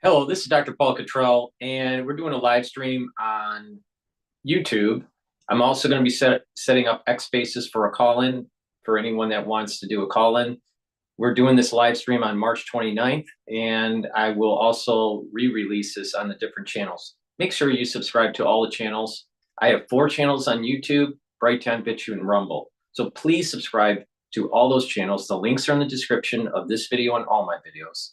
Hello, this is Dr. Paul Cottrell, and we're doing a live stream on YouTube. I'm also going to be setting up X Spaces for a call-in for anyone that wants to do a call-in. We're doing this live stream on March 29th, and I will also re-release this on the different channels. Make sure you subscribe to all the channels. I have 4 channels on YouTube, Brighteon, Bitchute, and Rumble. So please subscribe to all those channels. The links are in the description of this video and all my videos.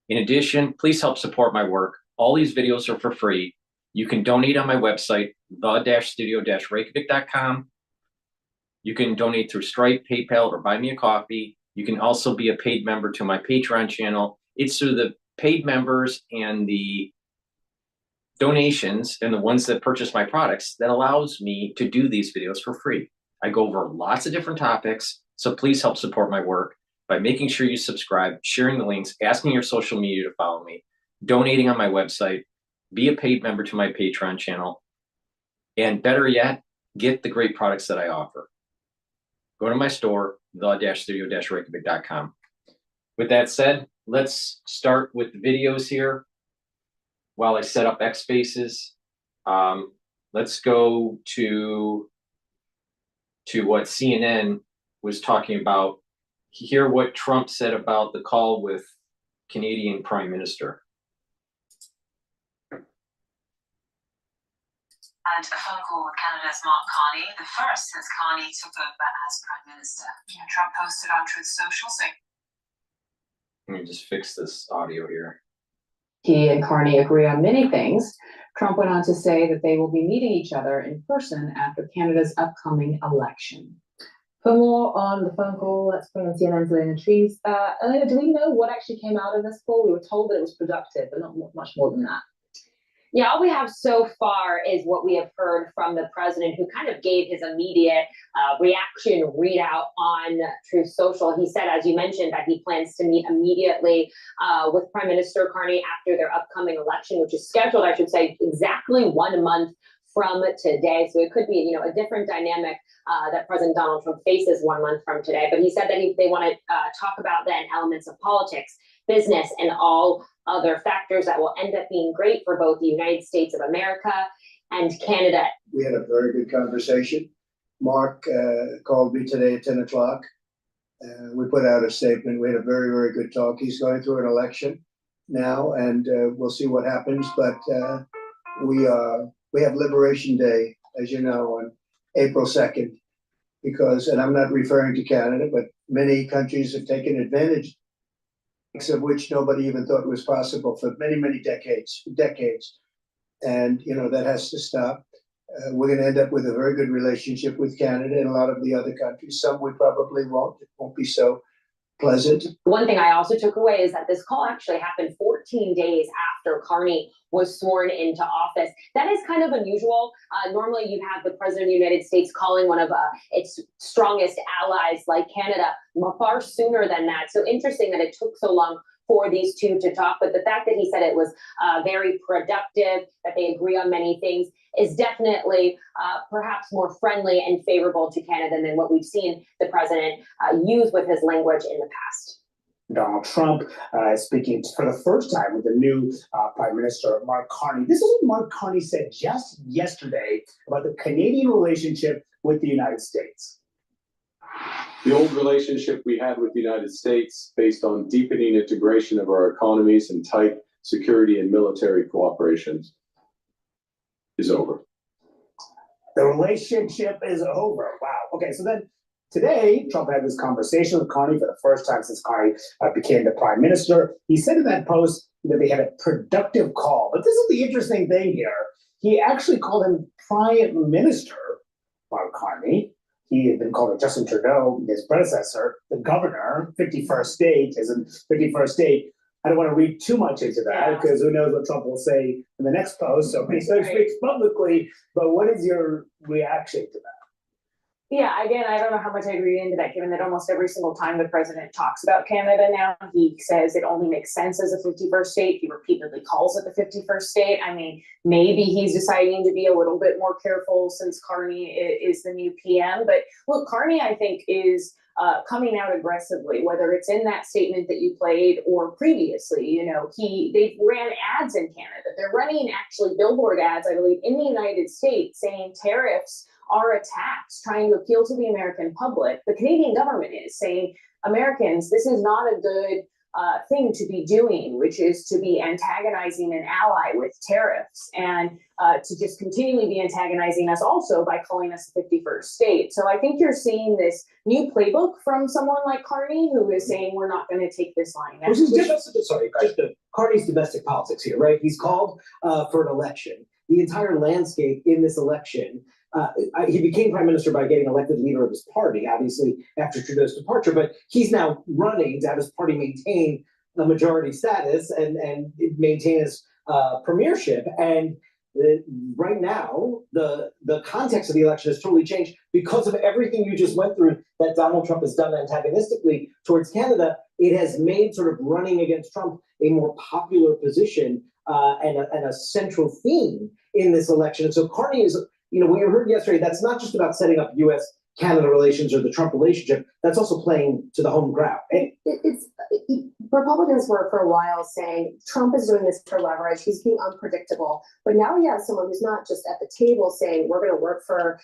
In addition, please help support my work. All these videos are for free. You can donate on my website, the-studio-reykjavik.com. You can donate through Stripe, PayPal, or buy me a coffee. You can also be a paid member to my Patreon channel. It's through the paid members and the donations and the ones that purchase my products that allows me to do these videos for free. I go over lots of different topics, so please help support my work by making sure you subscribe, sharing the links, asking your social media to follow me, donating on my website, be a paid member to my Patreon channel, and better yet, get the great products that I offer. Go to my store, the-studio-reykjavik.com. With that said, let's start with the videos here while I set up X Spaces. Let's go to what CNN was talking about. Hear what Trump said about the call with Canadian Prime Minister. And a phone call with Canada's Mark Carney, the first since Carney took over as Prime Minister. Trump posted on Truth Social saying, Let me just fix this audio here. He and Carney agree on many things. Trump went on to say that they will be meeting each other in person after Canada's upcoming election. For more on the phone call, let's bring in CNN's Elena Trees. Elena, do we know what actually came out of this call? We were told that it was productive, but not much more than that. Yeah, all we have so far is what we have heard from the president, who kind of gave his immediate reaction readout on Truth Social. He said, as you mentioned, that he plans to meet immediately with Prime Minister Carney after their upcoming election, which is scheduled, I should say, exactly 1 month from today. So it could be, a different dynamic that President Donald Trump faces 1 month from today. But he said that they want to talk about then elements of politics, business, and all other factors that will end up being great for both the United States of America and Canada. We had a very good conversation. Mark called me today at 10 o'clock. We put out a statement. We had a very, very good talk. He's going through an election now, and we'll see what happens. But we have Liberation Day, as you know, on April 2nd, and I'm not referring to Canada, but many countries have taken advantage of which nobody even thought was possible for many, many decades. And, that has to stop. We're going to end up with a very good relationship with Canada and a lot of the other countries. Some we probably won't. It won't be so pleasant. One thing I also took away is that this call actually happened 14 days after Carney was sworn into office. That is kind of unusual. Normally you have the President of the United States calling one of its strongest allies like Canada far sooner than that. So interesting that it took so long for these two to talk. But the fact that he said it was very productive, that they agree on many things, is definitely perhaps more friendly and favorable to Canada than what we've seen the president use with his language in the past. Donald Trump speaking for the first time with the new Prime Minister, Mark Carney. This is what Mark Carney said just yesterday about the Canadian relationship with the United States. The old relationship we had with the United States, based on deepening integration of our economies and tight security and military cooperation, is over. The relationship is over. Wow. Okay, so then today, Trump had this conversation with Carney for the first time since Carney became the Prime Minister. He said in that post that they had a productive call. But this is the interesting thing here. He actually called him Prime Minister, Mark Carney. He had been called Justin Trudeau, his predecessor, the governor, 51st state, as in 51st state. I don't want to read too much into that because who knows what Trump will say in the next post. So he speaks publicly, but what is your reaction to that? Yeah, again, I don't know how much I read into that, given that almost every single time the president talks about Canada now, he says it only makes sense as a 51st state. He repeatedly calls it the 51st state. I mean, maybe he's deciding to be a little bit more careful since Carney is the new PM. But look, Carney, I think, is coming out aggressively, whether it's in that statement that you played or previously. You know, they ran ads in Canada. They're running actually billboard ads, I believe, in the United States saying tariffs are a tax, trying to appeal to the American public. The Canadian government is saying, Americans, this is not a good thing to be doing, which is to be antagonizing an ally with tariffs and to just continually be antagonizing us also by calling us the 51st state. So I think you're seeing this new playbook from someone like Carney, who is saying we're not going to take this line. Which is sorry, just Carney's domestic politics here, right? He's called for an election. The entire landscape in this election, he became prime minister by getting elected leader of his party, obviously after Trudeau's departure, but he's now running to have his party maintain the majority status and maintain his premiership. And right now, the context of the election has totally changed because of everything you just went through that Donald Trump has done antagonistically towards Canada. It has made sort of running against Trump a more popular position and a central theme in this election. And so Carney is, you know, what you heard yesterday, that's not just about setting up U.S.-Canada relations or the Trump relationship, that's also playing to the home ground. Republicans were for a while saying Trump is doing this for leverage, he's being unpredictable, but now we have someone who's not just at the table saying we're going to work for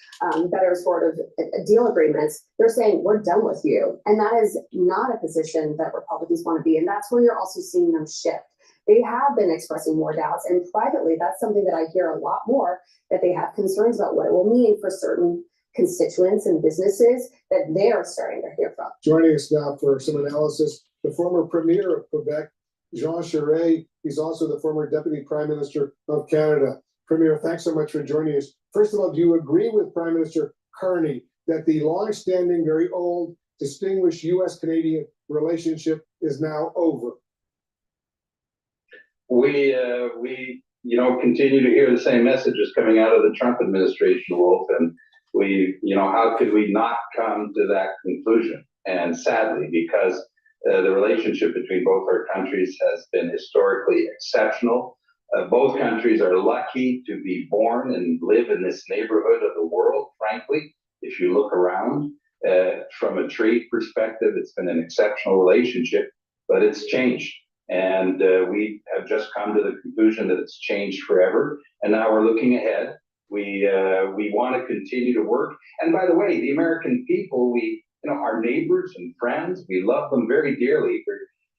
better sort of deal agreements. They're saying we're done with you, and that is not a position that Republicans want to be in. That's where you're also seeing them shift. They have been expressing more doubts, and privately, that's something that I hear a lot more, that they have concerns about what it will mean for certain constituents and businesses that they are starting to hear from. Joining us now for some analysis, the former Premier of Quebec, Jean Charest. He's also the former Deputy Prime Minister of Canada. Premier, thanks so much for joining us. First of all, do you agree with Prime Minister Carney that the long-standing, very old, distinguished U.S.-Canadian relationship is now over? We continue to hear the same messages coming out of the Trump administration, Wolf, and how could we not come to that conclusion? And sadly, because the relationship between both our countries has been historically exceptional. Both countries are lucky to be born and live in this neighborhood of the world, frankly. If you look around, from a trade perspective, it's been an exceptional relationship, but it's changed. And we have just come to the conclusion that it's changed forever. And now we're looking ahead. We want to continue to work. And by the way, the American people, our neighbors and friends, we love them very dearly.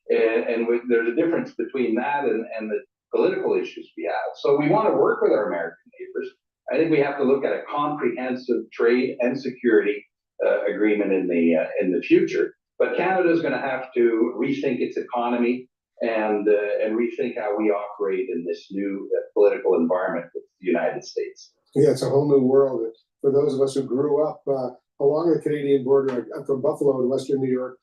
There's a difference between that and the political issues we have. So we want to work with our American neighbors. I think we have to look at a comprehensive trade and security agreement in the future. But Canada is going to have to rethink its economy and rethink how we operate in this new political environment with the United States. Yeah, it's a whole new world. For those of us who grew up along the Canadian border, I'm from Buffalo in Western New York,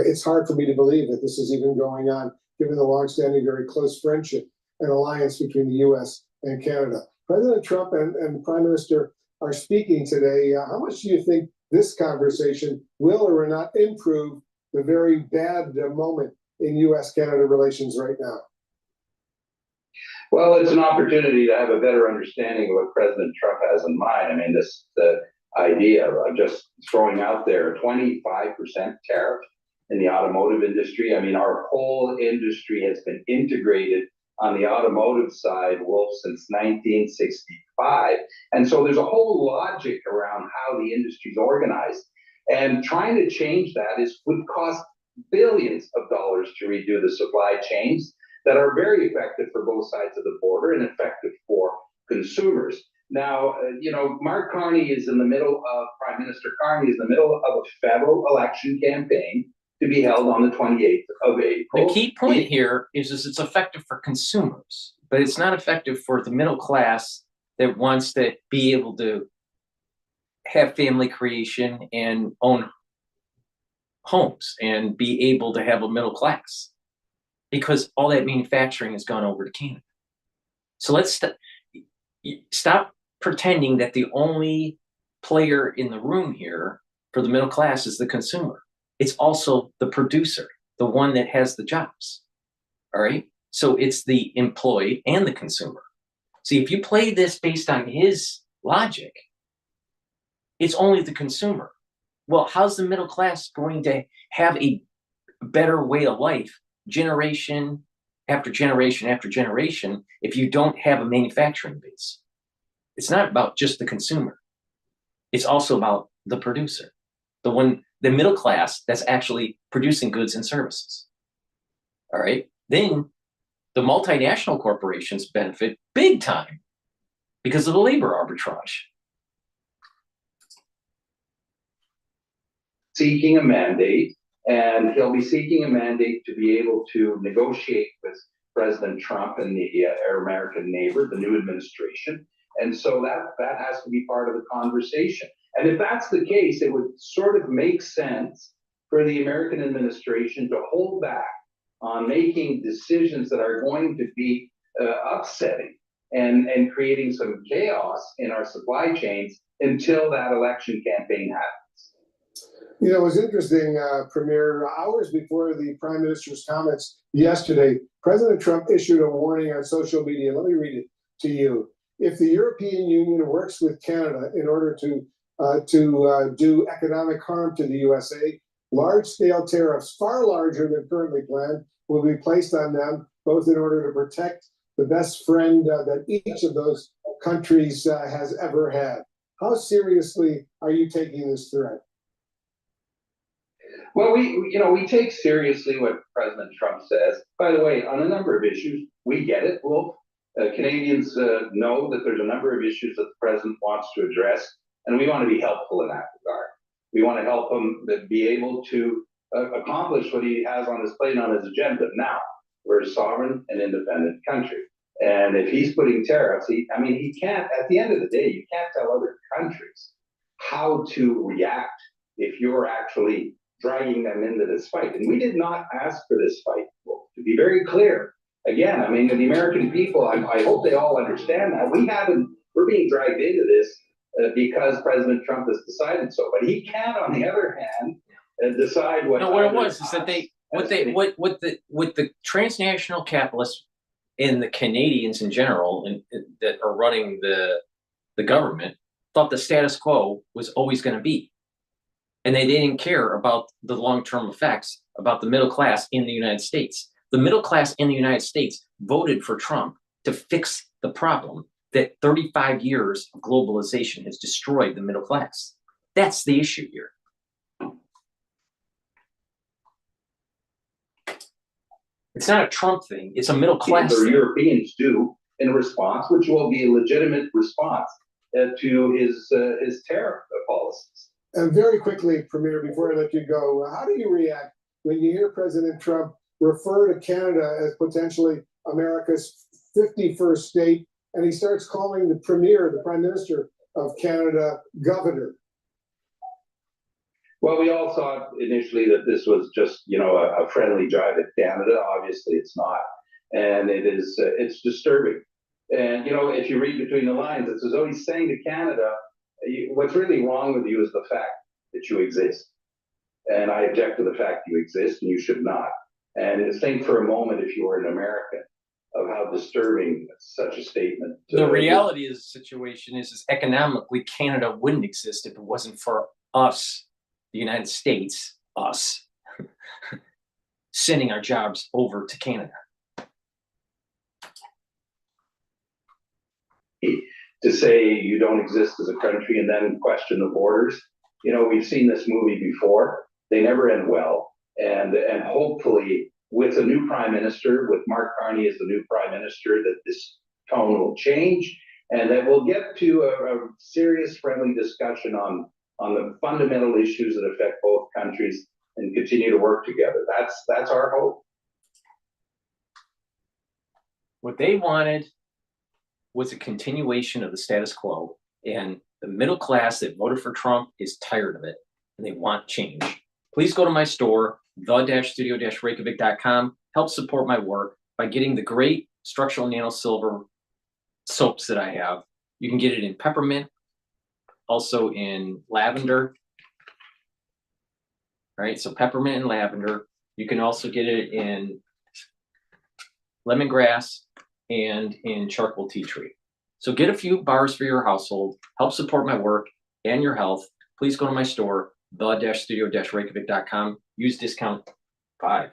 it's hard for me to believe that this is even going on, given the longstanding, very close friendship and alliance between the U.S. and Canada. President Trump and Prime Minister are speaking today. How much do you think this conversation will or will not improve the very bad moment in U.S.-Canada relations right now? Well, it's an opportunity to have a better understanding of what President Trump has in mind. I mean, the idea of just throwing out there a 25% tariff in the automotive industry. I mean, our whole industry has been integrated on the automotive side, Wolf, since 1965. And so there's a whole logic around how the industry is organized. And trying to change that would cost billions of dollars to redo the supply chains that are very effective for both sides of the border and effective for consumers. Now, Mark Carney is in the middle of, Prime Minister Carney is in the middle of a federal election campaign to be held on the 28th of April. The key point here is it's effective for consumers, but it's not effective for the middle class that wants to be able to have family creation and own homes and be able to have a middle class, because all that manufacturing has gone over to Canada. So let's stop pretending that the only player in the room here for the middle class is the consumer. It's also the producer, the one that has the jobs. All right. So it's the employee and the consumer. See, if you play this based on his logic, it's only the consumer. Well, how's the middle class going to have a better way of life generation after generation after generation if you don't have a manufacturing base? It's not about just the consumer. It's also about the producer, the middle class that's actually producing goods and services. All right. Then the multinational corporations benefit big time because of the labor arbitrage. Seeking a mandate, and he'll be seeking a mandate to be able to negotiate with President Trump and our American neighbor, the new administration. And so that has to be part of the conversation. And if that's the case, it would sort of make sense for the American administration to hold back on making decisions that are going to be upsetting and creating some chaos in our supply chains until that election campaign happens. You know, it was interesting, Premier, hours before the Prime Minister's comments yesterday, President Trump issued a warning on social media. Let me read it to you. If the European Union works with Canada in order to do economic harm to the USA, large-scale tariffs, far larger than currently planned, will be placed on them, both in order to protect the best friend that each of those countries has ever had. How seriously are you taking this threat? Well, we take seriously what President Trump says. By the way, on a number of issues, we get it. Well, Canadians know that there's a number of issues that the president wants to address, and we want to be helpful in that regard. We want to help him be able to accomplish what he has on his plate, on his agenda. Now, we're a sovereign and independent country. And if he's putting tariffs, he can't, at the end of the day, you can't tell other countries how to react if you're actually dragging them into this fight. And we did not ask for this fight, to be very clear. Again, the American people, I hope they all understand that. We're being dragged into this because President Trump has decided so. But he can, on the other hand, decide what. No, what it was is that what the transnational capitalists and the Canadians in general and that are running the government thought the status quo was always going to be. And they didn't care about the long-term effects about the middle class in the United States. The middle class in the United States voted for Trump to fix the problem that 35 years of globalization has destroyed the middle class. That's the issue here. It's not a Trump thing. It's a middle class thing. Europeans do in response, which will be a legitimate response to his tariff policies. And very quickly, Premier, before I let you go, how do you react when you hear President Trump refer to Canada as potentially America's 51st state, and he starts calling the Premier, the Prime Minister of Canada, governor? Well, we all thought initially that this was just, a friendly jibe at Canada. Obviously, it's not, and it's disturbing. And if you read between the lines, it's as though he's saying to Canada, what's really wrong with you is the fact that you exist. And I object to the fact you exist, and you should not. And think for a moment, if you were an American, of how disturbing such a statement. The reality of the situation is economically, Canada wouldn't exist if it wasn't for us, the United States, us, sending our jobs over to Canada. To say you don't exist as a country and then question the borders. We've seen this movie before. They never end well. And hopefully with a new prime minister, with Mark Carney as the new prime minister, that this tone will change and that we'll get to a serious, friendly discussion on the fundamental issues that affect both countries and continue to work together. That's our hope. What they wanted was a continuation of the status quo, and the middle class that voted for Trump is tired of it, and they want change. Please go to my store, the-studio-reykjavik.com. Help support my work by getting the great structural nano silver soaps that I have. You can get it in peppermint, also in lavender. All right, so peppermint and lavender. You can also get it in lemongrass and in charcoal tea tree. So get a few bars for your household, help support my work and your health. Please go to my store, the-studio-reykjavik.com. Use discount 5.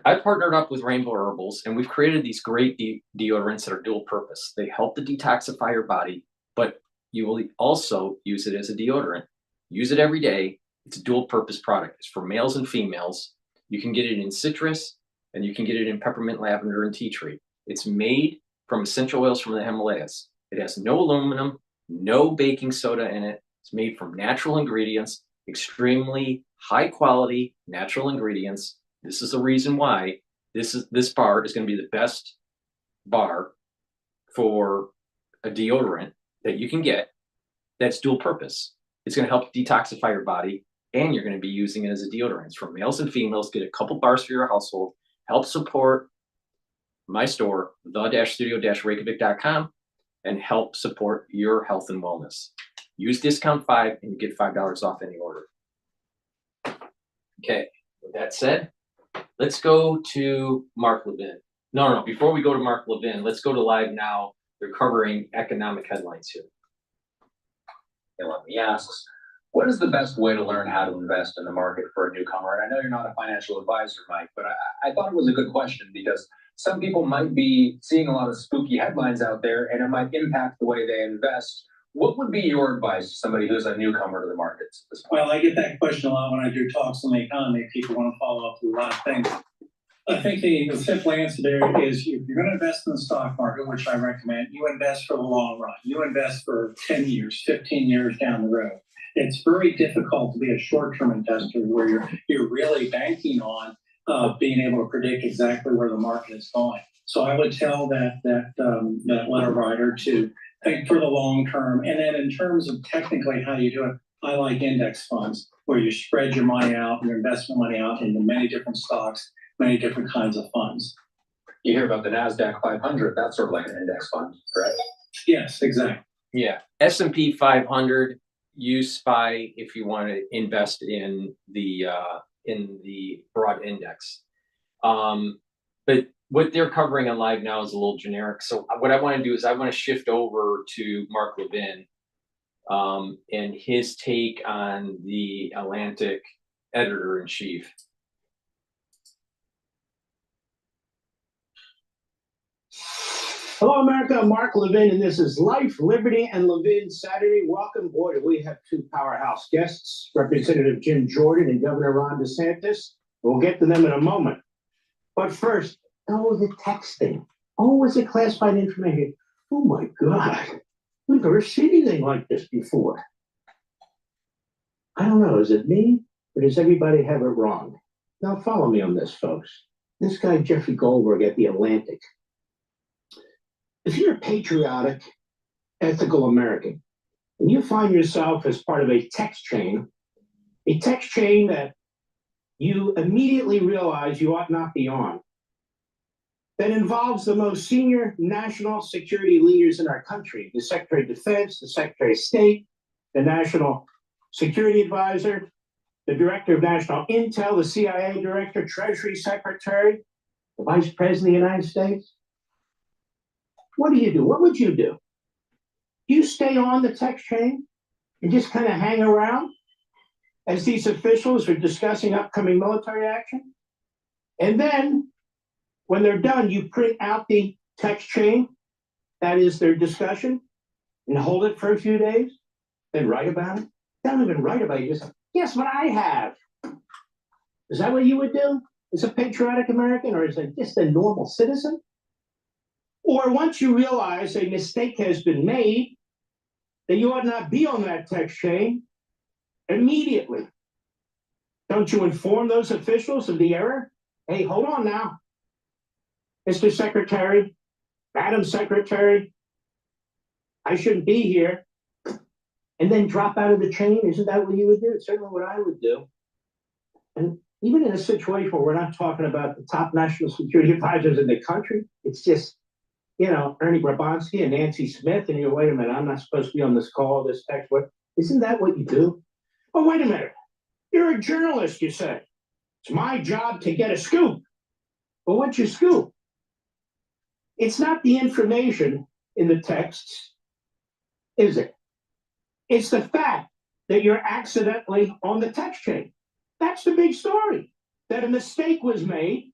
I partnered up with Rainbow Herbals, and we've created these great deodorants that are dual purpose. They help to detoxify your body, but you will also use it as a deodorant. Use it every day. It's a dual purpose product. It's for males and females. You can get it in citrus, and you can get it in peppermint, lavender, and tea tree. It's made from essential oils from the Himalayas. It has no aluminum, no baking soda in it. It's made from natural ingredients, extremely high quality natural ingredients. This is the reason why this bar is going to be the best bar for a deodorant that you can get that's dual purpose. It's going to help detoxify your body, and you're going to be using it as a deodorant. It's for males and females. Get a couple bars for your household. Help support my store, the-studio-reykjavik.com, and help support your health and wellness. Use discount 5 and you get $5 off any order. Okay, with that said, let's go to Mark Levin. No, before we go to Mark Levin, let's go to Live Now. They're covering economic headlines here. He asks, what is the best way to learn how to invest in the market for a newcomer? And I know you're not a financial advisor, Mike, but I thought it was a good question because some people might be seeing a lot of spooky headlines out there and it might impact the way they invest. What would be your advice to somebody who's a newcomer to the markets at this point? Well, I get that question a lot when I do talks on the economy. People want to follow up with a lot of things. I think the simple answer there is if you're going to invest in the stock market, which I recommend, you invest for the long run. You invest for 10 years, 15 years down the road. It's very difficult to be a short-term investor where you're really banking on being able to predict exactly where the market is going. So I would tell that letter writer to think for the long term. And then in terms of technically how you do it, I like index funds where you spread your money out, your investment money out into many different stocks, many different kinds of funds. You hear about the NASDAQ 500, that's sort of like an index fund, correct? Yes, exactly. Yeah, S&P 500, use SPY if you want to invest in the broad index. But what they're covering on Live Now is a little generic. So what I want to do is I want to shift over to Mark Levin and his take on the Atlantic editor-in-chief. Hello, America. I'm Mark Levin, and this is Life, Liberty, and Levin Saturday. Welcome, boy. We have 2 powerhouse guests, Representative Jim Jordan and Governor Ron DeSantis. We'll get to them in a moment. But first, the texting. Oh, is it classified information? Oh, my God. We've never seen anything like this before. I don't know. Is it me, or does everybody have it wrong? Now, follow me on this, folks. This guy, Jeffrey Goldberg at The Atlantic. If you're a patriotic, ethical American, and you find yourself as part of a text chain that you immediately realize you ought not be on, that involves the most senior national security leaders in our country, the Secretary of Defense, the Secretary of State, the National Security Advisor, the Director of National Intel, the CIA Director, Treasury Secretary, the Vice President of the United States. What do you do? What would you do? Do you stay on the text chain and just kind of hang around as these officials are discussing upcoming military action? And then when they're done, you print out the text chain, that is their discussion, and hold it for a few days, then write about it. Don't even write about it, just guess what I have. Is that what you would do as a patriotic American, or is it just a normal citizen? Or once you realize a mistake has been made, that you ought not be on that text chain immediately. Don't you inform those officials of the error? Hey, hold on now. Mr. Secretary, Madam Secretary, I shouldn't be here. And then drop out of the chain? Isn't that what you would do? It's certainly what I would do. And even in a situation where we're not talking about the top national security advisors in the country, it's just, Ernie Brabonsky and Nancy Smith, and you go, wait a minute, I'm not supposed to be on this call, this text. What? Isn't that what you do? Oh, wait a minute. You're a journalist, you say. It's my job to get a scoop. Well, what's your scoop? It's not the information in the texts, is it? It's the fact that you're accidentally on the text chain. That's the big story, that a mistake was made,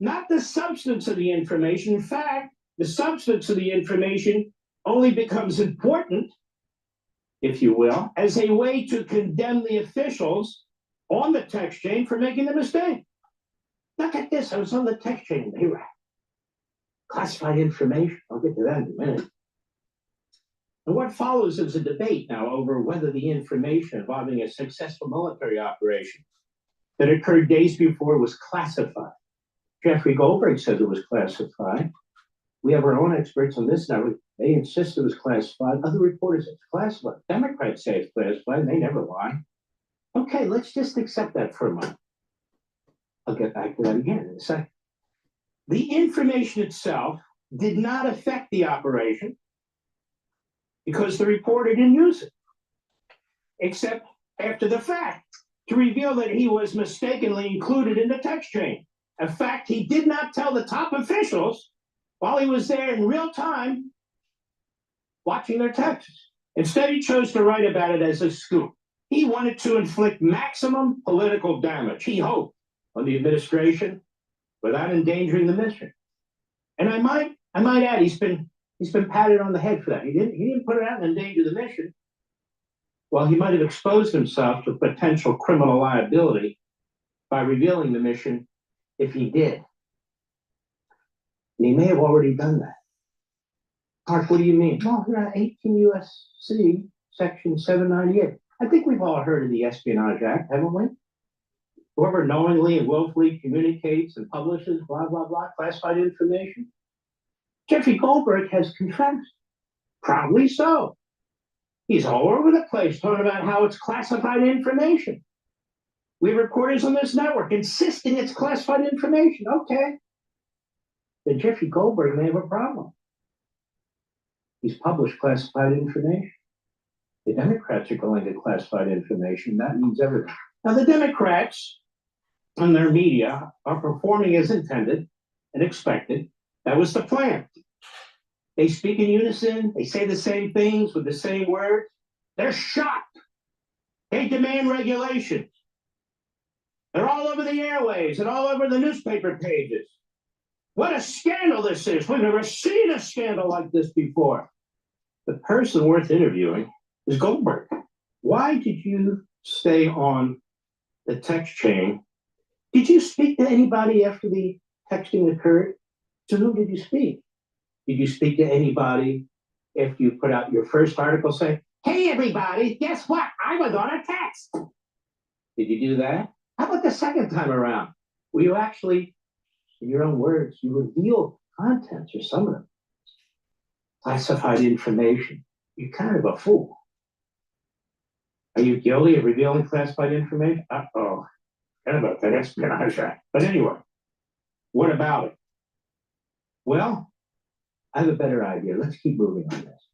not the substance of the information. In fact, the substance of the information only becomes important, if you will, as a way to condemn the officials on the text chain for making the mistake. Look at this, I was on the text chain, they were classified information. I'll get to that in a minute. And what follows is a debate now over whether the information involving a successful military operation that occurred days before was classified. Jeffrey Goldberg says it was classified. We have our own experts on this now. They insist it was classified. Other reporters, it's classified. Democrats say it's classified, and they never lie. Okay, let's just accept that for a moment. I'll get back to that again in a second. The information itself did not affect the operation because the reporter didn't use it, except after the fact, to reveal that he was mistakenly included in the text chain. A fact he did not tell the top officials while he was there in real time watching their texts. Instead, he chose to write about it as a scoop. He wanted to inflict maximum political damage, he hoped, on the administration without endangering the mission. And I might add, he's been patted on the head for that. He didn't put it out and endanger the mission. Well, he might have exposed himself to potential criminal liability by revealing the mission if he did. And he may have already done that. Mark, what do you mean? Well, 18 U.S.C. Section 798. I think we've all heard of the Espionage Act, haven't we? Whoever knowingly and willfully communicates and publishes blah, blah, blah, classified information. Jeffrey Goldberg has confessed. Proudly so. He's all over the place talking about how it's classified information. We have reporters on this network insisting it's classified information. Okay. Then Jeffrey Goldberg may have a problem. He's published classified information. The Democrats are going to classified information. That means everything. Now, the Democrats and their media are performing as intended and expected. That was the plan. They speak in unison. They say the same things with the same words. They're shocked. They demand regulations. They're all over the airwaves and all over the newspaper pages. What a scandal this is. We've never seen a scandal like this before. The person worth interviewing is Goldberg. Why did you stay on the text chain? Did you speak to anybody after the texting occurred? To whom did you speak? Did you speak to anybody after you put out your first article saying, hey, everybody, guess what? I was on a text. Did you do that? How about the second time around? Were you actually, in your own words, you revealed contents or some of them? Classified information. You're kind of a fool. Are you guilty of revealing classified information? Uh-oh. Forget about that Espionage Act. But anyway, what about it? Well, I have a better idea. Let's keep moving on this.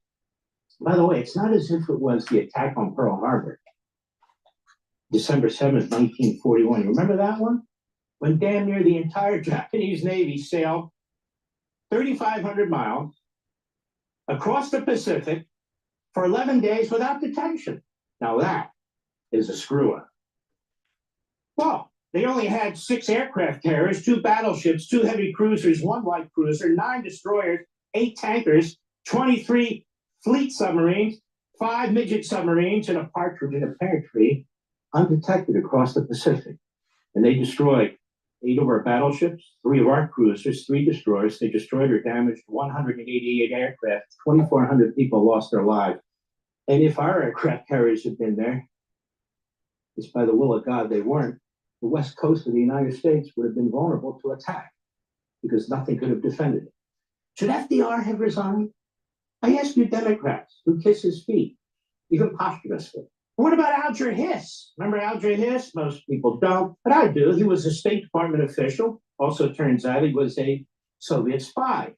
By the way, it's not as if it was the attack on Pearl Harbor, December 7th, 1941. You remember that one? When damn near the entire Japanese Navy sailed 3,500 miles across the Pacific for 11 days without detention. Now that is a screw up. Well, they only had 6 aircraft carriers, 2 battleships, 2 heavy cruisers, 1 light cruiser, 9 destroyers, 8 tankers, 23 fleet submarines, 5 midget submarines, and a partridge in a pear tree, undetected across the Pacific. And they destroyed 8 of our battleships, 3 of our cruisers, 3 destroyers. They destroyed or damaged 188 aircraft. 2,400 people lost their lives. And if our aircraft carriers had been there, it's by the will of God they weren't, the west coast of the United States would have been vulnerable to attack because nothing could have defended it. Should FDR have resigned? I ask you Democrats who kiss his feet, even posthumously. What about Alger Hiss? Remember Alger Hiss? Most people don't, but I do. He was a State Department official. Also turns out he was a Soviet spy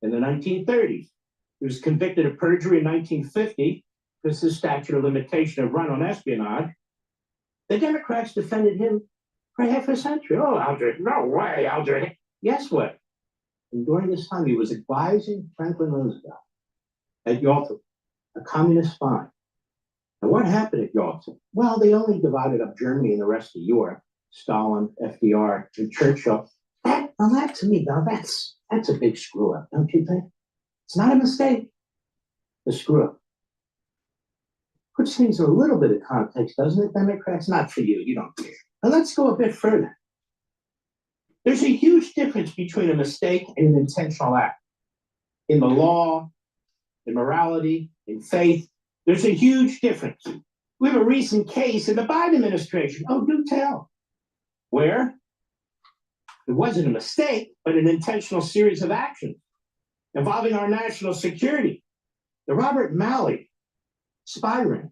in the 1930s. He was convicted of perjury in 1950 because the statute of limitation had run on espionage. The Democrats defended him for half a century. Oh, Alger, no way, Alger. Guess what? And during this time, he was advising Franklin Roosevelt at Yalta, a communist spy. And what happened at Yalta? Well, they only divided up Germany and the rest of Europe. Stalin, FDR, and Churchill. That to me, now that's a big screw up, don't you think? It's not a mistake. A screw up. Puts things in a little bit of context, doesn't it, Democrats? Not for you, you don't care. But let's go a bit further. There's a huge difference between a mistake and an intentional act. In the law, in morality, in faith, there's a huge difference. We have a recent case in the Biden administration. Oh, do tell. Where it wasn't a mistake, but an intentional series of actions involving our national security. The Robert Malley spy ring,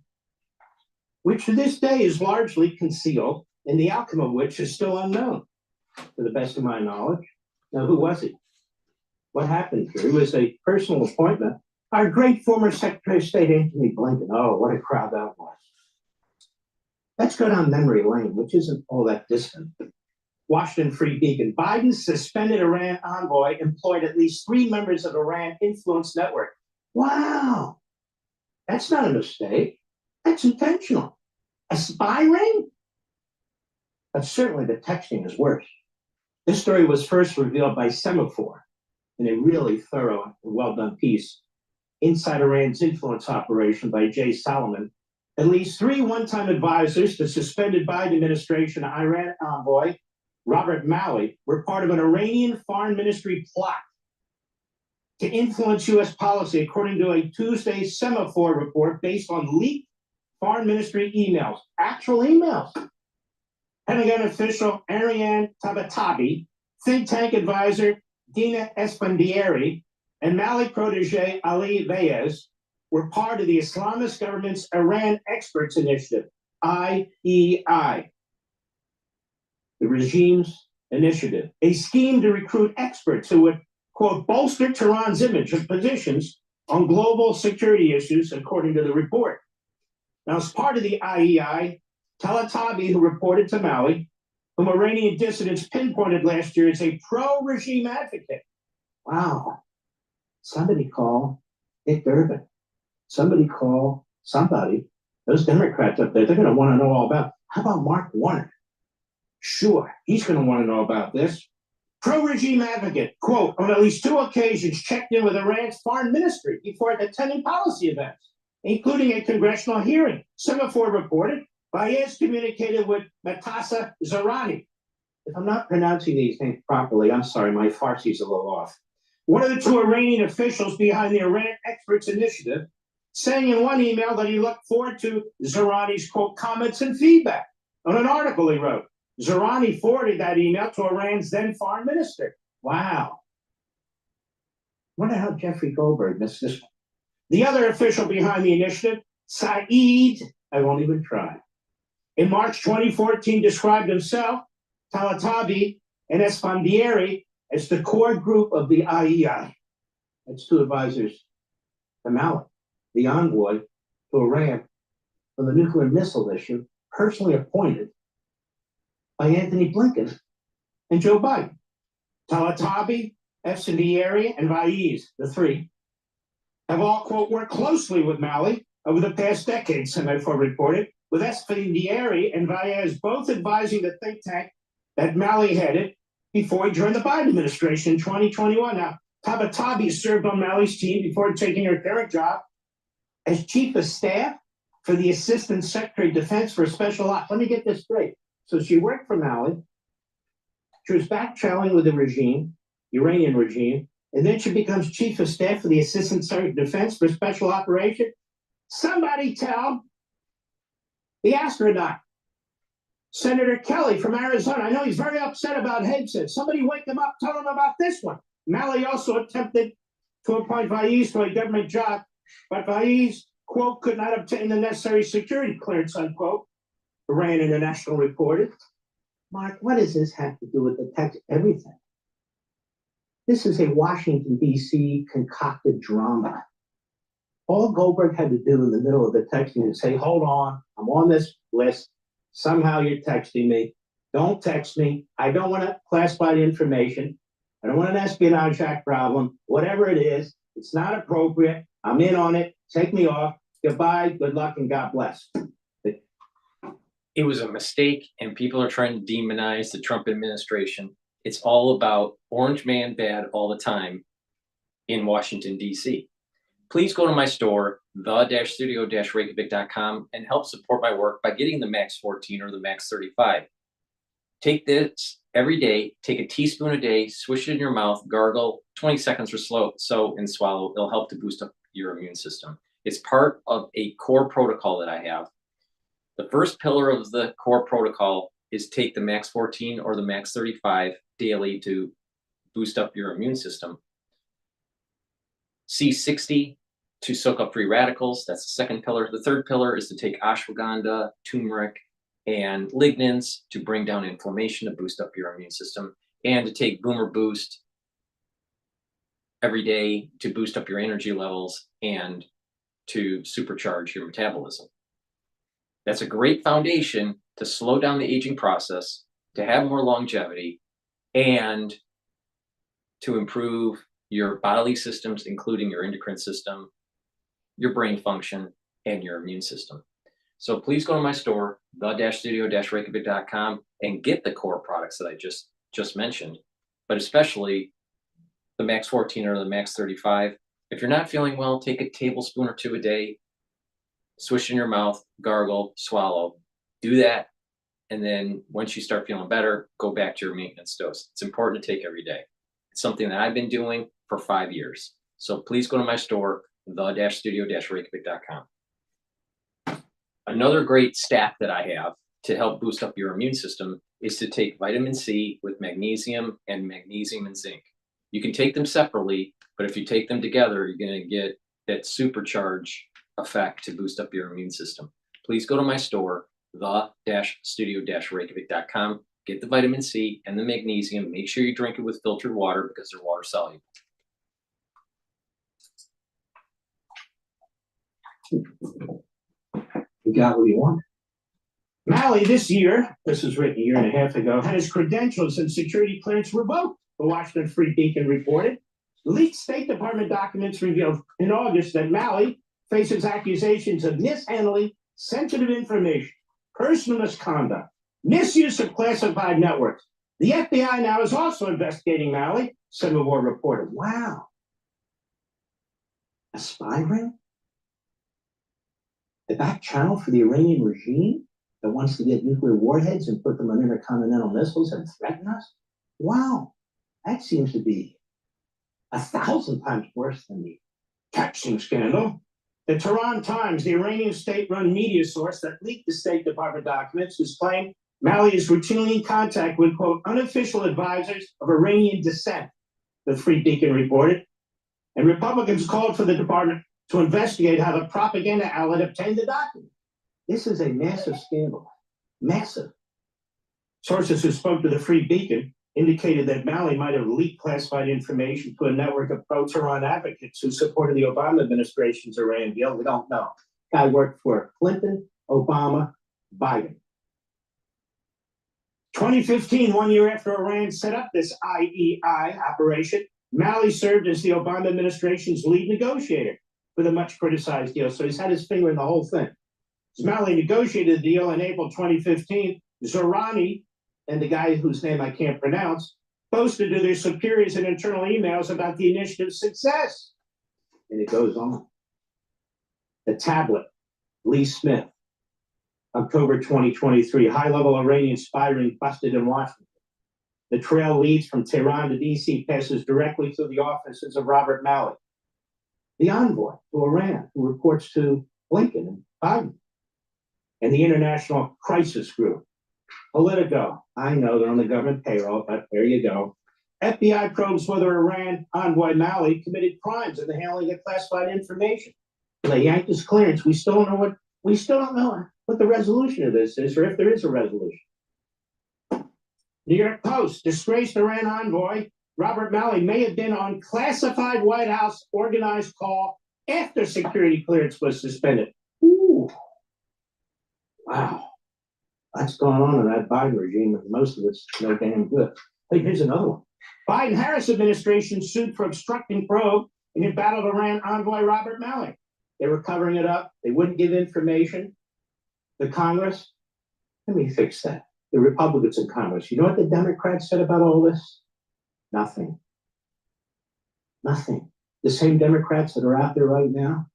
which to this day is largely concealed, and the outcome of which is still unknown, to the best of my knowledge. Now, who was it? What happened here? It was a personal appointment. Our great former Secretary of State, Antony Blinken. Oh, what a crowd that was. Let's go down memory lane, which isn't all that distant. Washington Free Beacon. Biden's suspended Iran envoy employed at least 3 members of Iran influence network. Wow. That's not a mistake. That's intentional. A spy ring? But certainly the texting is worse. This story was first revealed by Semaphore in a really thorough and well-done piece, Inside Iran's Influence Operation by Jay Solomon. At least 3 one-time advisors to suspended Biden administration Iran envoy Robert Malley were part of an Iranian foreign ministry plot to influence U.S. policy, according to a Tuesday Semaphore report based on leaked foreign ministry emails, actual emails. Pentagon official Ariane Tabatabai, think tank advisor Dina Esfandiari, and Malley protege Ali Vayez were part of the Islamist government's Iran Experts Initiative, IEI. The regime's initiative, a scheme to recruit experts who would, quote, bolster Tehran's image and positions on global security issues, according to the report. Now, as part of the IEI, Tabatabai, who reported to Malley, whom Iranian dissidents pinpointed last year as a pro-regime advocate. Wow. Somebody call Dick Durbin. Somebody call somebody. Those Democrats up there, they're going to want to know all about. How about Mark Warner? Sure, he's going to want to know about this. Pro-regime advocate, quote, on at least 2 occasions checked in with Iran's foreign ministry before attending policy events, including a congressional hearing. Semaphore reported, Baez communicated with Matassa Zarani. If I'm not pronouncing these things properly, I'm sorry, my Farsi's a little off. One of the 2 Iranian officials behind the Iran Experts Initiative, saying in one email that he looked forward to Zarani's, quote, comments and feedback on an article he wrote. Zarani forwarded that email to Iran's then foreign minister. Wow. Wonder how Jeffrey Goldberg missed this one. The other official behind the initiative, Saeed, I won't even try, in March 2014 described himself, Tabatabai, and Esfandiari as the core group of the IEI. That's 2 advisors to Malley, the envoy to Iran on the nuclear missile issue, personally appointed by Antony Blinken and Joe Biden. Tabatabai, Esfandiari, and Vaiz, the 3, have all, quote, worked closely with Malley over the past decade, Semaphore reported, with Esfandiari and Vaiz both advising the think tank that Malley headed before he joined the Biden administration in 2021. Now, Tabatabai served on Malley's team before taking her current job as chief of staff for the Assistant Secretary of Defense for Special Ops. Let me get this straight. So she worked for Malley. She was back-channeling with the regime, Iranian regime, and then she becomes chief of staff for the Assistant Secretary of Defense for Special Operations. Somebody tell the astronaut, Senator Kelly from Arizona. I know he's very upset about Higson. Somebody wake him up, tell him about this one. Malley also attempted to appoint Vaiz to a government job, but Vaiz, quote, could not obtain the necessary security clearance, unquote. Iran International reported. Mark, what does this have to do with the text? Everything. This is a Washington, D.C. concocted drama. All Goldberg had to do in the middle of the texting is say, hold on, I'm on this list. Somehow you're texting me. Don't text me. I don't want to classify the information. I don't want an Espionage Act problem. Whatever it is, it's not appropriate. I'm in on it. Take me off. Goodbye, good luck, and God bless. It was a mistake, and people are trying to demonize the Trump administration. It's all about orange man bad all the time in Washington, D.C. Please go to my store, the-studio-reykjavik.com, and help support my work by getting the Max 14 or the Max 35. Take this every day, take a teaspoon a day, swish it in your mouth, gargle, 20 seconds or so, and swallow. It'll help to boost up your immune system. It's part of a core protocol that I have. The first pillar of the core protocol is take the Max 14 or the Max 35 daily to boost up your immune system. C60 to soak up free radicals. That's the second pillar. The third pillar is to take ashwagandha, turmeric, and lignans to bring down inflammation to boost up your immune system, and to take Boomer Boost every day to boost up your energy levels and to supercharge your metabolism. That's a great foundation to slow down the aging process, to have more longevity, and to improve your bodily systems, including your endocrine system, your brain function, and your immune system. So please go to my store, the-studio-reykjavik.com, and get the core products that I just mentioned, but especially the Max 14 or the Max 35. If you're not feeling well, take a tablespoon or two a day, swish in your mouth, gargle, swallow. Do that, and then once you start feeling better, go back to your maintenance dose. It's important to take every day. It's something that I've been doing for 5 years. So please go to my store, the-studio-reykjavik.com. Another great stack that I have to help boost up your immune system is to take vitamin C with magnesium and zinc. You can take them separately, but if you take them together, you're going to get that supercharge effect to boost up your immune system. Please go to my store, the-studio-reykjavik.com. Get the vitamin C and the magnesium. Make sure you drink it with filtered water because they're water soluble. You got what you want. Malley this year, this was written a year and a half ago, had his credentials and security clearance revoked, the Washington Free Beacon reported. Leaked State Department documents revealed in August that Malley faces accusations of mishandling sensitive information, personal misconduct, misuse of classified networks. The FBI now is also investigating Malley, Civil War reported. Wow. A spy ring? The back channel for the Iranian regime that wants to get nuclear warheads and put them on intercontinental missiles and threaten us? Wow, that seems to be 1,000 times worse than the Capsule scandal. The Tehran Times, the Iranian state-run media source that leaked the State Department documents, has claimed Malley is routinely in contact with, quote, unofficial advisors of Iranian descent, the Free Beacon reported. And Republicans called for the department to investigate how the propaganda outlet obtained the document. This is a massive scandal. Massive. Sources who spoke to the Free Beacon indicated that Malley might have leaked classified information to a network of pro-Tehran advocates who supported the Obama administration's Iran deal. We don't know. Guy worked for Clinton, Obama, Biden. 2015, 1 year after Iran set up this IEI operation, Malley served as the Obama administration's lead negotiator for the much criticized deal. So he's had his finger in the whole thing. As Malley negotiated the deal in April 2015, Zorani and the guy whose name I can't pronounce boasted to their superiors in internal emails about the initiative's success. And it goes on. The tablet, Lee Smith, October 2023, high-level Iranian spy ring busted in Washington. The trail leads from Tehran to D.C., passes directly through the offices of Robert Malley, the envoy to Iran, who reports to Blinken and Biden, and the International Crisis Group. Politico, I know they're on the government payroll, but there you go. FBI probes whether Iran envoy Malley committed crimes in the handling of classified information. They yanked his clearance. We still don't know what the resolution of this is, or if there is a resolution. New York Post, disgraced Iran envoy Robert Malley may have been on classified White House organized call after security clearance was suspended. Ooh. Wow. That's going on in that Biden regime, and most of it's no damn good. Hey, here's another one. Biden-Harris administration sued for obstructing probe in embattled Iran envoy Robert Malley. They were covering it up. They wouldn't give information. The Congress, let me fix that. The Republicans in Congress. You know what the Democrats said about all this? Nothing. Nothing. The same Democrats that are out there right now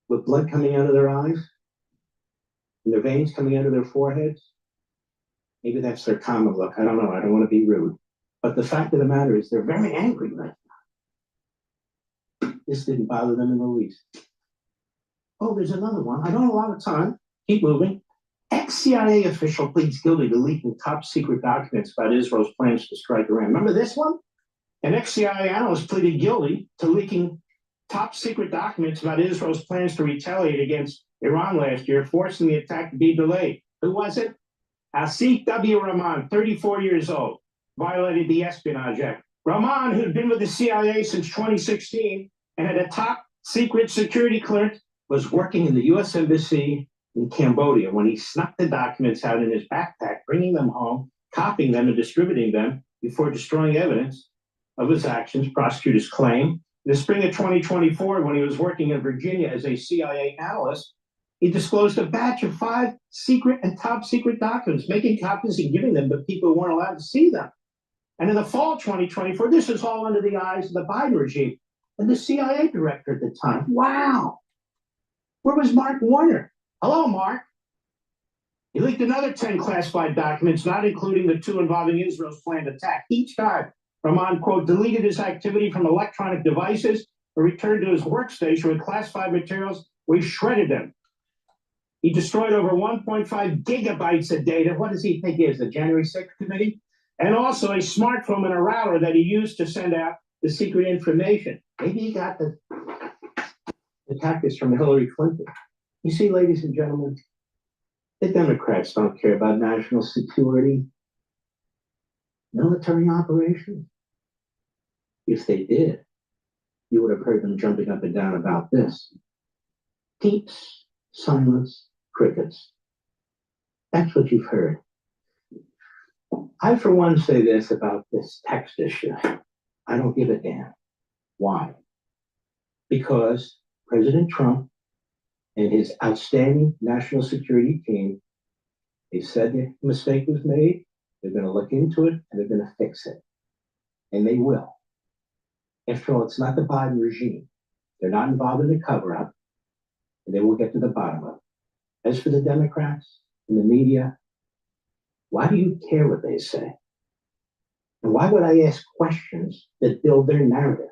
with blood coming out of their eyes and their veins coming out of their foreheads. Maybe that's their common look. I don't know. I don't want to be rude. But the fact of the matter is they're very angry right now. This didn't bother them in the least. Oh, there's another one. I don't have a lot of time. Keep moving. Ex-CIA official pleads guilty to leaking top secret documents about Israel's plans to strike Iran. Remember this one? An ex-CIA analyst pleaded guilty to leaking top secret documents about Israel's plans to retaliate against Iran last year, forcing the attack to be delayed. Who was it? Asif W. Rahman, 34 years old, violated the Espionage Act. Rahman, who'd been with the CIA since 2016 and had a top secret security clearance, was working in the U.S. Embassy in Cambodia when he snuck the documents out in his backpack, bringing them home, copying them, and distributing them before destroying evidence of his actions, prosecutors claim. In the spring of 2024, when he was working in Virginia as a CIA analyst, he disclosed a batch of 5 secret and top secret documents, making copies and giving them to people who weren't allowed to see them. And in the fall 2024, this is all under the eyes of the Biden regime and the CIA director at the time. Wow. Where was Mark Warner? Hello, Mark. He leaked another 10 classified documents, not including the 2 involving Israel's planned attack. Each time, Rahman, quote, deleted his activity from electronic devices or returned to his workstation with classified materials where he shredded them. He destroyed over 1.5 gigabytes of data. What does he think is the January 6th committee? And also a smartphone and a router that he used to send out the secret information. Maybe he got the tactics from Hillary Clinton. You see, ladies and gentlemen, the Democrats don't care about national security, military operations. If they did, you would have heard them jumping up and down about this. Peeps, silence, crickets. That's what you've heard. I, for one, say this about this text issue. I don't give a damn. Why? Because President Trump and his outstanding national security team, they said the mistake was made, they're going to look into it, and they're going to fix it. And they will. After all, it's not the Biden regime. They're not involved in the cover-up, and they will get to the bottom of it. As for the Democrats and the media, why do you care what they say? And why would I ask questions that build their narrative?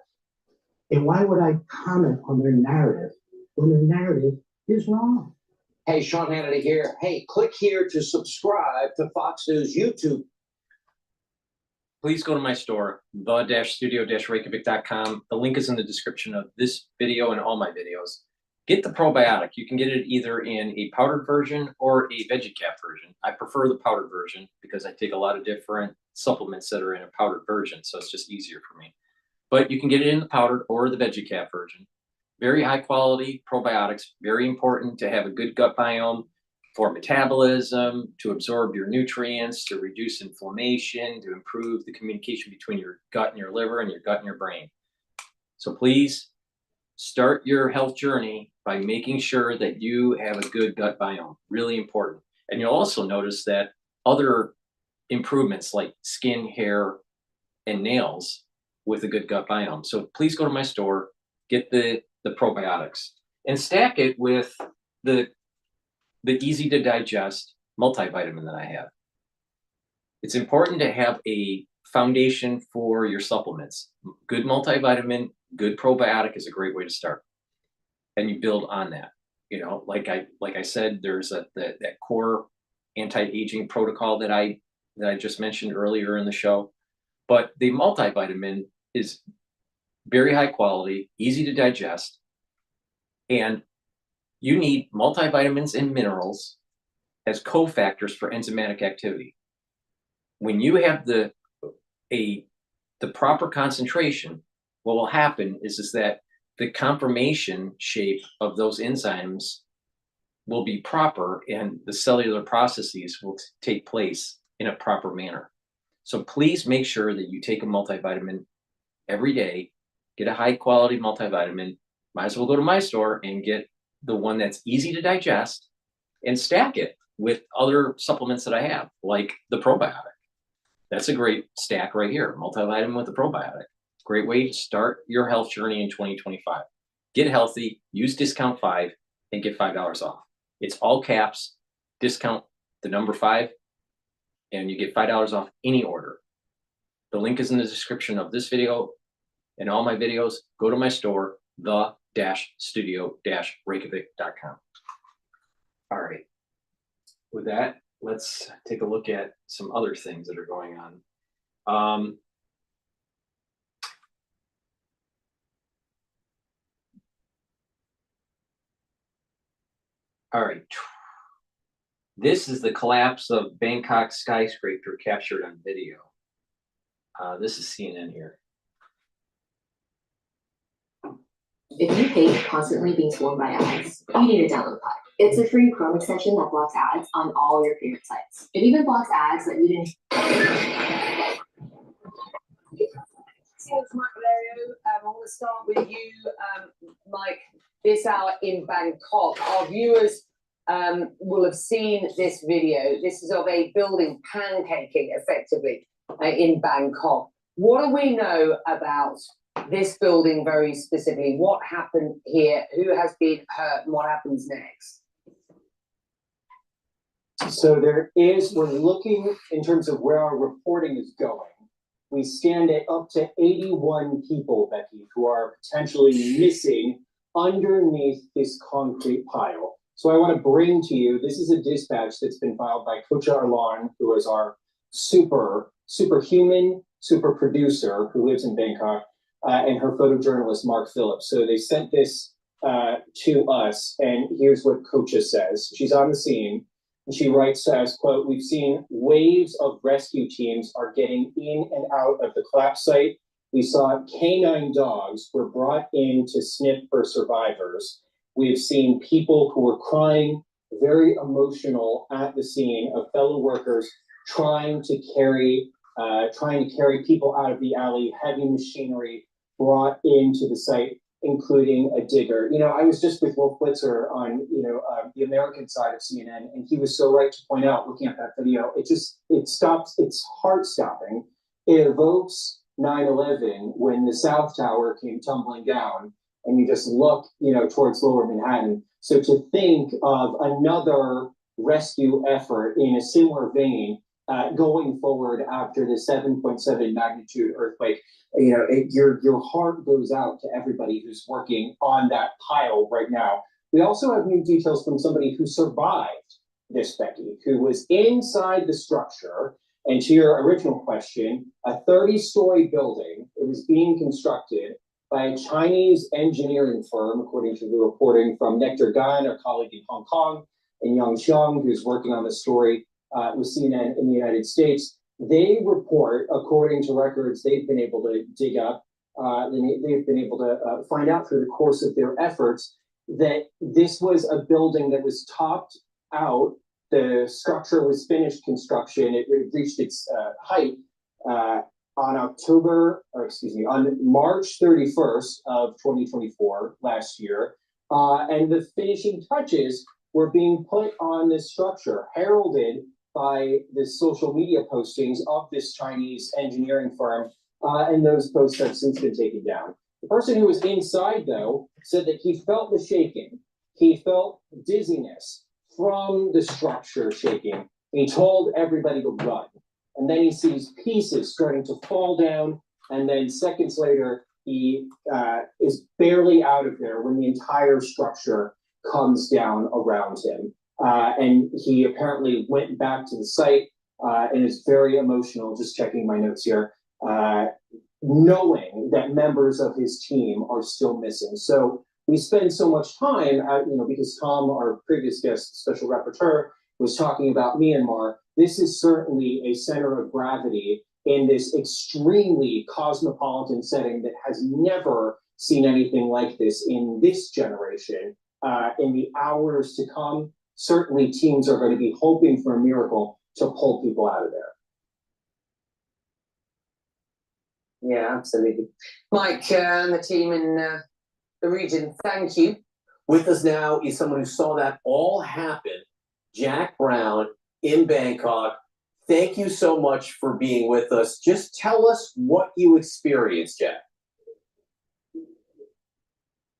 And why would I comment on their narrative when their narrative is wrong? Hey, Sean Hannity here. Hey, click here to subscribe to Fox News YouTube. Please go to my store, the-studio-reykjavik.com. The link is in the description of this video and all my videos. Get the probiotic. You can get it either in a powdered version or a veggie cap version. I prefer the powdered version because I take a lot of different supplements that are in a powdered version, so it's just easier for me. But you can get it in the powdered or the veggie cap version. Very high quality probiotics, very important to have a good gut biome for metabolism, to absorb your nutrients, to reduce inflammation, to improve the communication between your gut and your liver and your gut and your brain. So please start your health journey by making sure that you have a good gut biome. Really important. And you'll also notice that other improvements like skin, hair, and nails with a good gut biome. So please go to my store, get the probiotics, and stack it with the easy to digest multivitamin that I have. It's important to have a foundation for your supplements. Good multivitamin, good probiotic is a great way to start. And you build on that. You know, like I said, there's that core anti-aging protocol that I just mentioned earlier in the show. But the multivitamin is very high quality, easy to digest, and you need multivitamins and minerals as cofactors for enzymatic activity. When you have the proper concentration, what will happen is that the conformation shape of those enzymes will be proper and the cellular processes will take place in a proper manner. So please make sure that you take a multivitamin every day. Get a high quality multivitamin might as well go to my store and get the one that's easy to digest and stack it with other supplements that I have, like the probiotic. That's a great stack right here, multivitamin with the probiotic. Great way to start your health journey in 2025. Get healthy, use discount 5 and get $5 off. It's all caps, discount the number 5, and you get $5 off any order. The link is in the description of this video and all my videos. Go to my store, the-studio-reykjavik.com. All right. With that, let's take a look at some other things that are going on. All right. This is the collapse of Bangkok skyscraper captured on video. This is CNN here. If you hate constantly being swarmed by ads, you need to download Pod. It's a free Chrome extension that blocks ads on all your favorite sites. It even blocks ads that you didn't. It's Mike Valerio. I want to start with you, Mike. This hour in Bangkok, our viewers will have seen this video. This is of a building pancaking effectively in Bangkok. What do we know about this building very specifically? What happened here? Who has been hurt? And what happens next? So we're looking in terms of where our reporting is going. We stand at up to 81 people, Becky, who are potentially missing underneath this concrete pile. So I want to bring to you, this is a dispatch that's been filed by Cottrell, who is our superhuman super producer who lives in Bangkok, and her photojournalist, Mark Phillips. So they sent this to us, and here's what Kocha says. She's on the scene, and she writes to us, quote, "We've seen waves of rescue teams are getting in and out of the collapse site. We saw canine dogs were brought in to sniff for survivors. We've seen people who were crying, very emotional at the scene of fellow workers trying to carry people out of the alley, heavy machinery brought into the site, including a digger." You know, I was just with Wolf Blitzer on, the American side of CNN, and he was so right to point out, looking at that video, it's heart-stopping. It evokes 9/11 when the South Tower came tumbling down, and you just look, towards Lower Manhattan. So to think of another rescue effort in a similar vein, going forward after the 7.7 magnitude earthquake, your heart goes out to everybody who's working on that pile right now. We also have new details from somebody who survived this, Becky, who was inside the structure. And to your original question, a 30-story building, it was being constructed by a Chinese engineering firm, according to the reporting from Nectar Gan, our colleague in Hong Kong, and Yang Xiang, who's working on the story with CNN in the United States. They report, according to records they've been able to dig up, they've been able to find out through the course of their efforts that this was a building that was topped out. The structure was finished construction. It reached its height on March 31st of 2024, last year. And the finishing touches were being put on this structure, heralded by the social media postings of this Chinese engineering firm, and those posts have since been taken down. The person who was inside, though, said that he felt the shaking. He felt dizziness from the structure shaking. And he told everybody to run. And then he sees pieces starting to fall down, and then seconds later, he is barely out of there when the entire structure comes down around him. And he apparently went back to the site and is very emotional, just checking my notes here, knowing that members of his team are still missing. So we spend so much time, because Tom, our previous guest, special rapporteur, was talking about Myanmar. This is certainly a center of gravity in this extremely cosmopolitan setting that has never seen anything like this in this generation. In the hours to come, certainly teams are going to be hoping for a miracle to pull people out of there. Yeah, absolutely. Mike and the team in the region. Thank you. With us now is someone who saw that all happen, Jack Brown in Bangkok. Thank you so much for being with us. Just tell us what you experienced, Jack.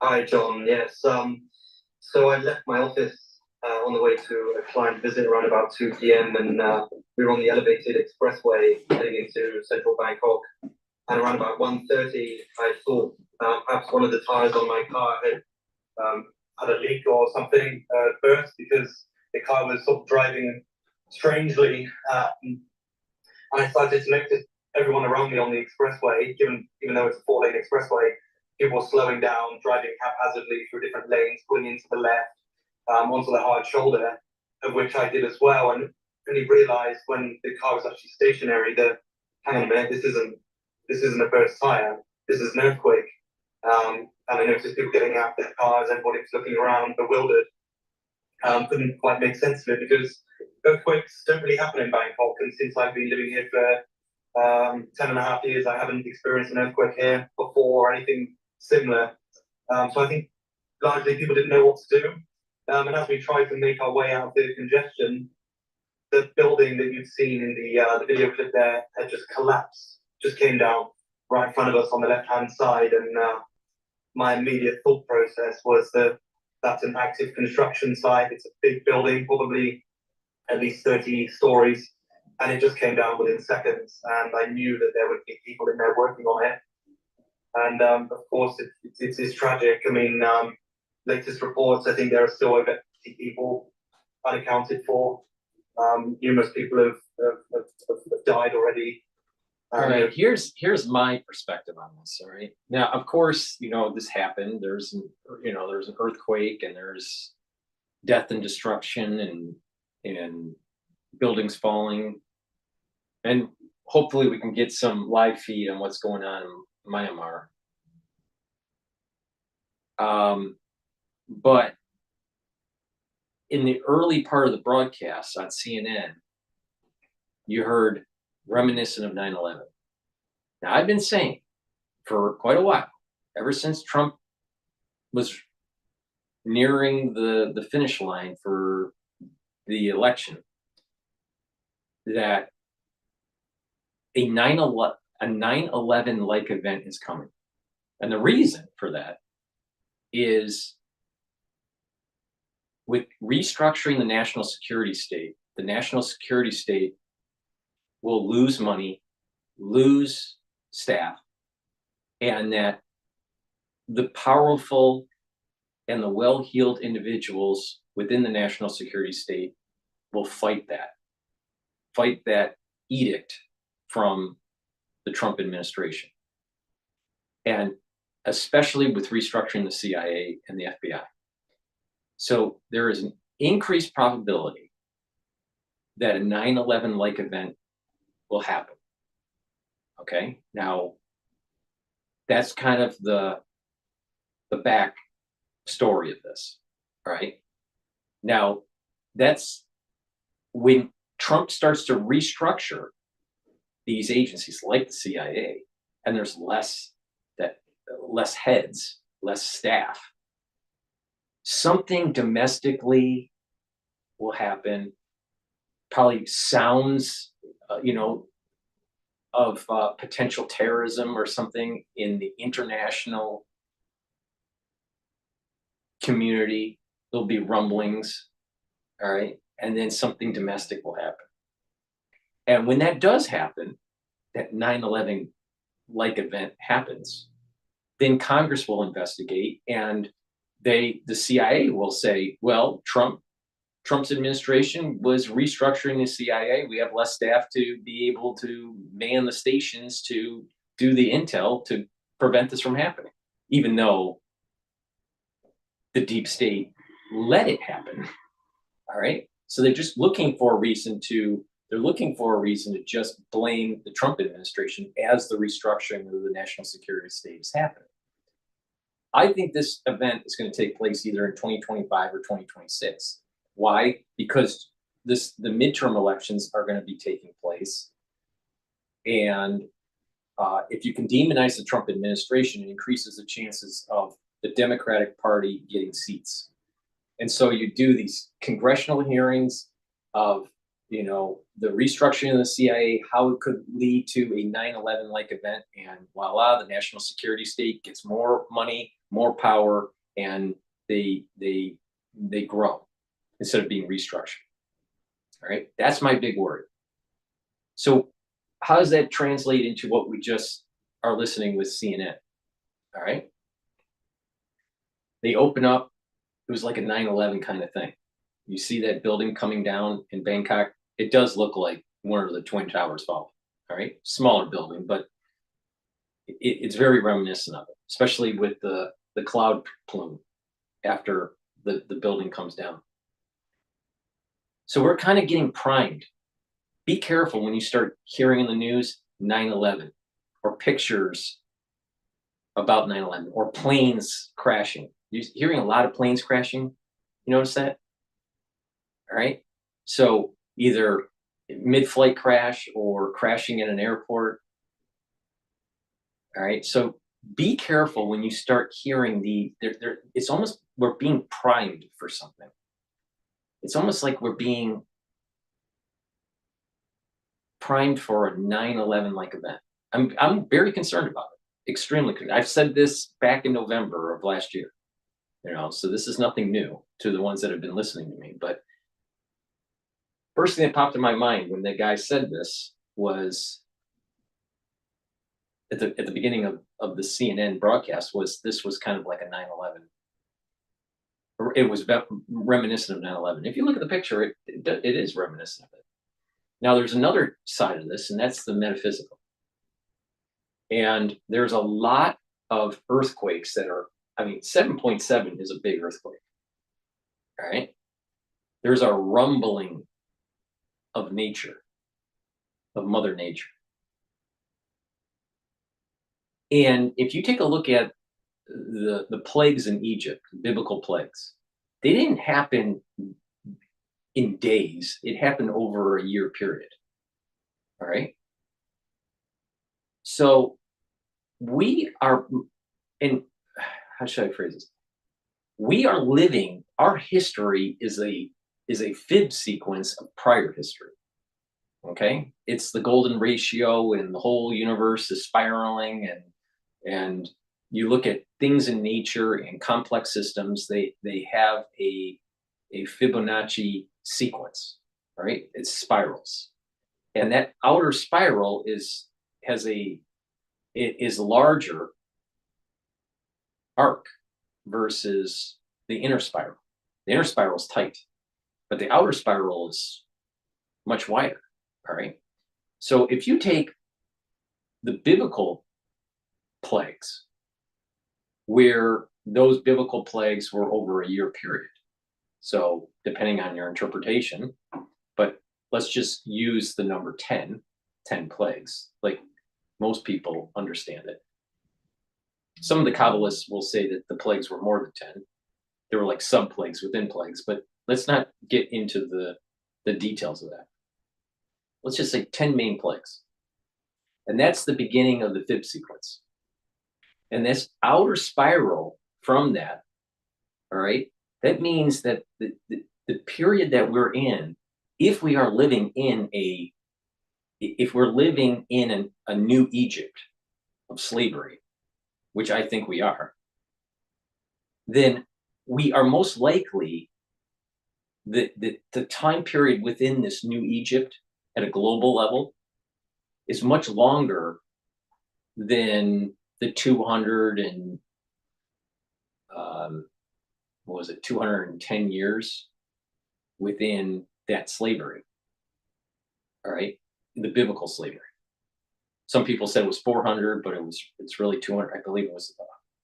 Hi, John. Yes. So I left my office on the way to a client visit around about 2 p.m. and we were on the elevated expressway heading into central Bangkok. And around about 1:30, I thought perhaps one of the tires on my car had a leak or something burst because the car was sort of driving strangely. And I started to notice everyone around me on the expressway, even though it's a 4-lane expressway, people were slowing down, driving haphazardly through different lanes, pulling into the left, onto the hard shoulder, of which I did as well. And only realized when the car was actually stationary that, hang on a minute, this isn't a burst tire, this is an earthquake. And I noticed people getting out of their cars, everybody was looking around, bewildered. Couldn't quite make sense of it because earthquakes don't really happen in Bangkok. And since I've been living here for 10.5 years, I haven't experienced an earthquake here before or anything similar. So I think largely people didn't know what to do. And as we tried to make our way out of the congestion, the building that you've seen in the video clip there had just collapsed, just came down right in front of us on the left-hand side. And my immediate thought process was that that's an active construction site. It's a big building, probably at least 30 stories. And it just came down within seconds. And I knew that there would be people in there working on it. And of course, it's tragic. I mean, latest reports, I think there are still over 50 people unaccounted for. Numerous people have died already. All right, here's my perspective on this. All right, now of course, this happened. There's an earthquake and there's death and destruction and buildings falling, and hopefully we can get some live feed on what's going on in Myanmar. But in the early part of the broadcast on CNN, you heard reminiscent of 9/11. Now, I've been saying for quite a while, ever since Trump was nearing the finish line for the election, that a 9/11 like event is coming. And the reason for that is with restructuring the national security state will lose money, lose staff, and that the powerful and the well-heeled individuals within the national security state will fight that edict from the Trump administration. And especially with restructuring the CIA and the FBI. So there is an increased probability that a 9/11 like event will happen. Okay, now that's kind of the back story of this. All right, now that's when Trump starts to restructure these agencies like the CIA, and there's less heads, less staff. Something domestically will happen. Probably sounds, of potential terrorism or something in the international community. There'll be rumblings, all right? And then something domestic will happen. And when that does happen, that 9/11 like event happens, then Congress will investigate, and the CIA will say, well, Trump's administration was restructuring the CIA. We have less staff to be able to man the stations to do the intel to prevent this from happening, even though the deep state let it happen. All right. So they're just looking for a reason to just blame the Trump administration as the restructuring of the national security state is happening. I think this event is going to take place either in 2025 or 2026. Why? Because the midterm elections are going to be taking place. And if you can demonize the Trump administration, it increases the chances of the Democratic Party getting seats. And so you do these congressional hearings of, you know, the restructuring of the CIA, how it could lead to a 9/11-like event, and voila, the national security state gets more money, more power, and they grow instead of being restructured. All right, that's my big worry. So how does that translate into what we just are listening with CNN? All right, they open up. It was like a 9/11 kind of thing. You see that building coming down in Bangkok. It does look like one of the Twin Towers falling. All right, smaller building, but it's very reminiscent of it, especially with the cloud plume after the building comes down. So we're kind of getting primed. Be careful when you start hearing in the news 9/11 or pictures about 9/11 or planes crashing. You're hearing a lot of planes crashing. You notice that? All right. So either mid-flight crash or crashing in an airport. All right. So be careful when you start hearing it's almost, we're being primed for something. It's almost like we're being primed for a 9/11-like event. I'm very concerned about it. Extremely concerned. I've said this back in November of last year. You know, so this is nothing new to the ones that have been listening to me. But first thing that popped in my mind when the guy said this was at the beginning of the CNN broadcast was this was kind of like a 9/11. It was reminiscent of 9/11. If you look at the picture, it is reminiscent of it. Now there's another side of this, and that's the metaphysical. And there's a lot of earthquakes that are, I mean, 7.7 is a big earthquake. All right. There's a rumbling of nature, of Mother Nature. And if you take a look at the plagues in Egypt, biblical plagues, they didn't happen in days. It happened over a year period. All right. So we are, and how should I phrase this? We are living, our history is a fib sequence of prior history. Okay. It's the golden ratio, and the whole universe is spiraling, and you look at things in nature and complex systems, they have a Fibonacci sequence, right? It's spirals. And that outer spiral is larger arc versus the inner spiral. The inner spiral is tight, but the outer spiral is much wider. All right. So if you take the biblical plagues, where those biblical plagues were over a year period, so depending on your interpretation, but let's just use the number 10 plagues, like most people understand it. Some of the Kabbalists will say that the plagues were more than 10. There were like sub-plagues within plagues, but let's not get into the details of that. Let's just say 10 main plagues. And that's the beginning of the fib sequence. And this outer spiral from that, all right, that means that the period that we're in, if we are living in a new Egypt of slavery, which I think we are, then we are most likely the time period within this new Egypt at a global level is much longer than the 210 years within that slavery. All right, the biblical slavery. Some people said it was 400, but it's really 200. I believe it was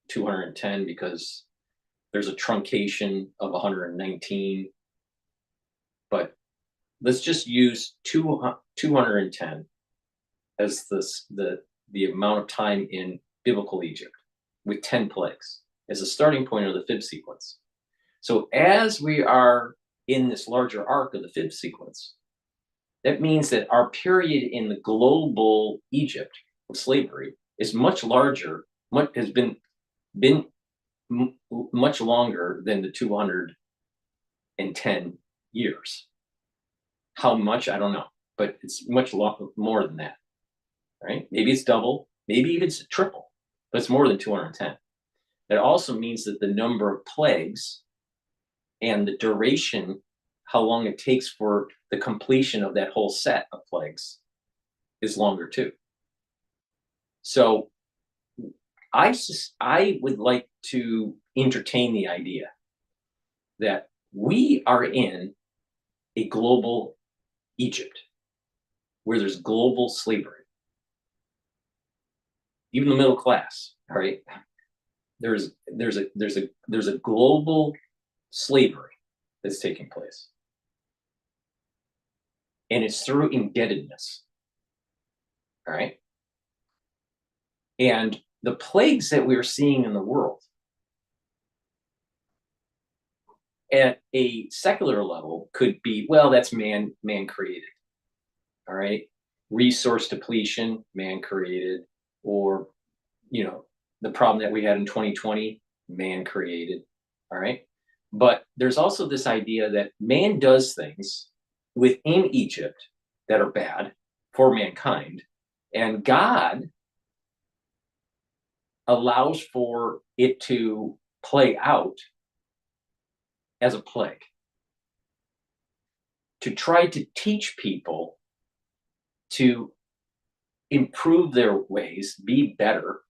210 because there's a truncation of 119. But let's just use 210 as the amount of time in biblical Egypt with 10 plagues as a starting point of the fib sequence. So as we are in this larger arc of the fib sequence, that means that our period in the global Egypt of slavery is much larger, has been much longer than the 210 years. How much, I don't know, but it's much more than that, right? Maybe it's double, maybe even it's triple, but it's more than 210. That also means that the number of plagues and the duration, how long it takes for the completion of that whole set of plagues, is longer too. So I would like to entertain the idea that we are in a global Egypt where there's global slavery. Even the middle class, all right? There's a global slavery that's taking place. And it's through indebtedness. All right. And the plagues that we're seeing in the world at a secular level could be, well, that's man created. All right. Resource depletion, man created, or, you know, the problem that we had in 2020, man created. All right. But there's also this idea that man does things within Egypt that are bad for mankind, and God allows for it to play out as a plague to try to teach people to improve their ways, be better,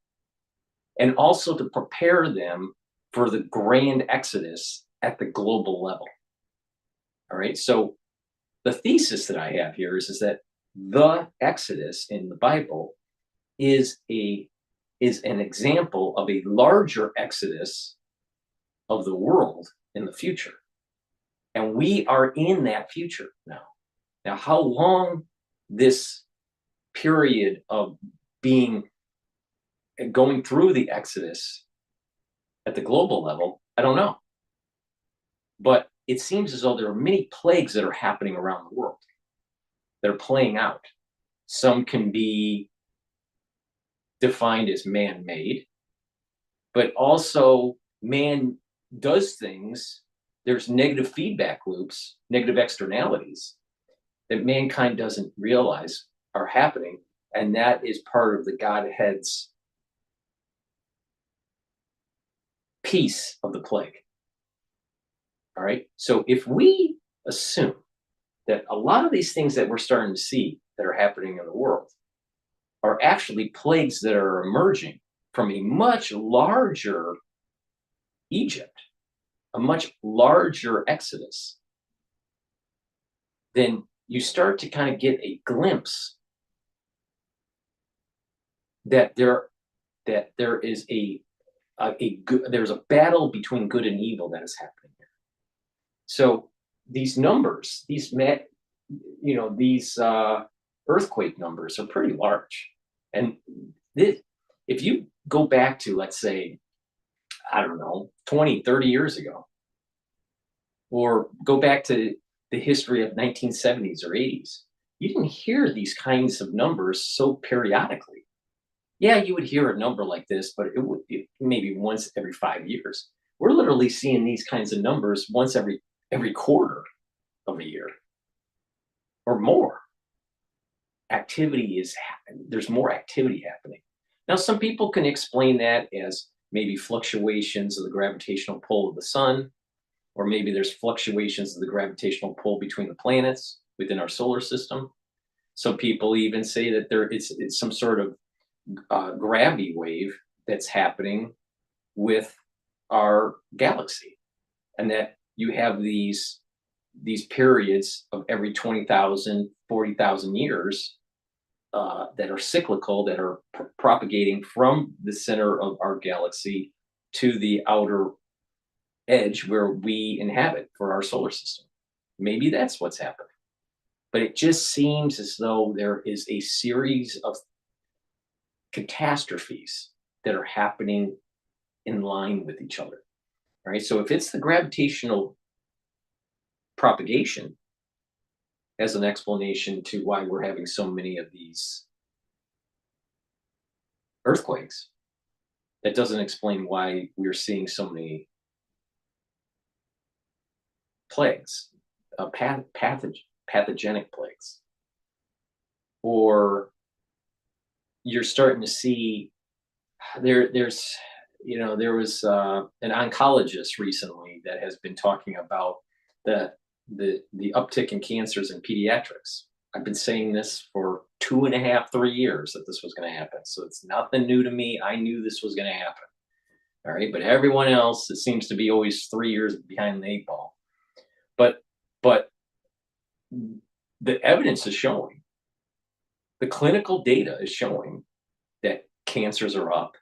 and also to prepare them for the grand exodus at the global level. All right, so the thesis that I have here is that the exodus in the Bible is an example of a larger exodus of the world in the future. And we are in that future now. Now, how long this period of going through the exodus at the global level, I don't know. But it seems as though there are many plagues that are happening around the world that are playing out. Some can be defined as man-made, but also man does things. There's negative feedback loops, negative externalities that mankind doesn't realize are happening, and that is part of the Godhead's piece of the plague. All right, so if we assume that a lot of these things that we're starting to see that are happening in the world are actually plagues that are emerging from a much larger Egypt, a much larger exodus, then you start to kind of get a glimpse that there is there's a battle between good and evil that is happening here. So these numbers, these earthquake numbers are pretty large. And if you go back to, let's say, I don't know, 20, 30 years ago, or go back to the history of 1970s or 80s, you didn't hear these kinds of numbers so periodically. Yeah, you would hear a number like this, but it would be maybe once every 5 years. We're literally seeing these kinds of numbers once every quarter of a year or more. Activity is happening. There's more activity happening. Now, some people can explain that as maybe fluctuations of the gravitational pull of the sun, or maybe there's fluctuations of the gravitational pull between the planets within our solar system. Some people even say that it's some sort of gravity wave that's happening with our galaxy, and that you have these periods of every 20,000, 40,000 years that are cyclical, that are propagating from the center of our galaxy to the outer edge where we inhabit for our solar system. Maybe that's what's happening. But it just seems as though there is a series of catastrophes that are happening in line with each other. All right. So if it's the gravitational propagation as an explanation to why we're having so many of these earthquakes, that doesn't explain why we're seeing so many plagues, pathogenic plagues. Or you're starting to see there was an oncologist recently that has been talking about the uptick in cancers in pediatrics. I've been saying this for 2.5, 3 years that this was going to happen. So it's nothing new to me. I knew this was going to happen. All right. But everyone else, it seems to be always 3 years behind the 8 ball. But the evidence is showing, the clinical data is showing that cancers are up.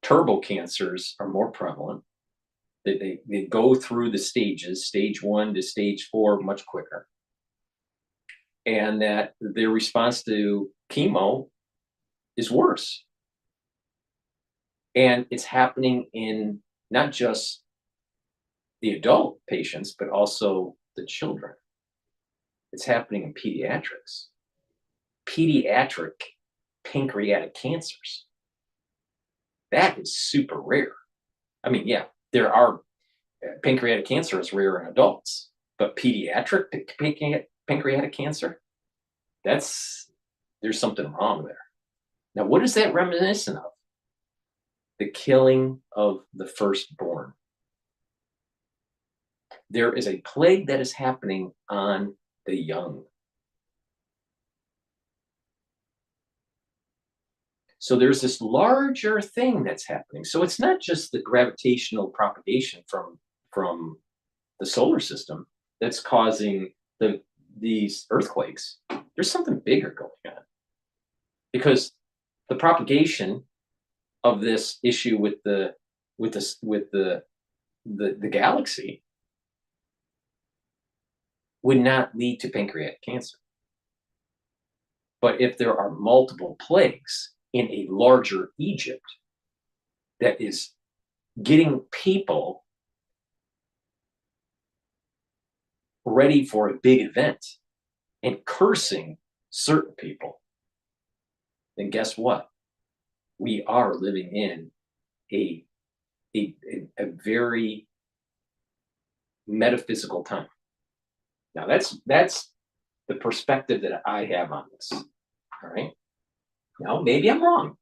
Turbo cancers are more prevalent. They go through the stages, stage 1 to stage 4, much quicker. And that their response to chemo is worse. And it's happening in not just the adult patients, but also the children. It's happening in pediatrics. Pediatric pancreatic cancers. That is super rare. I mean, yeah, there are pancreatic cancer is rare in adults, but pediatric pancreatic cancer, there's something wrong there. Now, what is that reminiscent of? The killing of the firstborn. There is a plague that is happening on the young. So there's this larger thing that's happening. So it's not just the gravitational propagation from the solar system that's causing these earthquakes. There's something bigger going on. Because the propagation of this issue with the galaxy would not lead to pancreatic cancer. But if there are multiple plagues in a larger Egypt that is getting people ready for a big event and cursing certain people, then guess what? We are living in a very metaphysical time. Now that's the perspective that I have on this. All right. Now, maybe I'm wrong.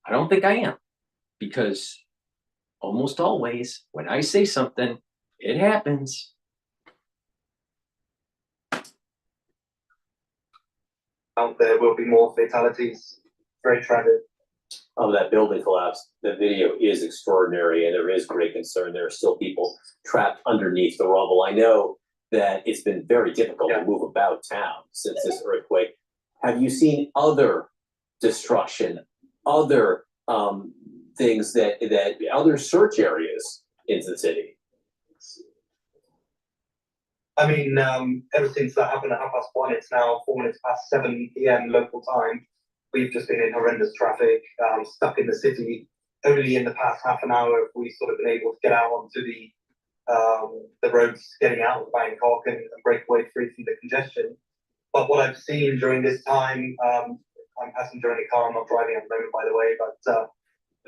I don't think I am, because almost always when I say something, it happens. There will be more fatalities. Very tragic. That building collapse, the video is extraordinary, and there is great concern. There are still people trapped underneath the rubble. I know that it's been very difficult to move about town since this earthquake. Have you seen other destruction, other things that other search areas into the city? I mean, ever since that happened at 1:30, it's now 4 minutes past 7 p.m. local time. We've just been in horrendous traffic, stuck in the city. Only in the past half an hour have we sort of been able to get out onto the roads getting out of Bangkok and break away free from the congestion. But what I've seen during this time, I'm a passenger in the car, I'm not driving at the moment, by the way, but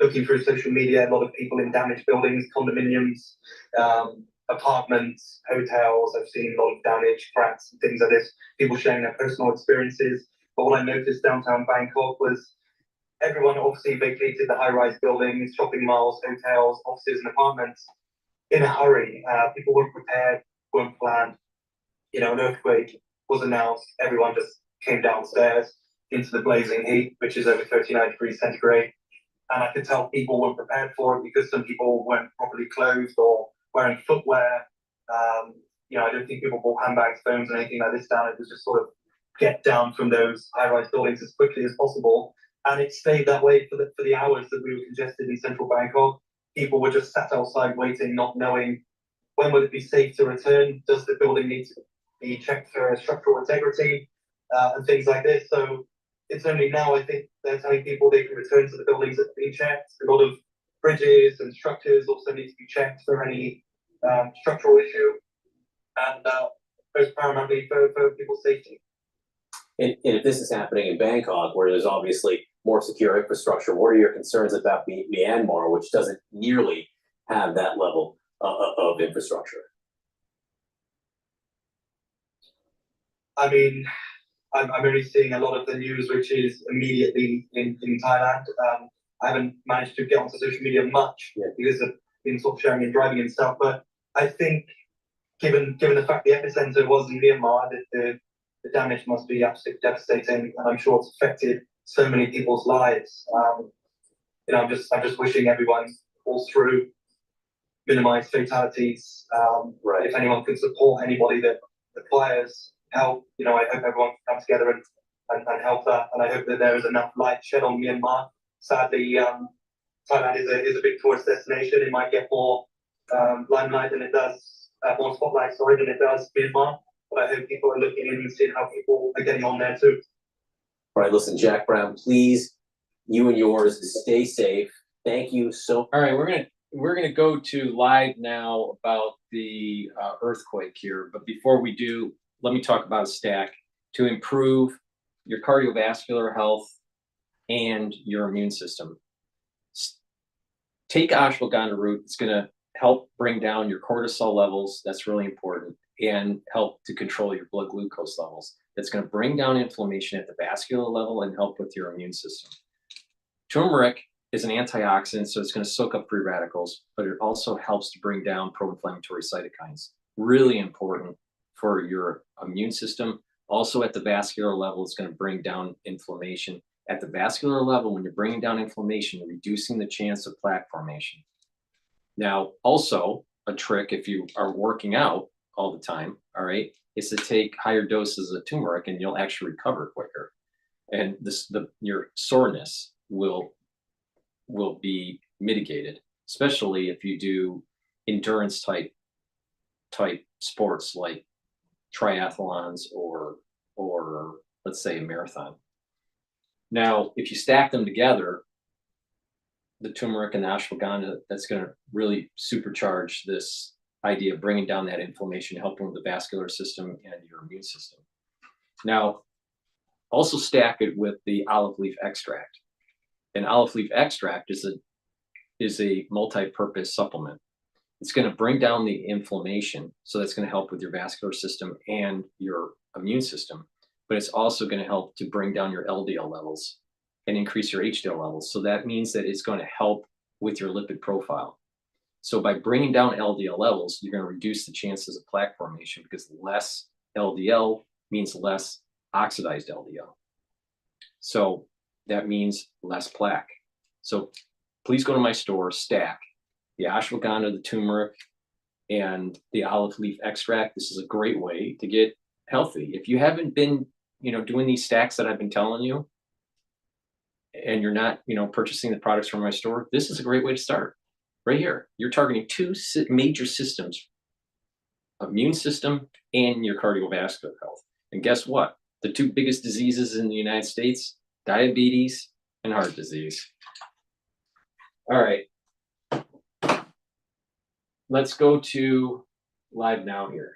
looking through social media, a lot of people in damaged buildings, condominiums, apartments, hotels. I've seen a lot of damage, cracks, and things like this, people sharing their personal experiences. But what I noticed downtown Bangkok was everyone obviously vacated the high-rise buildings, shopping malls, hotels, offices, and apartments in a hurry. People weren't prepared, weren't planned. You know, an earthquake was announced. Everyone just came downstairs into the blazing heat, which is over 39 degrees centigrade. And I could tell people weren't prepared for it because some people weren't properly clothed or wearing footwear. You know, I don't think people bought handbags, phones, and anything like this down. It was just sort of get down from those high-rise buildings as quickly as possible. And it stayed that way for the hours that we were congested in central Bangkok. People were just sat outside waiting, not knowing when would it be safe to return. Does the building need to be checked for structural integrity and things like this? So it's only now, I think, they're telling people they can return to the buildings that have been checked. A lot of bridges and structures also need to be checked for any structural issue, and most paramountly for people's safety. And if this is happening in Bangkok, where there's obviously more secure infrastructure. What are your concerns about Myanmar, which doesn't nearly have that level of infrastructure? I mean, I'm only seeing a lot of the news, which is immediately in Thailand. I haven't managed to get onto social media much because I've been sort of sharing and driving and stuff. But I think, given the fact the epicenter was in Myanmar, that the damage must be absolutely devastating, and I'm sure it's affected so many people's lives. I'm just wishing everyone pulls through, minimize fatalities. Right. If anyone could support anybody that requires help, I hope everyone can come together and help that. And I hope that there is enough light shed on Myanmar. Sadly, Thailand is a big tourist destination. It might get more limelight than it does, more spotlight, than it does Myanmar. But I hope people are looking in and seeing how people are getting on there too. All right, listen, Jack Brown, please, you and yours, stay safe. Thank you so. All right, we're gonna go to live now about the earthquake here. But before we do, let me talk about a stack to improve your cardiovascular health and your immune system. Take ashwagandha root. It's gonna help bring down your cortisol levels. That's really important, and help to control your blood glucose levels. That's going to bring down inflammation at the vascular level and help with your immune system. Turmeric is an antioxidant, so it's going to soak up free radicals, but it also helps to bring down pro-inflammatory cytokines. Really important for your immune system. Also at the vascular level, it's going to bring down inflammation. At the vascular level, when you're bringing down inflammation, you're reducing the chance of plaque formation. Now, also a trick if you are working out all the time, all right, is to take higher doses of turmeric, and you'll actually recover quicker. And your soreness will be mitigated, especially if you do endurance type sports like triathlons or let's say a marathon. Now, if you stack them together, the turmeric and the ashwagandha, that's going to really supercharge this idea of bringing down that inflammation, helping with the vascular system and your immune system. Now, also stack it with the olive leaf extract. And olive leaf extract is a multi-purpose supplement. It's going to bring down the inflammation, so that's going to help with your vascular system and your immune system. But it's also going to help to bring down your LDL levels and increase your HDL levels. So that means that it's going to help with your lipid profile. So by bringing down LDL levels, you're going to reduce the chances of plaque formation, because less LDL means less oxidized LDL. So that means less plaque. So please go to my store, stack the ashwagandha, the turmeric, and the olive leaf extract. This is a great way to get healthy. If you haven't been, doing these stacks that I've been telling you, and you're not, purchasing the products from my store, this is a great way to start. Right here, you're targeting two major systems: immune system and your cardiovascular health. And guess what? The two biggest diseases in the United States: diabetes and heart disease. All right. Let's go to live now here.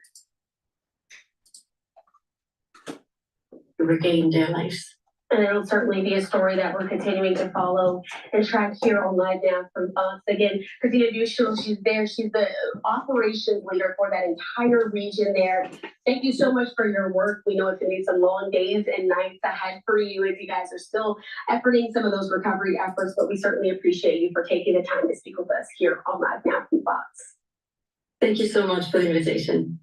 Regain their lives. And it'll certainly be a story that we're continuing to follow and track here on Live Now from us. Again, Christina Bushel, she's there. She's the operations leader for that entire region there. Thank you so much for your work. We know it's going to be some long days and nights ahead for you as you guys are still efforting some of those recovery efforts, but we certainly appreciate you for taking the time to speak with us here on Live Now from Fox. Thank you so much for the invitation.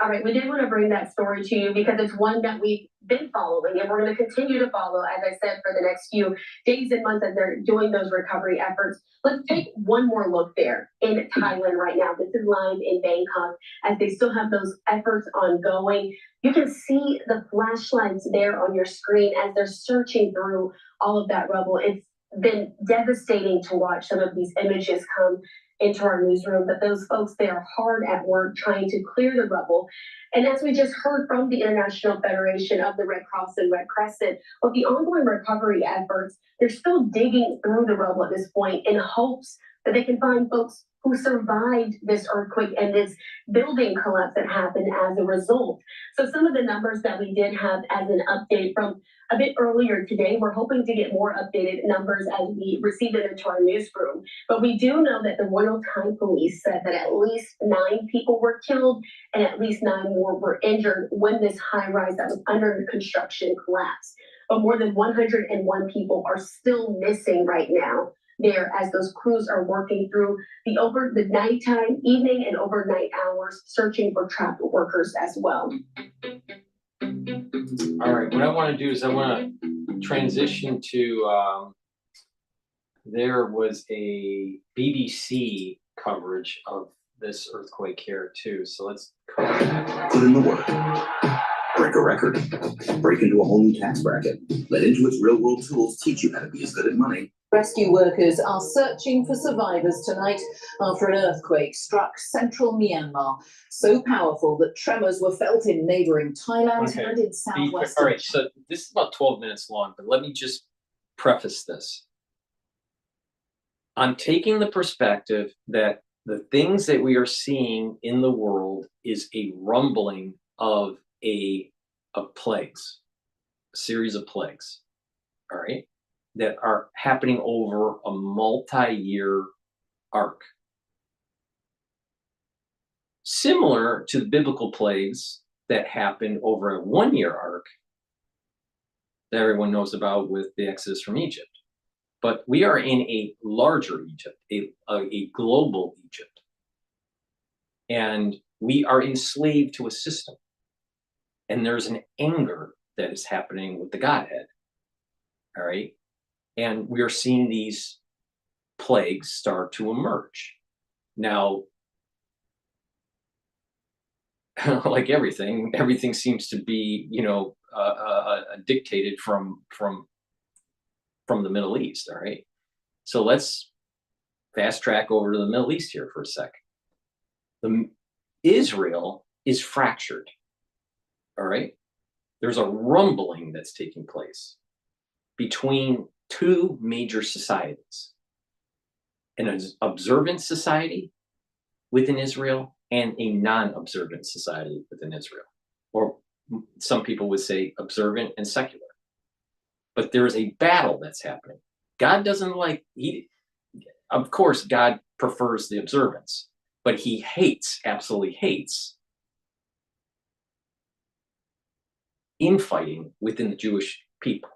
All right, we did want to bring that story to you because it's one that we've been following, and we're going to continue to follow, as I said, for the next few days and months as they're doing those recovery efforts. Let's take one more look there in Thailand right now. This is live in Bangkok as they still have those efforts ongoing. You can see the flashlights there on your screen as they're searching through all of that rubble. It's been devastating to watch some of these images come into our newsroom, but those folks, they are hard at work trying to clear the rubble. And as we just heard from the International Federation of the Red Cross and Red Crescent, with the ongoing recovery efforts, they're still digging through the rubble at this point in hopes that they can find folks who survived this earthquake and this building collapse that happened as a result. So some of the numbers that we did have as an update from a bit earlier today, we're hoping to get more updated numbers as we receive them into our newsroom. But we do know that the Royal Thai Police said that at least 9 people were killed and at least 9 more were injured when this high rise that was under construction collapsed. But more than 101 people are still missing right now there as those crews are working through the nighttime, evening, and overnight hours, searching for trapped workers as well. All right, what I want to do is I want to transition to, there was a BBC coverage of this earthquake here too. So let's cover that. Put in the work. Break a record. Break into a whole new tax bracket. Let Intuit's real-world tools teach you how to be as good at money. Rescue workers are searching for survivors tonight after an earthquake struck central Myanmar, so powerful that tremors were felt in neighboring Thailand and in southwestern. All right, so this is about 12 minutes long, but let me just preface this. I'm taking the perspective that the things that we are seeing in the world is a rumbling of plagues, a series of plagues, all right, that are happening over a multi-year arc. Similar to the biblical plagues that happened over a 1-year arc that everyone knows about with the Exodus from Egypt. But we are in a larger Egypt, a global Egypt. And we are enslaved to a system. And there's an anger that is happening with the Godhead. All right. And we are seeing these plagues start to emerge. Now, like everything seems to be, dictated from the Middle East. All right. So let's fast track over to the Middle East here for a sec. Israel is fractured. All right. There's a rumbling that's taking place between 2 major societies, an observant society within Israel and a non-observant society within Israel, or some people would say observant and secular. But there's a battle that's happening. God doesn't of course, God prefers the observance, but he absolutely hates infighting within the Jewish people.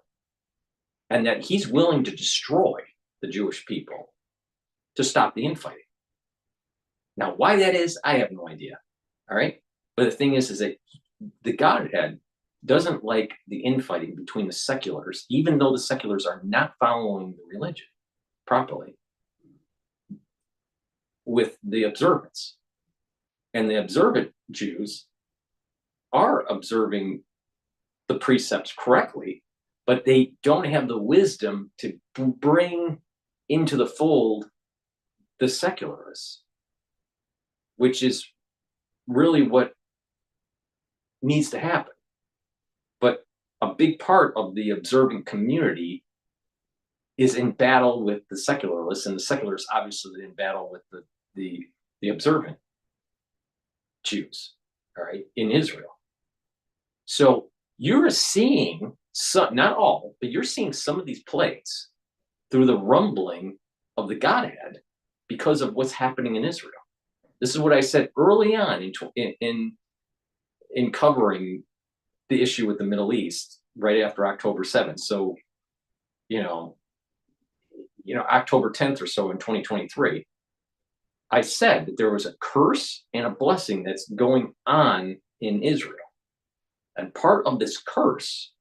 And that he's willing to destroy the Jewish people to stop the infighting. Now, why that is, I have no idea. All right. But the thing is that the Godhead doesn't like the infighting between the seculars, even though the seculars are not following the religion properly, with the observance. And the observant Jews are observing the precepts correctly, but they don't have the wisdom to bring into the fold the secularists, which is really what needs to happen. But a big part of the observant community is in battle with the secularists, and the secularists obviously in battle with the observant Jews, all right, in Israel. So you're seeing some, not all, but you're seeing some of these plagues through the rumbling of the Godhead because of what's happening in Israel. This is what I said early on in covering the issue with the Middle East right after October 7th. So, October 10th or so in 2023, I said that there was a curse and a blessing that's going on in Israel. And part of this curse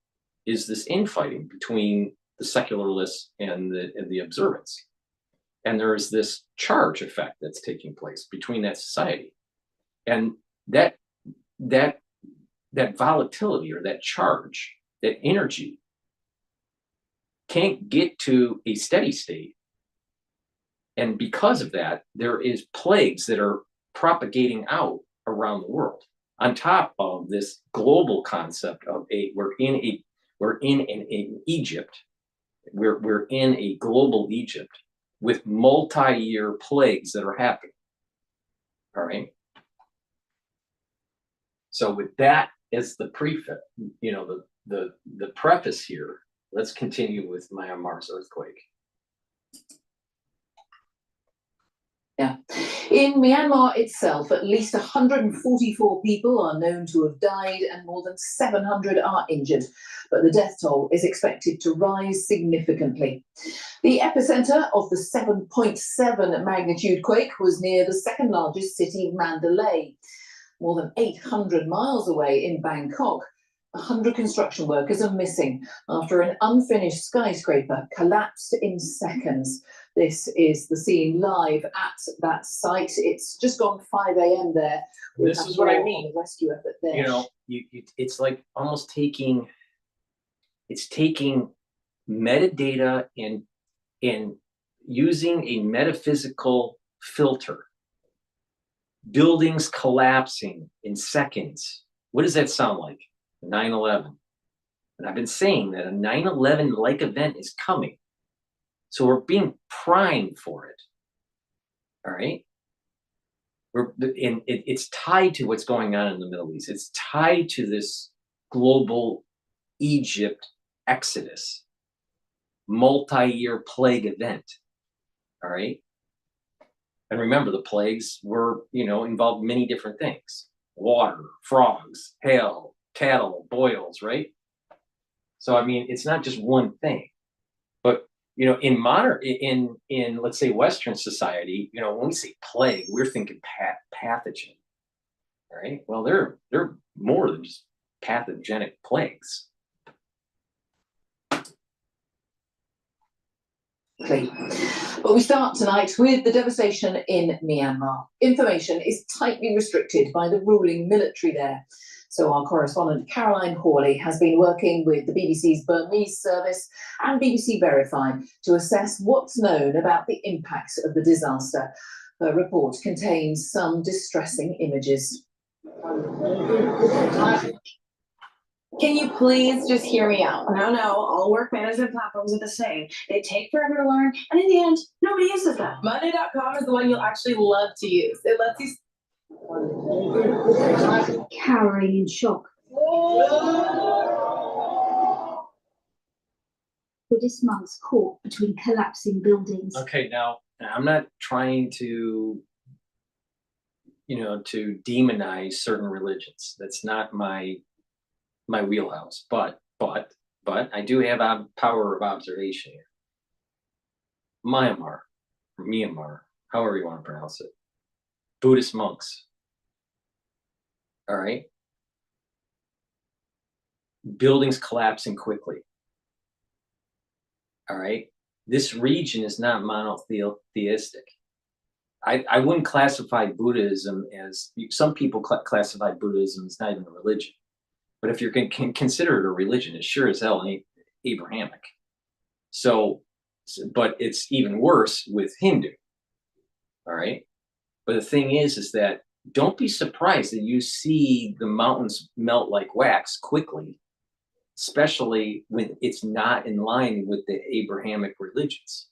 is this infighting between the secularists and the observants. And there is this charge effect that's taking place between that society. And that volatility or that charge, that energy, can't get to a steady state. And because of that, there is plagues that are propagating out around the world. On top of this global concept of we're in an Egypt, we're in a global Egypt with multi-year plagues that are happening. All right. So with that as the prefix, you know, the preface here, let's continue with Myanmar's earthquake. Yeah. In Myanmar itself, at least 144 people are known to have died and more than 700 are injured. But the death toll is expected to rise significantly. The epicenter of the 7.7 magnitude quake was near the second largest city, Mandalay. More than 800 miles away in Bangkok, 100 construction workers are missing after an unfinished skyscraper collapsed in seconds. This is the scene live at that site. It's just gone 5 a.m. there. This is what I mean. Rescue effort there. You know, it's like almost taking metadata and using a metaphysical filter. Buildings collapsing in seconds. What does that sound like? 9/11. And I've been saying that a 9/11-like event is coming. So we're being primed for it. All right? It's tied to what's going on in the Middle East. It's tied to this global Egypt exodus, multi-year plague event. All right? And remember, the plagues were, you know, involved many different things. Water, frogs, hail, cattle, boils, right? So, I mean, it's not just one thing. But, you know, in modern, in let's say, Western society, you know, when we say plague, we're thinking pathogen, all right? Well, they're more than just pathogenic plagues. But we start tonight with the devastation in Myanmar. Information is tightly restricted by the ruling military there. So our correspondent Caroline Hawley has been working with the BBC's Burmese service and BBC Verify to assess what's known about the impacts of the disaster. Her report contains some distressing images. Can you please just hear me out? No, all work management platforms are the same. They take forever to learn, and in the end, nobody uses them. Monday.com is the one you'll actually love to use. It lets you... Cowering in shock. Buddhist monks caught between collapsing buildings. Okay, now I'm not trying to, you know, to demonize certain religions. That's not my wheelhouse, but I do have a power of observation here. Myanmar, however you want to pronounce it, Buddhist monks. All right, buildings collapsing quickly. All right, this region is not monotheistic. I wouldn't classify Buddhism as, some people classify Buddhism as not even a religion. But if you're going to consider it a religion, it sure as hell ain't Abrahamic. So, but it's even worse with Hindu. All right. But the thing is that don't be surprised that you see the mountains melt like wax quickly, especially when it's not in line with the Abrahamic religions.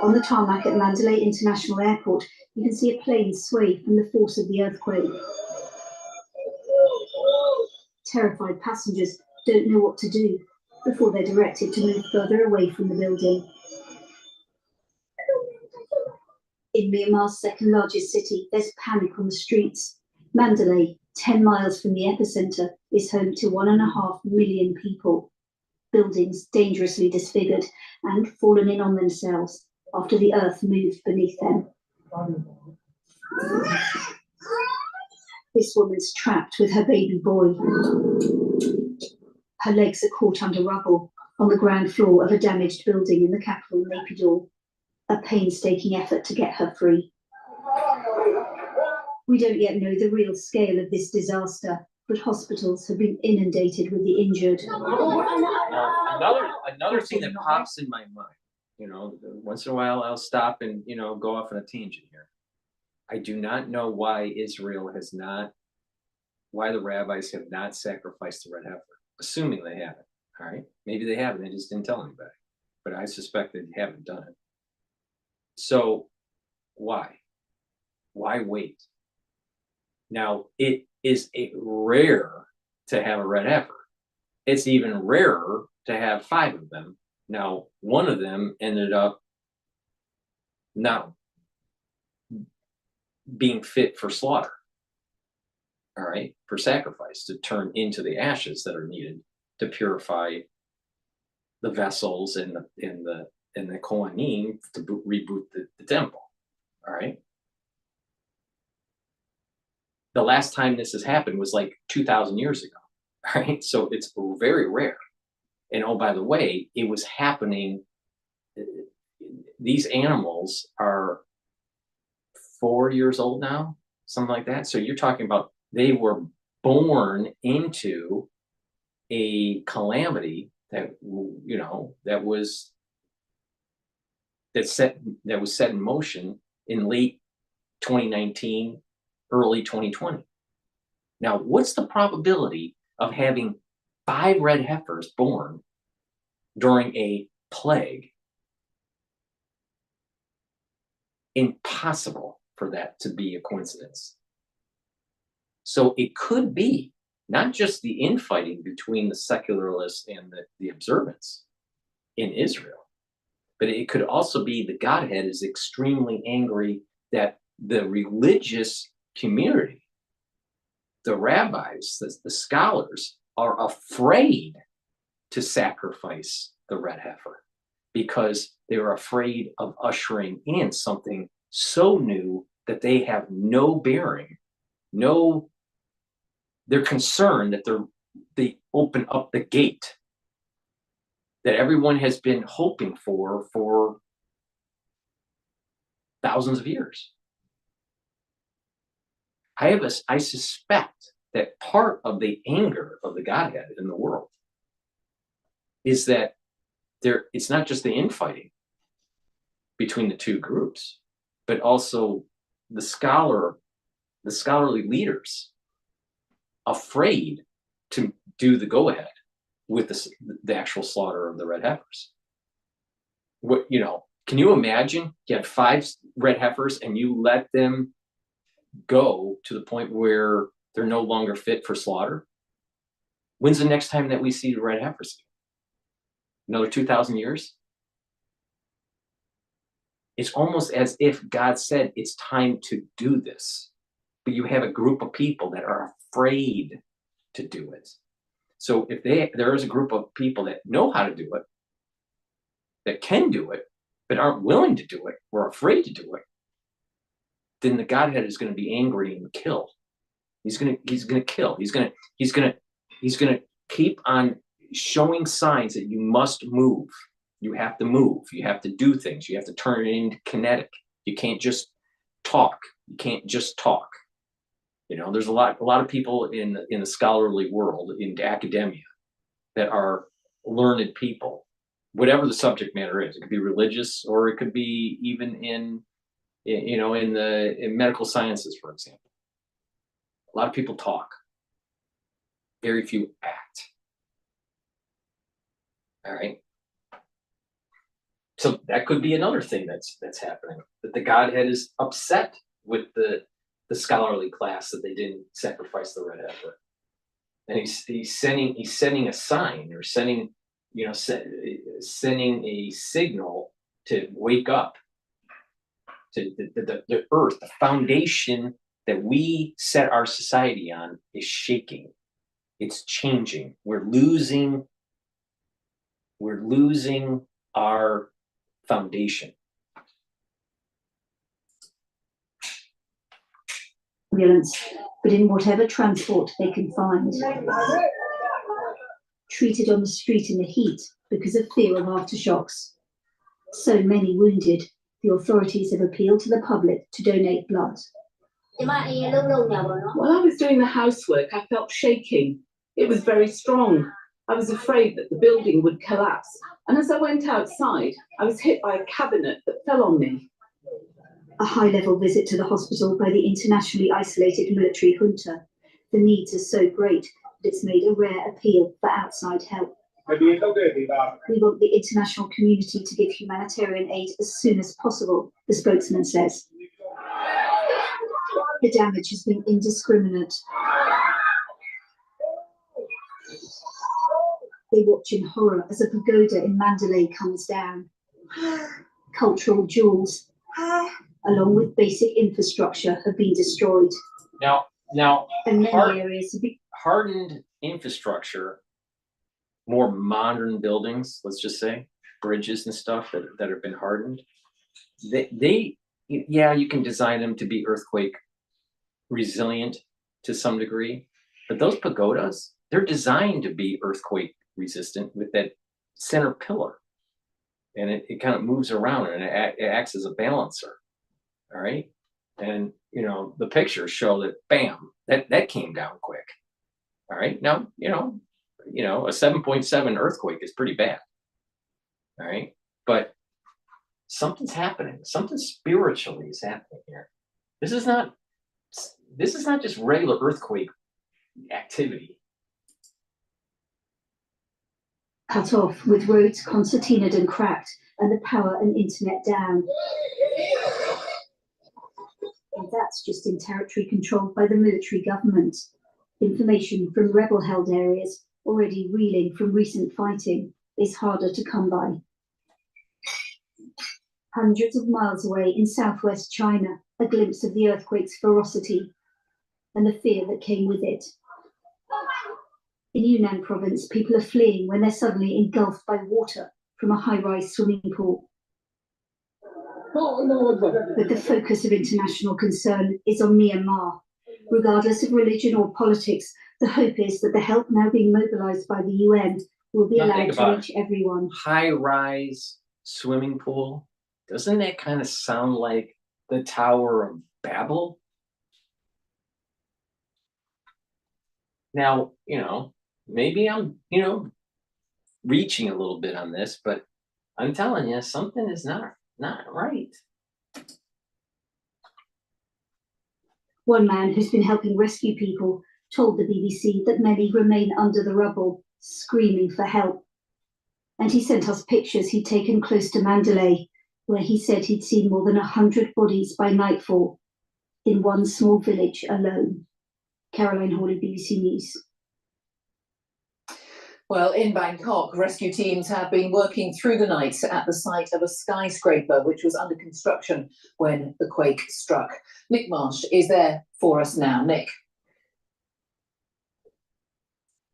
On the tarmac at Mandalay International Airport, you can see a plane sway from the force of the earthquake. Terrified passengers don't know what to do before they're directed to move further away from the building. In Myanmar's second largest city, there's panic on the streets. Mandalay, 10 miles from the epicenter, is home to 1.5 million people. Buildings dangerously disfigured and fallen in on themselves after the earth moved beneath them. This woman's trapped with her baby boy. Her legs are caught under rubble on the ground floor of a damaged building in the capital, Naypyidaw. A painstaking effort to get her free. We don't yet know the real scale of this disaster, but hospitals have been inundated with the injured. Another thing that pops in my mind, you know, once in a while I'll stop and, you know, go off on a tangent here. I do not know why why the rabbis have not sacrificed the red heifer, assuming they haven't. All right, maybe they haven't. They just didn't tell anybody. but I suspect they haven't done it. So why? Why wait? Now, it is rare to have a red heifer. It's even rarer to have 5 of them. Now, one of them ended up not being fit for slaughter, all right, for sacrifice, to turn into the ashes that are needed to purify the vessels and the Kohanim to reboot the temple, all right? The last time this has happened was like 2,000 years ago, all right? So it's very rare. And oh, by the way, it was happening. These animals are 4 years old now, something like that. So you're talking about they were born into a calamity that, you know, that was set in motion in late 2019, early 2020. Now, what's the probability of having 5 red heifers born during a plague? Impossible for that to be a coincidence. So it could be not just the infighting between the secularists and the observants in Israel, but it could also be the Godhead is extremely angry that the religious community, the rabbis, the scholars, are afraid to sacrifice the red heifer because they're afraid of ushering in something so new that they have no bearing, they're concerned that they open up the gate that everyone has been hoping for thousands of years. I suspect that part of the anger of the Godhead in the world is that it's not just the infighting between the two groups, but also the scholarly leaders afraid to do the go-ahead with the actual slaughter of the red heifers. What, you know, can you imagine you have 5 red heifers and you let them go to the point where they're no longer fit for slaughter? When's the next time that we see the red heifers? Another 2,000 years? It's almost as if God said it's time to do this, but you have a group of people that are afraid to do it. So if there is a group of people that know how to do it, that can do it, but aren't willing to do it, or afraid to do it, then the Godhead is going to be angry and kill. He's going to kill. He's going to keep on showing signs that you must move. You have to move. You have to do things. You have to turn it into kinetic. You can't just talk. You can't just talk. You know, there's a lot of people in the scholarly world, in academia, that are learned people, whatever the subject matter is. It could be religious, or it could be even in medical sciences, for example. A lot of people talk. Very few act. All right. So that could be another thing that's happening, that the Godhead is upset with the scholarly class that they didn't sacrifice the red heifer, and he's sending a sign, or sending a signal to wake up to the earth. The foundation that we set our society on is shaking. It's changing. We're losing our foundation. Ambulance, but in whatever transport they can find. Treated on the street in the heat because of fear of aftershocks. So many wounded, the authorities have appealed to the public to donate blood. While I was doing the housework, I felt shaking. It was very strong. I was afraid that the building would collapse. And as I went outside, I was hit by a cabinet that fell on me. A high-level visit to the hospital by the internationally isolated military junta. The needs are so great that it's made a rare appeal for outside help. We want the international community to give humanitarian aid as soon as possible, the spokesman says. The damage has been indiscriminate. They watch in horror as a pagoda in Mandalay comes down. Cultural jewels, along with basic infrastructure, have been destroyed. Now, And many areas have been hardened infrastructure, more modern buildings, let's just say, bridges and stuff that have been hardened, yeah, you can design them to be earthquake resilient to some degree, but those pagodas, they're designed to be earthquake resistant with that center pillar, and it kind of moves around and it acts as a balancer. All right, and you know the pictures show that bam, that came down quick. All right, now you know a 7.7 earthquake is pretty bad. All right, but something's happening. Something spiritually is happening here. This is not just regular earthquake activity. cut off, with roads concertinaed and cracked, and the power and internet down. And that's just in territory controlled by the military government. Information from rebel-held areas, already reeling from recent fighting, is harder to come by. Hundreds of miles away in southwest China, a glimpse of the earthquake's ferocity and the fear that came with it. In Yunnan province, people are fleeing when they're suddenly engulfed by water from a high-rise swimming pool. But the focus of international concern is on Myanmar. Regardless of religion or politics, the hope is that the help now being mobilized by the UN will be allowed to reach everyone. High-rise swimming pool, doesn't that kind of sound like the Tower of Babel? Now, maybe I'm, reaching a little bit on this, but I'm telling you, something is not right. One man who's been helping rescue people told the BBC that many remain under the rubble, screaming for help. And he sent us pictures he'd taken close to Mandalay, where he said he'd seen more than 100 bodies by nightfall in one small village alone. Caroline Hawley, BBC News. Well, in Bangkok, rescue teams have been working through the night at the site of a skyscraper which was under construction when the quake struck. Nick Marsh is there for us now. Nick.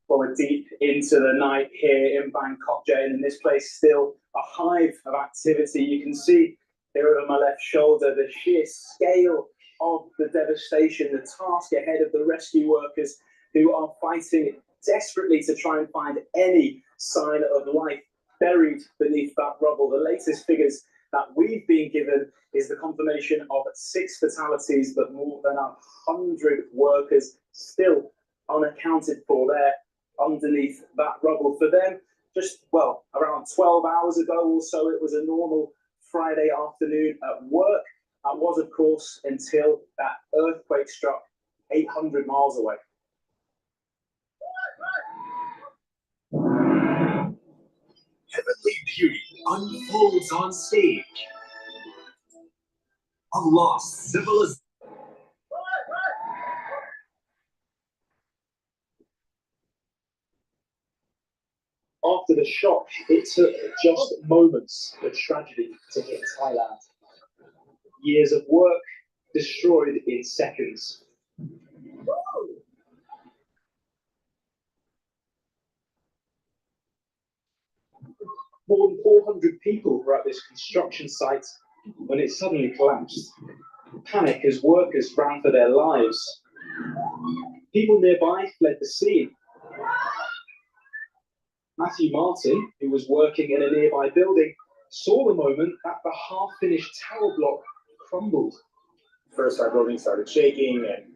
Well, we're deep into the night here in Bangkok, Jane, and this place still a hive of activity. You can see here over my left shoulder the sheer scale of the devastation, the task ahead of the rescue workers who are fighting desperately to try and find any sign of life buried beneath that rubble. The latest figures that we've been given is the confirmation of 6 fatalities, but more than 100 workers still unaccounted for there underneath that rubble. For them, just, around 12 hours ago or so, it was a normal Friday afternoon at work. That was, of course, until that earthquake struck 800 miles away. Heavenly beauty unfolds on stage. A lost civilization. After the shock, it took just moments for tragedy to hit Thailand. Years of work destroyed in seconds. More than 400 people were at this construction site when it suddenly collapsed. Panic as workers ran for their lives. People nearby fled the scene. Matthew Martin, who was working in a nearby building, saw the moment that the half-finished tower block crumbled. First, our building started shaking and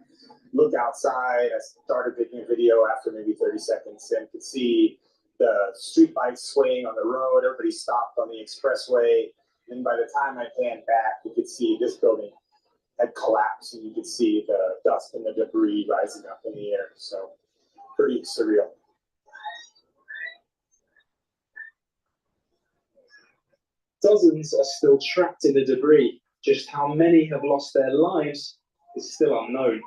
looked outside. I started taking a video after maybe 30 seconds and could see the street lights swaying on the road. Everybody stopped on the expressway. And by the time I panned back, you could see this building had collapsed and you could see the dust and the debris rising up in the air. So pretty surreal. Dozens are still trapped in the debris. Just how many have lost their lives is still unknown.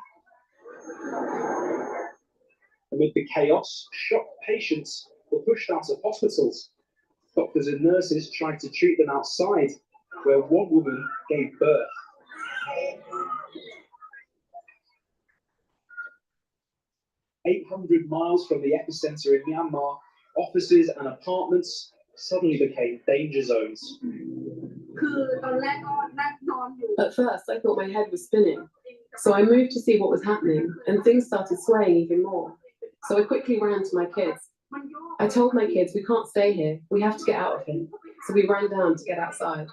Amid the chaos, shocked patients were pushed out of hospitals. Doctors and nurses tried to treat them outside, where one woman gave birth. "800 miles from the epicenter in Myanmar, offices and apartments suddenly became danger zones." At first, I thought my head was spinning, so I moved to see what was happening, and things started swaying even more. So I quickly ran to my kids. I told my kids, we can't stay here, we have to get out of here. So we ran down to get outside.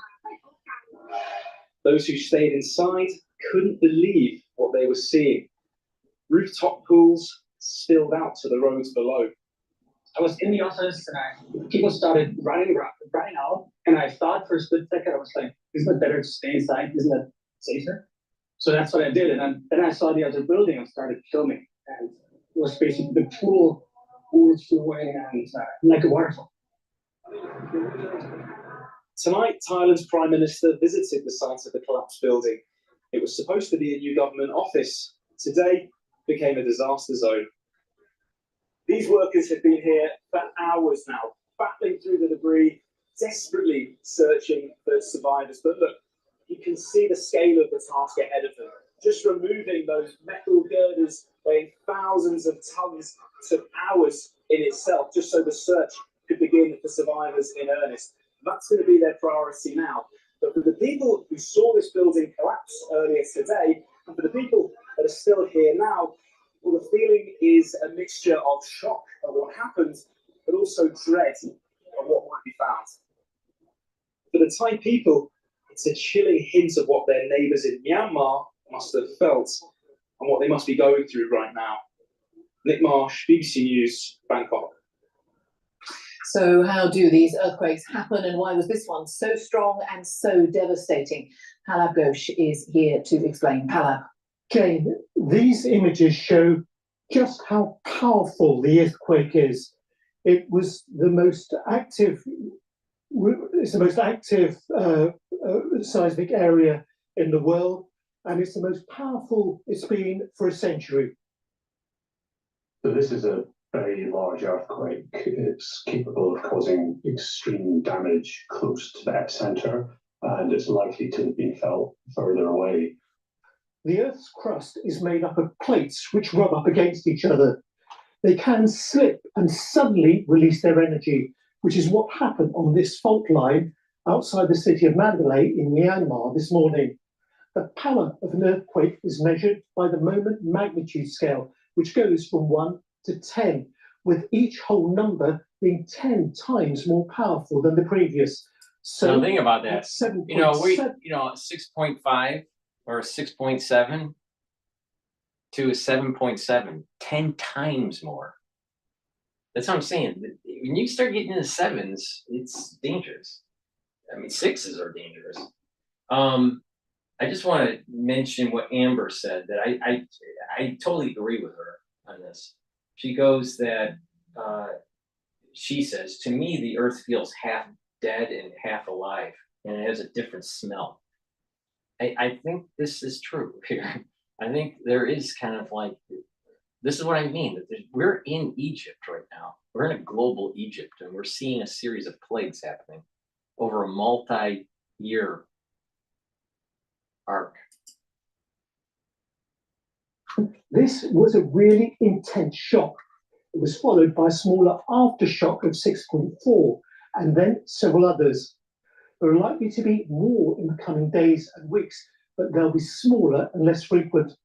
Those who stayed inside couldn't believe what they were seeing. Rooftop pools spilled out to the roads below. I was in the office and people started running out, and I thought for a split second, I was like, isn't it better to stay inside? Isn't that safer? So that's what I did. And then I saw the other building and started filming. And it was basically the pool flowing and like a waterfall. Tonight, Thailand's Prime Minister visited the site of the collapsed building. It was supposed to be a new government office. Today became a disaster zone. These workers have been here for hours now, battling through the debris, desperately searching for survivors. But look, you can see the scale of the task ahead of them. Just removing those metal girders weighing thousands of tons took hours in itself, just so the search could begin for survivors in earnest. That's going to be their priority now. But for the people who saw this building collapse earlier today, and for the people that are still here now, well, the feeling is a mixture of shock at what happened, but also dread of what might be found. For the Thai people, it's a chilling hint of what their neighbours in Myanmar must have felt and what they must be going through right now. Nick Marsh, BBC News, Bangkok. So how do these earthquakes happen, and why was this one so strong and so devastating? Palab Ghosh is here to explain. Palab. Jane, these images show just how powerful the earthquake is. It was the most active, it's the most active seismic area in the world, and it's the most powerful it's been for a century. So this is a very large earthquake. It's capable of causing extreme damage close to the epicenter, and it's likely to have been felt further away. The Earth's crust is made up of plates which rub up against each other. They can slip and suddenly release their energy, which is what happened on this fault line outside the city of Mandalay in Myanmar this morning. The power of an earthquake is measured by the moment magnitude scale, which goes from 1 to 10, with each whole number being 10 times more powerful than the previous. So think about that. 7.7. You know, 6.5 or 6.7 to a 7.7, 10 times more. That's what I'm saying. When you start getting into sevens, it's dangerous. I mean, sixes are dangerous. I just want to mention what Amber said, that I totally agree with her on this. She goes that, she says, to me, the earth feels half dead and half alive, and it has a different smell. I think this is true here. I think there is kind of like, this is what I mean, that we're in Egypt right now. We're in a global Egypt, and we're seeing a series of plagues happening over a multi-year arc. This was a really intense shock. It was followed by a smaller aftershock of 6.4, and then several others. There are likely to be more in the coming days and weeks, but they'll be smaller and less frequent.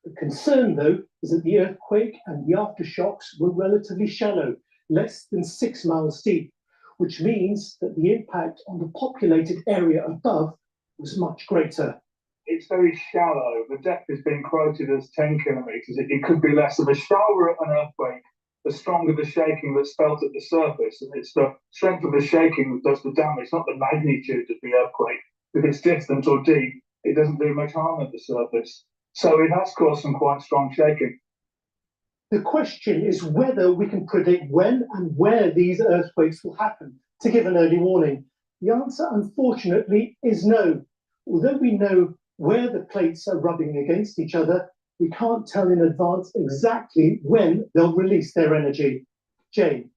The concern, though, is that the earthquake and the aftershocks were relatively shallow, less than 6 miles deep, which means that the impact on the populated area above was much greater. It's very shallow. The depth has been quoted as 10 kilometres. It could be less. The shallower an earthquake, the stronger the shaking that's felt at the surface. And it's the strength of the shaking that does the damage, not the magnitude of the earthquake. If it's distant or deep, it doesn't do much harm at the surface. So it has caused some quite strong shaking. The question is whether we can predict when and where these earthquakes will happen to give an early warning. The answer, unfortunately, is no. Although we know where the plates are rubbing against each other, we can't tell in advance exactly when they'll release their energy. Jane.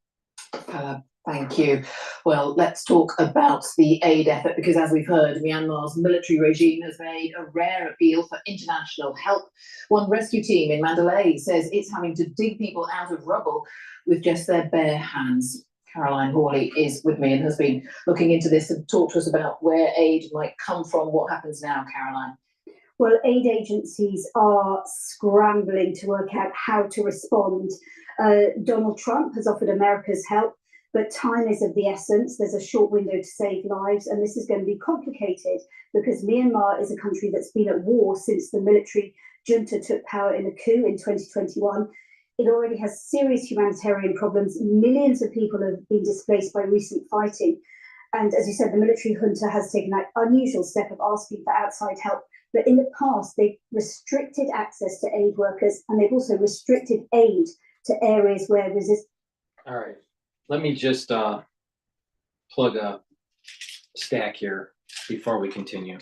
Thank you. Well, let's talk about the aid effort, because as we've heard, Myanmar's military regime has made a rare appeal for international help. One rescue team in Mandalay says it's having to dig people out of rubble with just their bare hands. Caroline Hawley is with me and has been looking into this and talked to us about where aid might come from. What happens now, Caroline? Well, aid agencies are scrambling to work out how to respond. Donald Trump has offered America's help, but time is of the essence. There's a short window to save lives, and this is going to be complicated because Myanmar is a country that's been at war since the military junta took power in a coup in 2021. It already has serious humanitarian problems. Millions of people have been displaced by recent fighting. And as you said, the military junta has taken that unusual step of asking for outside help. But in the past, they've restricted access to aid workers, and they've also restricted aid to areas where resistance. All right. Let me just plug a stack here before we continue.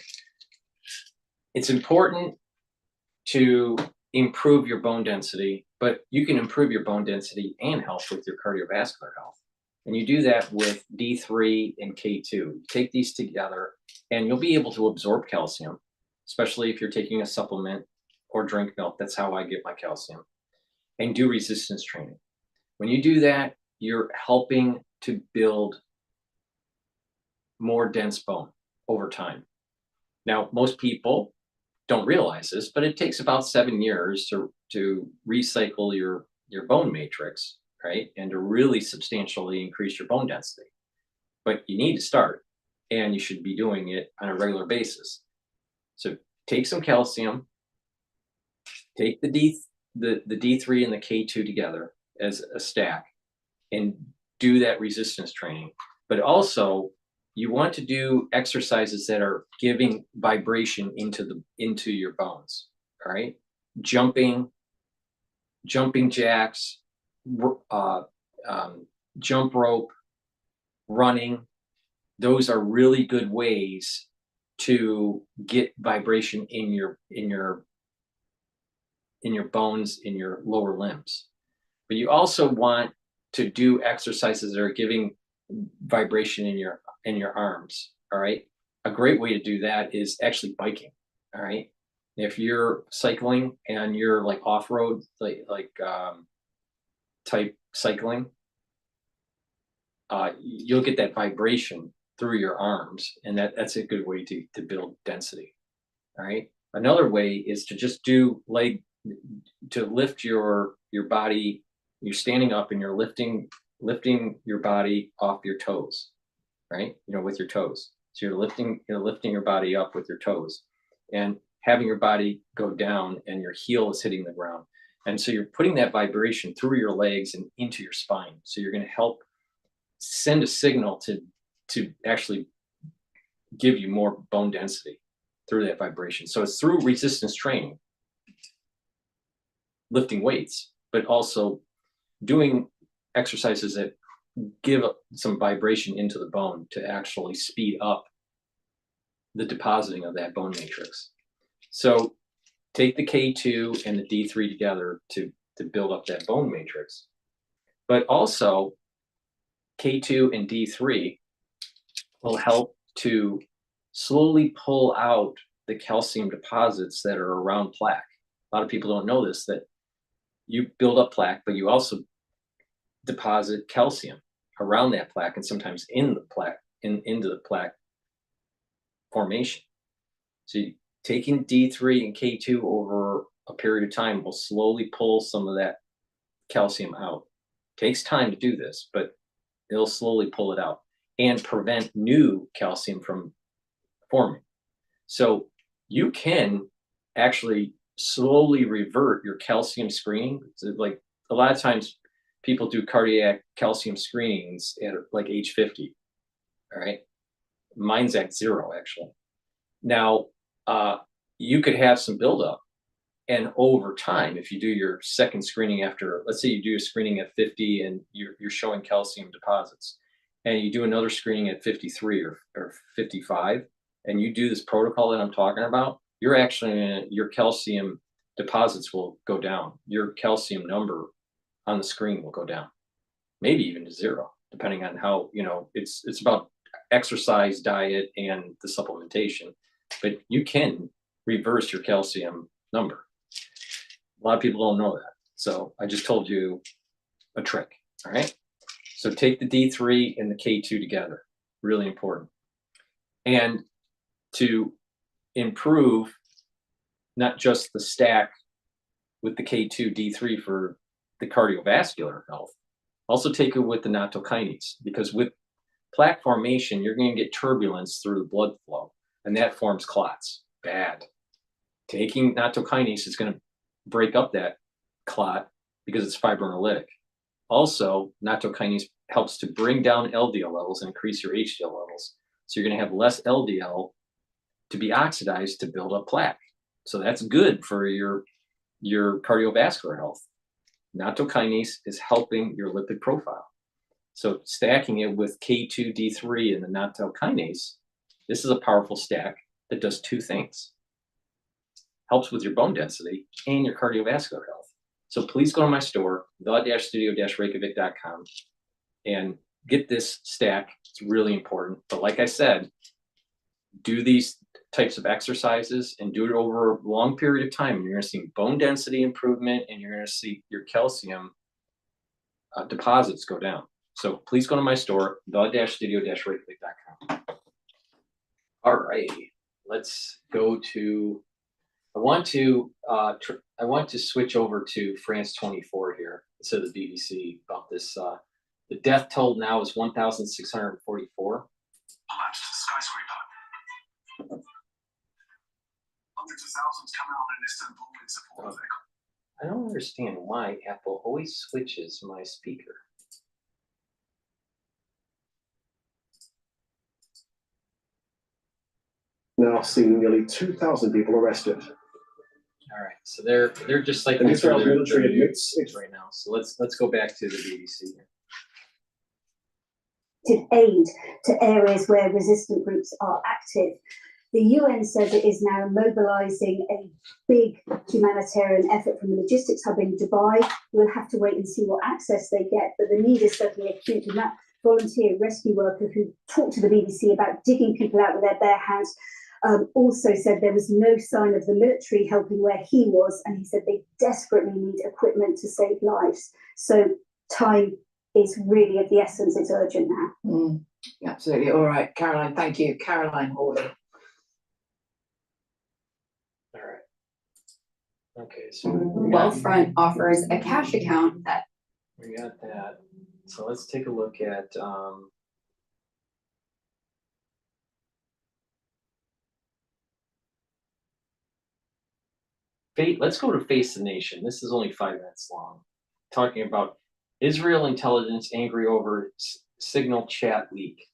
It's important to improve your bone density, but you can improve your bone density and health with your cardiovascular health. And you do that with D3 and K2. Take these together and you'll be able to absorb calcium, especially if you're taking a supplement or drink milk. That's how I get my calcium. And do resistance training. When you do that, you're helping to build more dense bone over time. Now, most people don't realize this, but it takes about 7 years to recycle your bone matrix, right? And to really substantially increase your bone density. But you need to start, and you should be doing it on a regular basis. So take some calcium, take the D3 and the K2 together as a stack, and do that resistance training. But also, you want to do exercises that are giving vibration into your bones. All right, jumping jacks, jump rope, running. Those are really good ways to get vibration in your bones, in your lower limbs. But you also want to do exercises that are giving vibration in your arms. All right. A great way to do that is actually biking. All right. If you're cycling and you're like off-road, type cycling, you'll get that vibration through your arms, and that's a good way to build density. All right. Another way is to just do to lift your body. You're standing up and you're lifting your body off your toes, right? With your toes. So you're lifting your body up with your toes, and having your body go down, and your heel is hitting the ground. And so you're putting that vibration through your legs and into your spine. So you're going to help send a signal to actually give you more bone density through that vibration. So it's through resistance training, lifting weights, but also doing exercises that give some vibration into the bone to actually speed up the depositing of that bone matrix. So take the K2 and the D3 together to build up that bone matrix. But also K2 and D3 will help to slowly pull out the calcium deposits that are around plaque. A lot of people don't know this, that you build up plaque, but you also deposit calcium around that plaque, and sometimes in the plaque, into the plaque formation. So taking D3 and K2 over a period of time will slowly pull some of that calcium out. Takes time to do this, but it'll slowly pull it out and prevent new calcium from forming. So you can actually slowly revert your calcium screening. So like a lot of times people do cardiac calcium screenings at like age 50. All right. Mine's at 0 actually. Now, you could have some buildup, and over time, if you do your second screening after, let's say you do a screening at 50 and you're showing calcium deposits, and you do another screening at 53 or 55, and you do this protocol that I'm talking about, you're actually your calcium deposits will go down. Your calcium number on the screen will go down, maybe even to 0, depending on how, it's about exercise, diet, and the supplementation. But you can reverse your calcium number. A lot of people don't know that. So I just told you a trick, all right? So take the D3 and the K2 together, really important. And to improve not just the stack with the K2, D3 for the cardiovascular health, also take it with the nattokinase, because with plaque formation, you're going to get turbulence through the blood flow, and that forms clots. Bad. Taking nattokinase is going to break up that clot because it's fibrinolytic. Also, nattokinase helps to bring down LDL levels and increase your HDL levels. So you're going to have less LDL to be oxidized to build up plaque. So that's good for your cardiovascular health. Nattokinase is helping your lipid profile. So stacking it with K2, D3, and the nattokinase, this is a powerful stack that does 2 things. Helps with your bone density and your cardiovascular health. So please go to my store, the-studio-reykjavik.com, and get this stack. It's really important. But like I said, do these types of exercises and do it over a long period of time. And you're going to see bone density improvement, and you're going to see your calcium deposits go down. So please go to my store, the-studio-reykjavik.com. All right, let's go to, I want to switch over to France 24 here. So the BBC about this, the death toll now is 1,644. Skyscraper. Hundreds of thousands come out in Istanbul in support of their. I don't understand why Apple always switches my speaker. Now seeing nearly 2,000 people arrested. All right, so they're just like And Israel's military admits right now. So let's go back to the BBC here. Aid to areas where resistant groups are active. The UN says it is now mobilizing a big humanitarian effort from the logistics hub in Dubai. We'll have to wait and see what access they get, but the need is certainly acute. And that volunteer rescue worker who talked to the BBC about digging people out with their bare hands also said there was no sign of the military helping where he was, and he said they desperately need equipment to save lives. So time is really of the essence. It's urgent now. Absolutely. All right, Caroline, thank you. Caroline Hawley. All right. Okay, so Wealthfront offers a cash account that we got that. So let's take a look at let's go to Face the Nation. This is only 5 minutes long. Talking about Israel intelligence angry over Signal chat leak.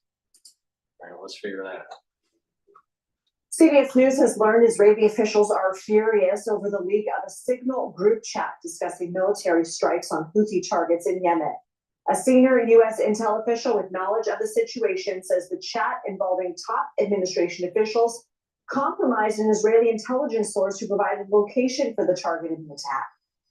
All right, let's figure that out. CBS News has learned Israeli officials are furious over the leak of a Signal group chat discussing military strikes on Houthi targets in Yemen. A senior U.S. intel official with knowledge of the situation says the chat involving top administration officials compromised an Israeli intelligence source who provided location for the target of the attack.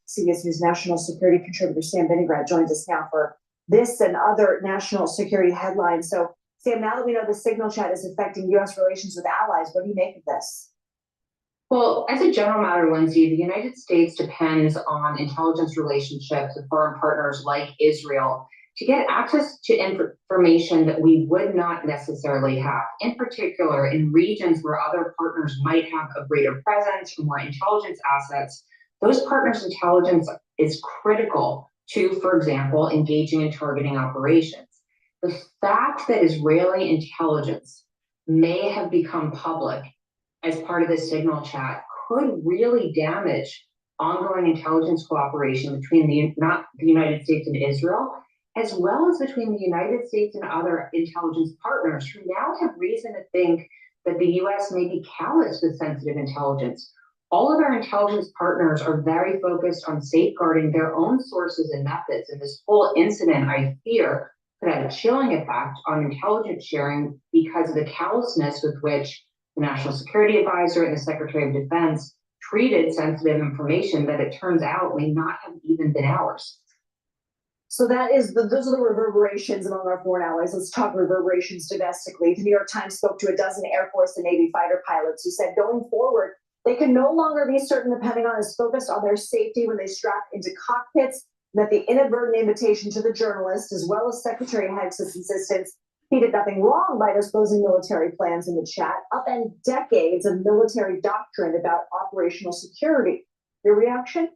CBS News national security contributor Sam Vinograd joins us now for this and other national security headlines. So, Sam, now that we know the Signal chat is affecting U.S. relations with allies, what do you make of this? Well, as a general matter, Lindsay, the United States depends on intelligence relationships with foreign partners like Israel to get access to information that we would not necessarily have, in particular in regions where other partners might have a greater presence or more intelligence assets. Those partners' intelligence is critical to, for example, engaging in targeting operations. The fact that Israeli intelligence may have become public as part of this Signal chat could really damage ongoing intelligence cooperation between the United States and Israel, as well as between the United States and other intelligence partners who now have reason to think that the U.S. may be callous with sensitive intelligence. All of our intelligence partners are very focused on safeguarding their own sources and methods, and this whole incident, I fear, could have a chilling effect on intelligence sharing because of the callousness with which the National Security Advisor and the Secretary of Defense treated sensitive information that it turns out may not have even been ours. So those are the reverberations among our foreign allies. Let's talk reverberations domestically. The New York Times spoke to a dozen Air Force and Navy fighter pilots who said going forward, they can no longer be certain the Pentagon is focused on their safety when they strap into cockpits, and that the inadvertent invitation to the journalist, as well as Secretary Hex's insistence, he did nothing wrong by disclosing military plans in the chat, upend decades of military doctrine about operational security. Your reaction?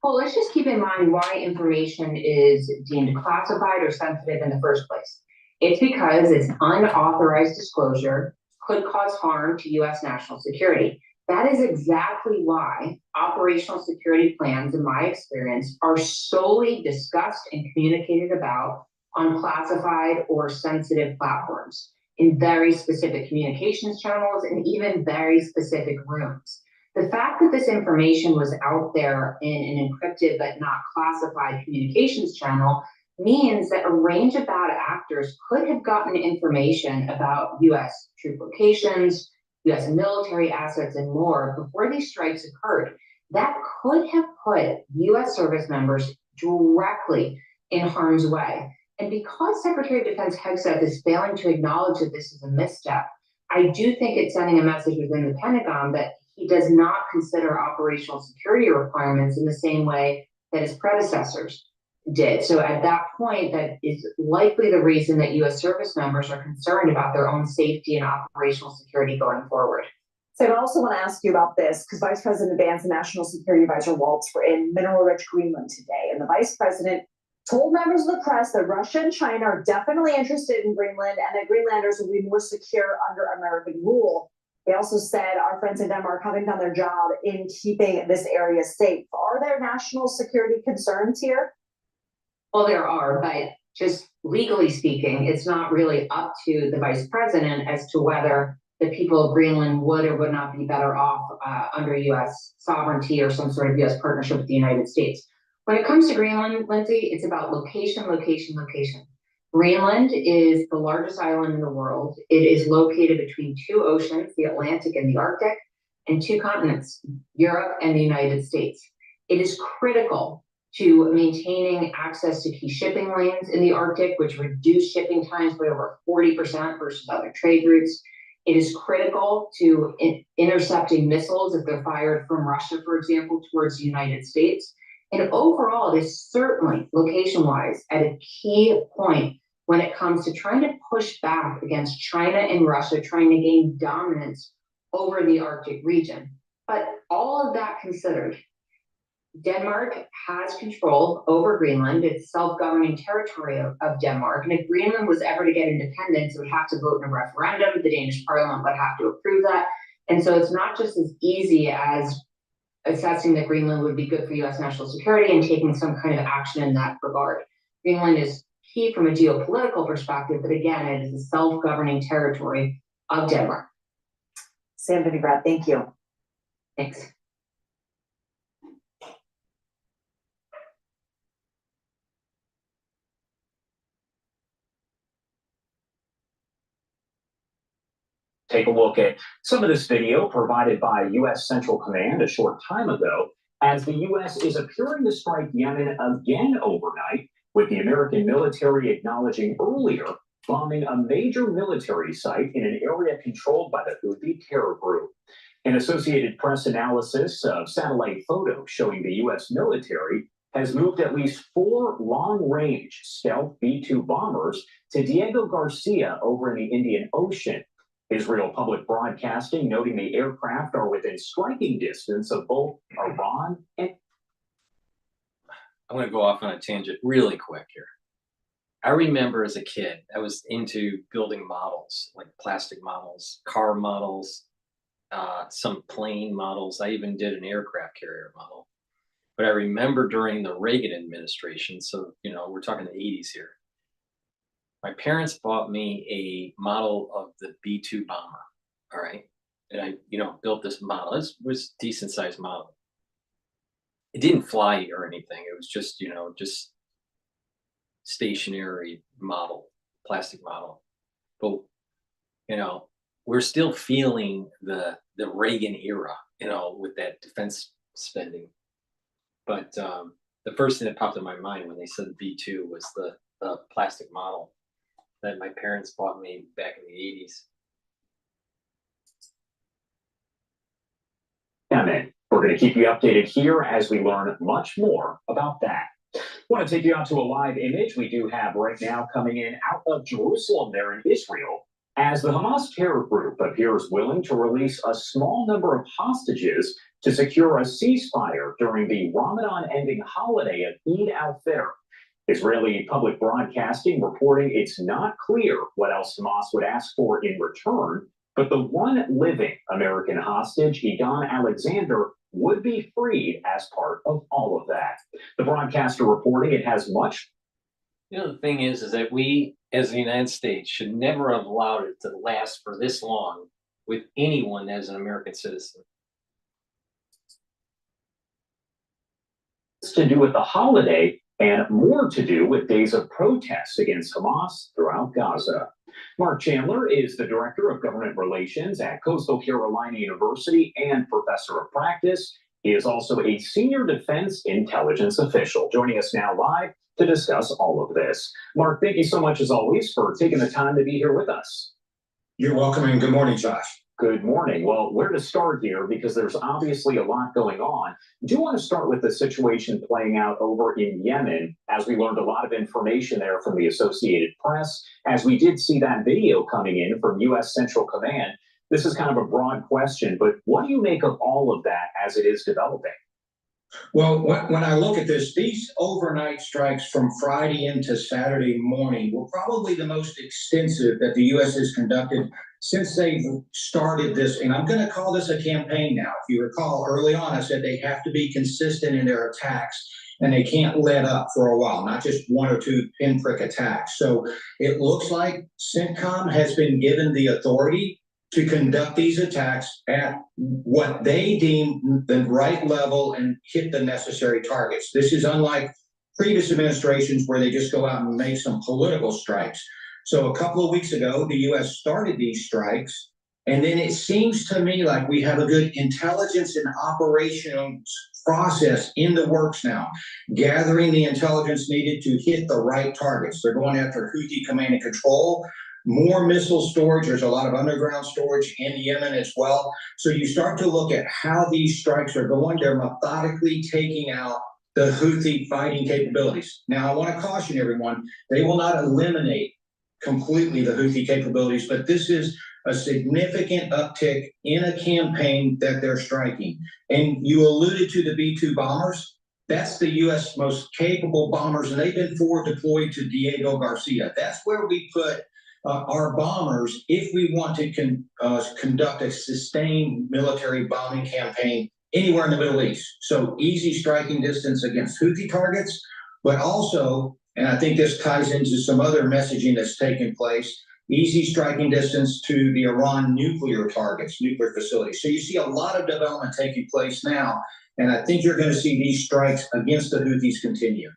Well, let's just keep in mind why information is deemed classified or sensitive in the first place. It's because its unauthorized disclosure could cause harm to U.S. national security. That is exactly why operational security plans, in my experience, are solely discussed and communicated about on classified or sensitive platforms, in very specific communications channels, and even very specific rooms. The fact that this information was out there in an encrypted but not classified communications channel means that a range of bad actors could have gotten information about U.S. troop locations, U.S. military assets, and more before these strikes occurred. That could have put U.S. service members directly in harm's way. And because Secretary of Defense Hegseth is failing to acknowledge that this is a misstep, I do think it's sending a message within the Pentagon that he does not consider operational security requirements in the same way that his predecessors did. So at that point, that is likely the reason that U.S. service members are concerned about their own safety and operational security going forward. So I also want to ask you about this because Vice President Vance and National Security Advisor Waltz were in mineral-rich Greenland today, and the Vice President told members of the press that Russia and China are definitely interested in Greenland and that Greenlanders will be more secure under American rule. They also said our friends in Denmark haven't done their job in keeping this area safe. Are there national security concerns here? Well, there are, but just legally speaking, it's not really up to the vice president as to whether the people of Greenland would or would not be better off under U.S. sovereignty or some sort of U.S. partnership with the United States. When it comes to Greenland, Lindsay, it's about location, location, location. Greenland is the largest island in the world. It is located between two oceans, the Atlantic and the Arctic, and two continents, Europe and the United States. It is critical to maintaining access to key shipping lanes in the Arctic, which reduce shipping times by over 40% versus other trade routes. It is critical to intercepting missiles if they're fired from Russia, for example, towards the United States. And overall, it is certainly, location-wise, at a key point when it comes to trying to push back against China and Russia, trying to gain dominance over the Arctic region. But all of that considered, Denmark has control over Greenland. It's self-governing territory of Denmark. And if Greenland was ever to get independence, it would have to vote in a referendum. The Danish parliament would have to approve that. And so it's not just as easy as assessing that Greenland would be good for U.S. national security and taking some kind of action in that regard. Greenland is key from a geopolitical perspective, but again, it is a self-governing territory of Denmark. Sam Vinograd, thank you. Thanks. Take a look at some of this video provided by U.S. Central Command a short time ago as the U.S. is appearing to strike Yemen again overnight, with the American military acknowledging earlier bombing a major military site in an area controlled by the Houthi terror group. An Associated Press analysis of satellite photos showing the U.S. military has moved at least 4 long-range stealth B-2 bombers to Diego Garcia over in the Indian Ocean. Israel Public Broadcasting noting the aircraft are within striking distance of both Iran and... I'm going to go off on a tangent really quick here. I remember as a kid, I was into building models, like plastic models, car models, some plane models. I even did an aircraft carrier model. But I remember during the Reagan administration, so, you know, we're talking the 80s here, my parents bought me a model of the B-2 bomber, all right? And I, built this model. It was a decent sized model. It didn't fly or anything. It was just, just stationary model, plastic model. But, you know, we're still feeling the Reagan era, you know, with that defense spending. But the first thing that popped in my mind when they said B2 was the plastic model that my parents bought me back in the 80s. Yeah, man. We're going to keep you updated here as we learn much more about that. I want to take you out to a live image we do have right now coming in out of Jerusalem there in Israel, as the Hamas terror group appears willing to release a small number of hostages to secure a ceasefire during the Ramadan-ending holiday of Eid al-Fitr. Israeli public broadcasting reporting it's not clear what else Hamas would ask for in return, but the one living American hostage, Idan Alexander, would be freed as part of all of that. The broadcaster reporting it has much. You know, the thing is that we, as the United States, should never have allowed it to last for this long with anyone as an American citizen. To do with the holiday and more to do with days of protests against Hamas throughout Gaza. Mark Chandler is the Director of Government Relations at Coastal Carolina University and Professor of Practice. He is also a Senior Defense Intelligence Official, joining us now live to discuss all of this. Mark, thank you so much, as always, for taking the time to be here with us. You're welcome, and good morning, Josh. Good morning. Well, where to start here, because there's obviously a lot going on. Do you want to start with the situation playing out over in Yemen, as we learned a lot of information there from the Associated Press, as we did see that video coming in from U.S. Central Command? This is kind of a broad question, but what do you make of all of that as it is developing? Well, when I look at this, these overnight strikes from Friday into Saturday morning were probably the most extensive that the U.S. has conducted since they've started this. And I'm going to call this a campaign now. If you recall, early on, I said they have to be consistent in their attacks and they can't let up for a while, not just one or two pinprick attacks. So it looks like CENTCOM has been given the authority to conduct these attacks at what they deem the right level and hit the necessary targets. This is unlike previous administrations where they just go out and make some political strikes. So a couple of weeks ago, the U.S. started these strikes, and then it seems to me like we have a good intelligence and operations process in the works now, gathering the intelligence needed to hit the right targets. They're going after Houthi command and control, more missile storage. There's a lot of underground storage in Yemen as well. So you start to look at how these strikes are going. They're methodically taking out the Houthi fighting capabilities. Now, I want to caution everyone, they will not eliminate completely the Houthi capabilities, but this is a significant uptick in a campaign that they're striking. And you alluded to the B-2 bombers. That's the U.S. most capable bombers, and they've been forward deployed to Diego Garcia. That's where we put our bombers if we want to conduct a sustained military bombing campaign anywhere in the Middle East. So easy striking distance against Houthi targets, but also, and I think this ties into some other messaging that's taking place, easy striking distance to the Iran nuclear targets, nuclear facilities. So you see a lot of development taking place now, and I think you're going to see these strikes against the Houthis continue.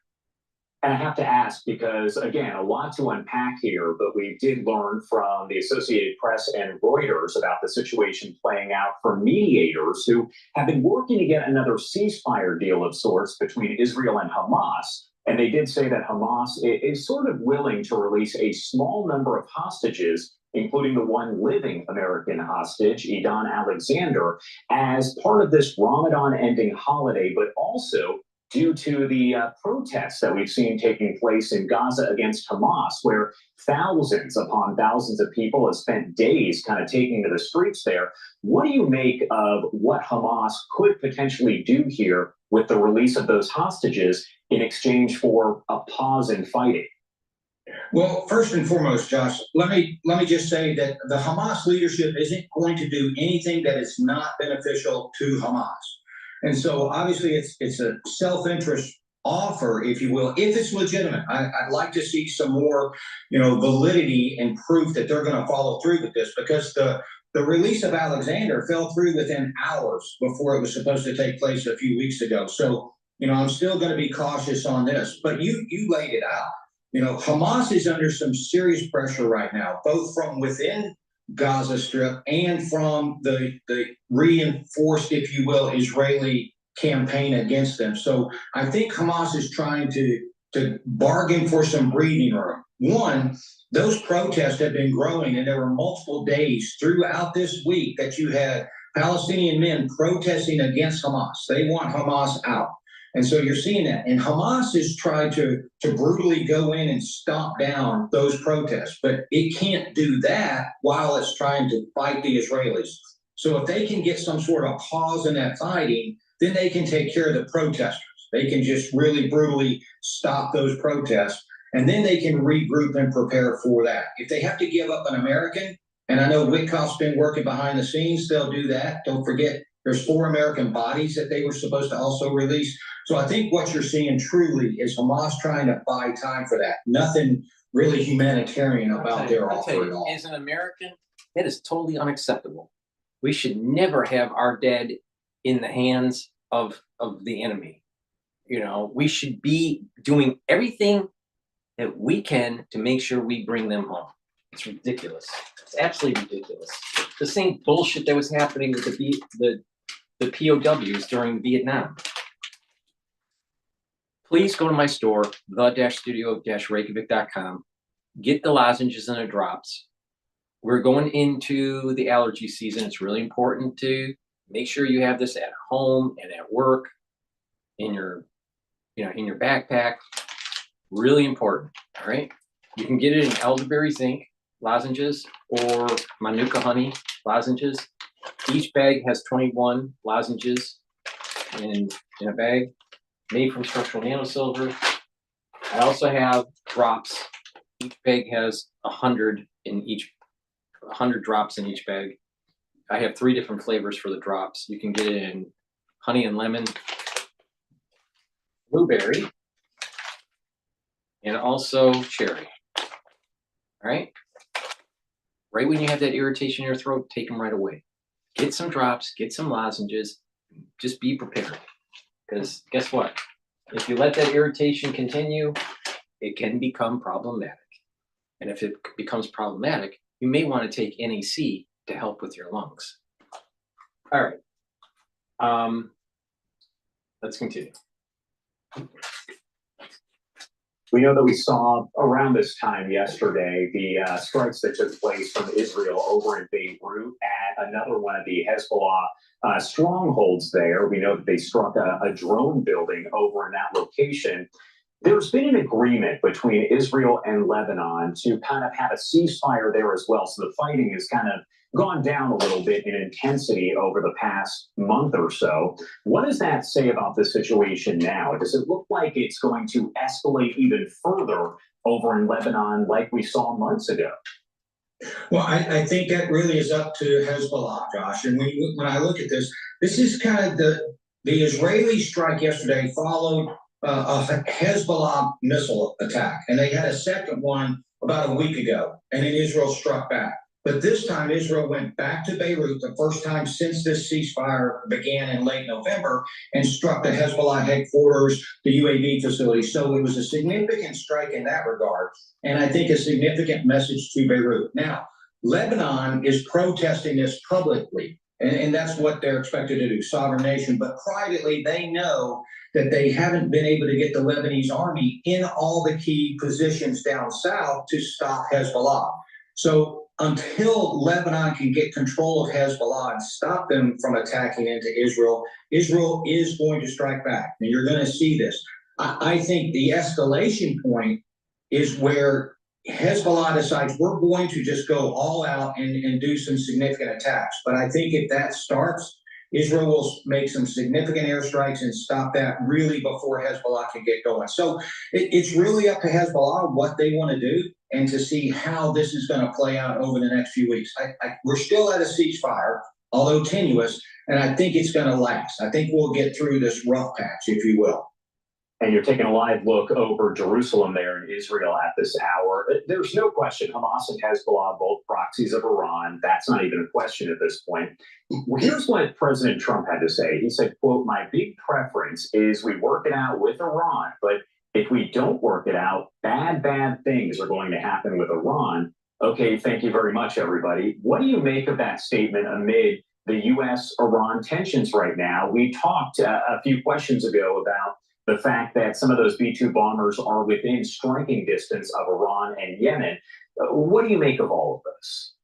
And I have to ask because, again, a lot to unpack here, but we did learn from the Associated Press and Reuters about the situation playing out for mediators who have been working to get another ceasefire deal of sorts between Israel and Hamas. And they did say that Hamas is sort of willing to release a small number of hostages, including the one living American hostage, Idan Alexander, as part of this Ramadan-ending holiday, but also due to the protests that we've seen taking place in Gaza against Hamas, where thousands upon thousands of people have spent days kind of taking to the streets there. What do you make of what Hamas could potentially do here with the release of those hostages in exchange for a pause in fighting? Well, first and foremost, Josh, let me just say that the Hamas leadership isn't going to do anything that is not beneficial to Hamas. And so obviously it's a self-interest offer, if you will, if it's legitimate. I'd like to see some more, validity and proof that they're going to follow through with this, because the release of Alexander fell through within hours before it was supposed to take place a few weeks ago. So, I'm still going to be cautious on this, but you laid it out. Hamas is under some serious pressure right now, both from within Gaza Strip and from the reinforced, if you will, Israeli campaign against them. So I think Hamas is trying to bargain for some breathing room. One, those protests have been growing, and there were multiple days throughout this week that you had Palestinian men protesting against Hamas. They want Hamas out. And so you're seeing that. And Hamas has tried to brutally go in and stomp down those protests, but it can't do that while it's trying to fight the Israelis. So if they can get some sort of pause in that fighting, then they can take care of the protesters. They can just really brutally stop those protests, and then they can regroup and prepare for that. If they have to give up an American, and I know Witkoff's been working behind the scenes, they'll do that. Don't forget, there's 4 American bodies that they were supposed to also release. So I think what you're seeing truly is Hamas trying to buy time for that. Nothing really humanitarian about their offer at all. As an American, that is totally unacceptable. We should never have our dead in the hands of the enemy. We should be doing everything that we can to make sure we bring them home. It's ridiculous. It's absolutely ridiculous. The same bullshit that was happening with the POWs during Vietnam. Please go to my store, the-studio-reykjavik.com. Get the lozenges and the drops. We're going into the allergy season. It's really important to make sure you have this at home and at work, in your backpack. Really important. All right. You can get it in elderberry zinc lozenges or manuka honey lozenges. Each bag has 21 lozenges in a bag, made from structural nanosilver. I also have drops. Each bag has 100 drops in each bag. I have 3 different flavors for the drops. You can get it in honey and lemon, blueberry, and also cherry. All right. Right when you have that irritation in your throat, take them right away. Get some drops, get some lozenges. Just be prepared. Because guess what? If you let that irritation continue, it can become problematic. And if it becomes problematic, you may want to take NAC to help with your lungs. All right. Let's continue. We know that we saw around this time yesterday the strikes that took place from Israel over in Beirut at another one of the Hezbollah strongholds there. We know that they struck a drone building over in that location. There's been an agreement between Israel and Lebanon to kind of have a ceasefire there as well. So the fighting has kind of gone down a little bit in intensity over the past month or so. What does that say about the situation now? Does it look like it's going to escalate even further over in Lebanon like we saw months ago? Well, I think that really is up to Hezbollah, Josh. And when I look at this, this is kind of the Israeli strike yesterday followed a Hezbollah missile attack. And they had a second one about a week ago, and then Israel struck back. But this time, Israel went back to Beirut, the first time since this ceasefire began in late November, and struck the Hezbollah headquarters, the UAV facility. So it was a significant strike in that regard, and I think a significant message to Beirut. Now, Lebanon is protesting this publicly, and that's what they're expected to do, sovereign nation. But privately, they know that they haven't been able to get the Lebanese army in all the key positions down south to stop Hezbollah. So until Lebanon can get control of Hezbollah and stop them from attacking into Israel, Israel is going to strike back. And you're going to see this. I think the escalation point is where Hezbollah decides we're going to just go all out and do some significant attacks. But I think if that starts, Israel will make some significant airstrikes and stop that really before Hezbollah can get going. So it's really up to Hezbollah what they want to do and to see how this is going to play out over the next few weeks. We're still at a ceasefire, although tenuous, and I think it's going to last. I think we'll get through this rough patch, if you will. And you're taking a live look over Jerusalem there in Israel at this hour. There's no question Hamas and Hezbollah, both proxies of Iran. That's not even a question at this point. Here's what President Trump had to say. He said, quote, "My big preference is we work it out with Iran, but If we don't work it out, bad things are going to happen with Iran. Okay, thank you very much, everybody. What do you make of that statement amid the U.S.-Iran tensions right now? We talked a few questions ago about the fact that some of those B-2 bombers are within striking distance of Iran and Yemen. What do you make of all of this?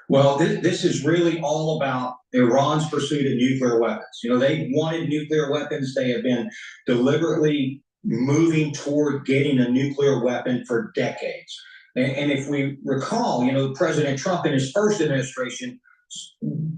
Well, this is really all about Iran's pursuit of nuclear weapons. You know, they wanted nuclear weapons. They have been deliberately moving toward getting a nuclear weapon for decades. And if we recall, you know, President Trump in his first administration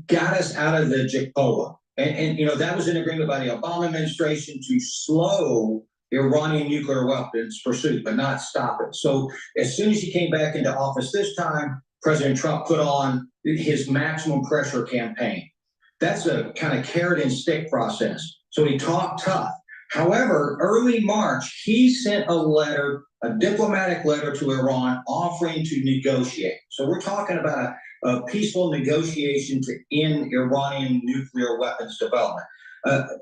got us out of the JCPOA. And you know, that was an agreement by the Obama administration to slow Iranian nuclear weapons pursuit, but not stop it. So as soon as he came back into office this time, President Trump put on his maximum pressure campaign. That's a kind of carrot and stick process. So he talked tough. However, early March, he sent a diplomatic letter to Iran offering to negotiate. So we're talking about a peaceful negotiation to end Iranian nuclear weapons development.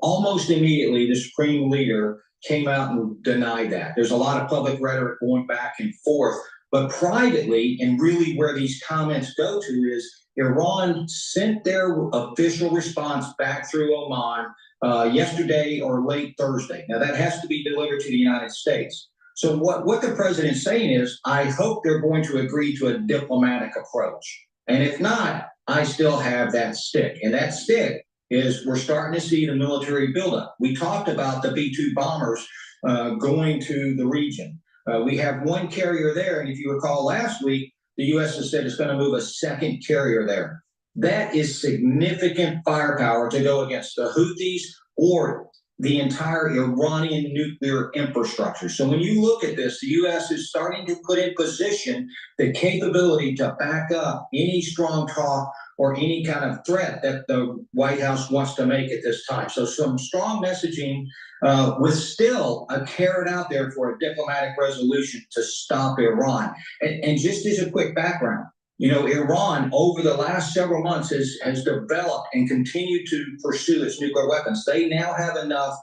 Almost immediately, the Supreme Leader came out and denied that. There's a lot of public rhetoric going back and forth, but privately, and really where these comments go to is Iran sent their official response back through Oman yesterday or late Thursday. Now that has to be delivered to the United States. So what the president's saying is, I hope they're going to agree to a diplomatic approach. And if not, I still have that stick. And that stick is we're starting to see the military buildup. We talked about the B-2 bombers going to the region. We have one carrier there. And if you recall last week, the U.S. has said it's going to move a second carrier there. That is significant firepower to go against the Houthis or the entire Iranian nuclear infrastructure. So when you look at this, the U.S. is starting to put in position the capability to back up any strong talk or any kind of threat that the White House wants to make at this time. So some strong messaging with still a carrot out there for a diplomatic resolution to stop Iran. And just as a quick background, you know, Iran over the last several months has developed and continued to pursue its nuclear weapons. They now have enough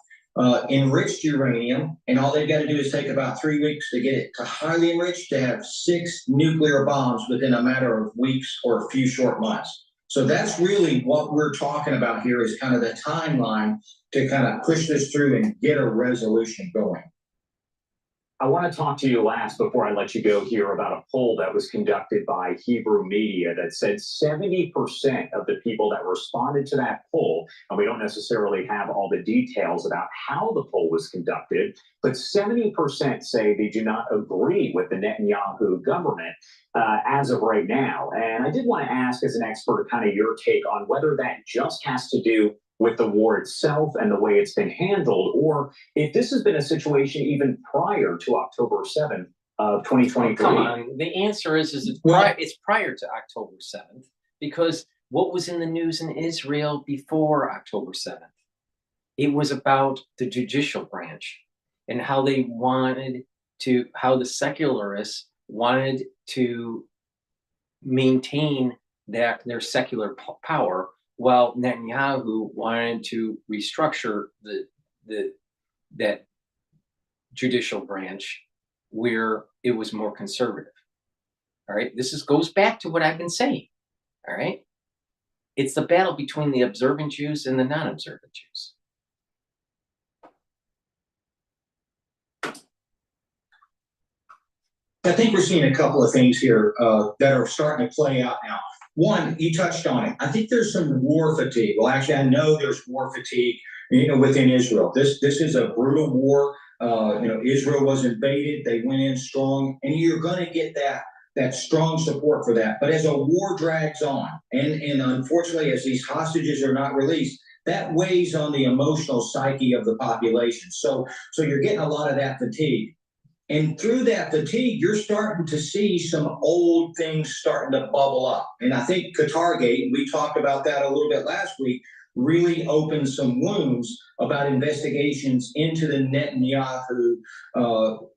enriched uranium, and all they've got to do is take about 3 weeks to get it to highly enriched to have 6 nuclear bombs within a matter of weeks or a few short months. So that's really what we're talking about here is kind of the timeline to kind of push this through and get a resolution going. I want to talk to you last before I let you go here about a poll that was conducted by Hebrew Media that said 70% of the people that responded to that poll, and we don't necessarily have all the details about how the poll was conducted, but 70% say they do not agree with the Netanyahu government as of right now. And I did want to ask as an expert kind of your take on whether that just has to do with the war itself and the way it's been handled, or if this has been a situation even prior to October 7th of 2023. Come on. The answer is it's prior to October 7th, because what was in the news in Israel before October 7th? It was about the judicial branch and how they wanted to, how the secularists wanted to maintain their secular power, while Netanyahu wanted to restructure that judicial branch where it was more conservative. All right, goes back to what I've been saying. All right, it's the battle between the observant Jews and the non-observant Jews. I think we're seeing a couple of things here that are starting to play out now. One, you touched on it. I think there's some war fatigue. Well, actually, I know there's war fatigue, you know, within Israel. This is a brutal war. You know, Israel was invaded. They went in strong, and you're going to get that strong support for that. But as a war drags on, and unfortunately, as these hostages are not released, that weighs on the emotional psyche of the population. So you're getting a lot of that fatigue. And through that fatigue, you're starting to see some old things starting to bubble up. And I think Gate, we talked about that a little bit last week, really opened some wounds about investigations into the Netanyahu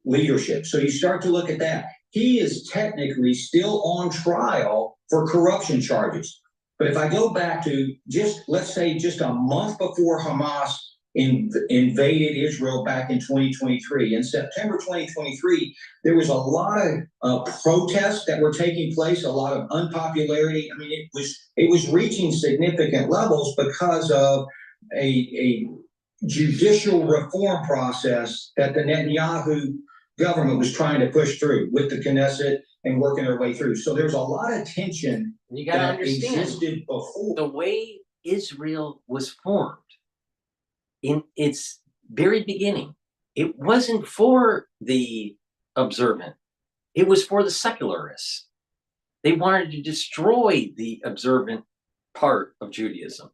leadership. So you start to look at that. He is technically still on trial for corruption charges. But if I go back to let's say just a month before Hamas invaded Israel back in 2023. In September 2023, there was a lot of protests that were taking place, a lot of unpopularity. I mean, it was reaching significant levels because of a judicial reform process that the Netanyahu government was trying to push through with the Knesset and working their way through. So there's a lot of tension You got to that understand existed before. the way Israel was formed in its very beginning. It wasn't for the observant. It was for the secularists. They wanted to destroy the observant part of Judaism.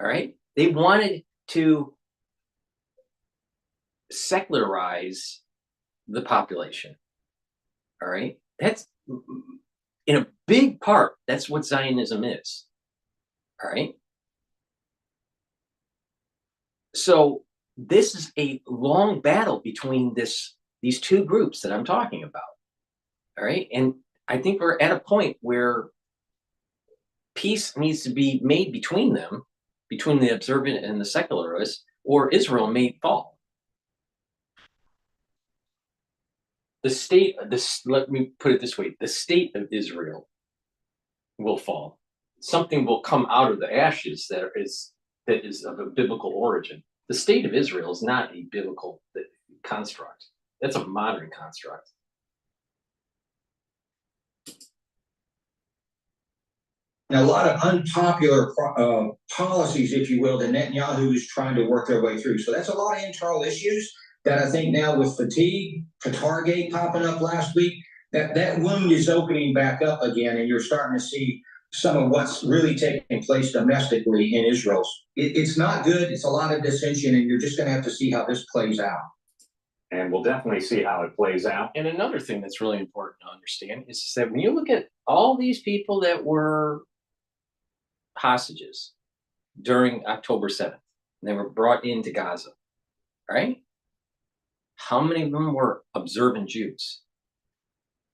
All right? They wanted to secularize the population. All right? That's in a big part, that's what Zionism is. All right? So this is a long battle between these two groups that I'm talking about. All right? And I think we're at a point where peace needs to be made between them, between the observant and the secularists, or Israel may fall. Let me put it this way, the state of Israel will fall. Something will come out of the ashes that is of a biblical origin. The state of Israel is not a biblical construct. That's a modern construct. And a lot of unpopular policies, if you will, that Netanyahu is trying to work their way through. So that's a lot of internal issues that I think now with fatigue, Qatargate popping up last week, that wound is opening back up again, and you're starting to see some of what's really taking place domestically in Israel. It's not good. It's a lot of dissension, and you're just going to have to see how this plays out. And we'll definitely see how it plays out. And another thing that's really important to understand is that when you look at all these people that were hostages during October 7th, and they were brought into Gaza, right? How many of them were observant Jews?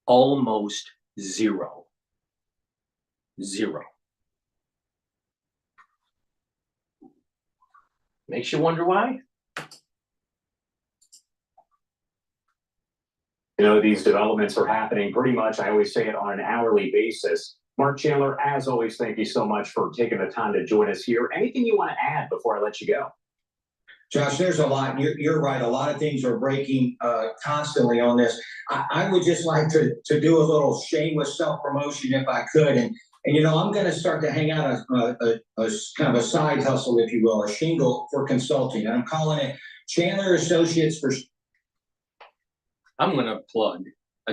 Almost zero. Zero. Makes you wonder why? You know, these developments are happening pretty much, I always say it, on an hourly basis. Mark Chandler, as always, thank you so much for taking the time to join us here. Anything you want to add before I let you go? Josh, there's a lot. You're right. A lot of things are breaking constantly on this. I would just like to do a little shameless self-promotion if I could. And you know, I'm going to start to hang out a kind of a side hustle, if you will, a shingle for consulting. And I'm calling it Chandler Associates for... I'm going to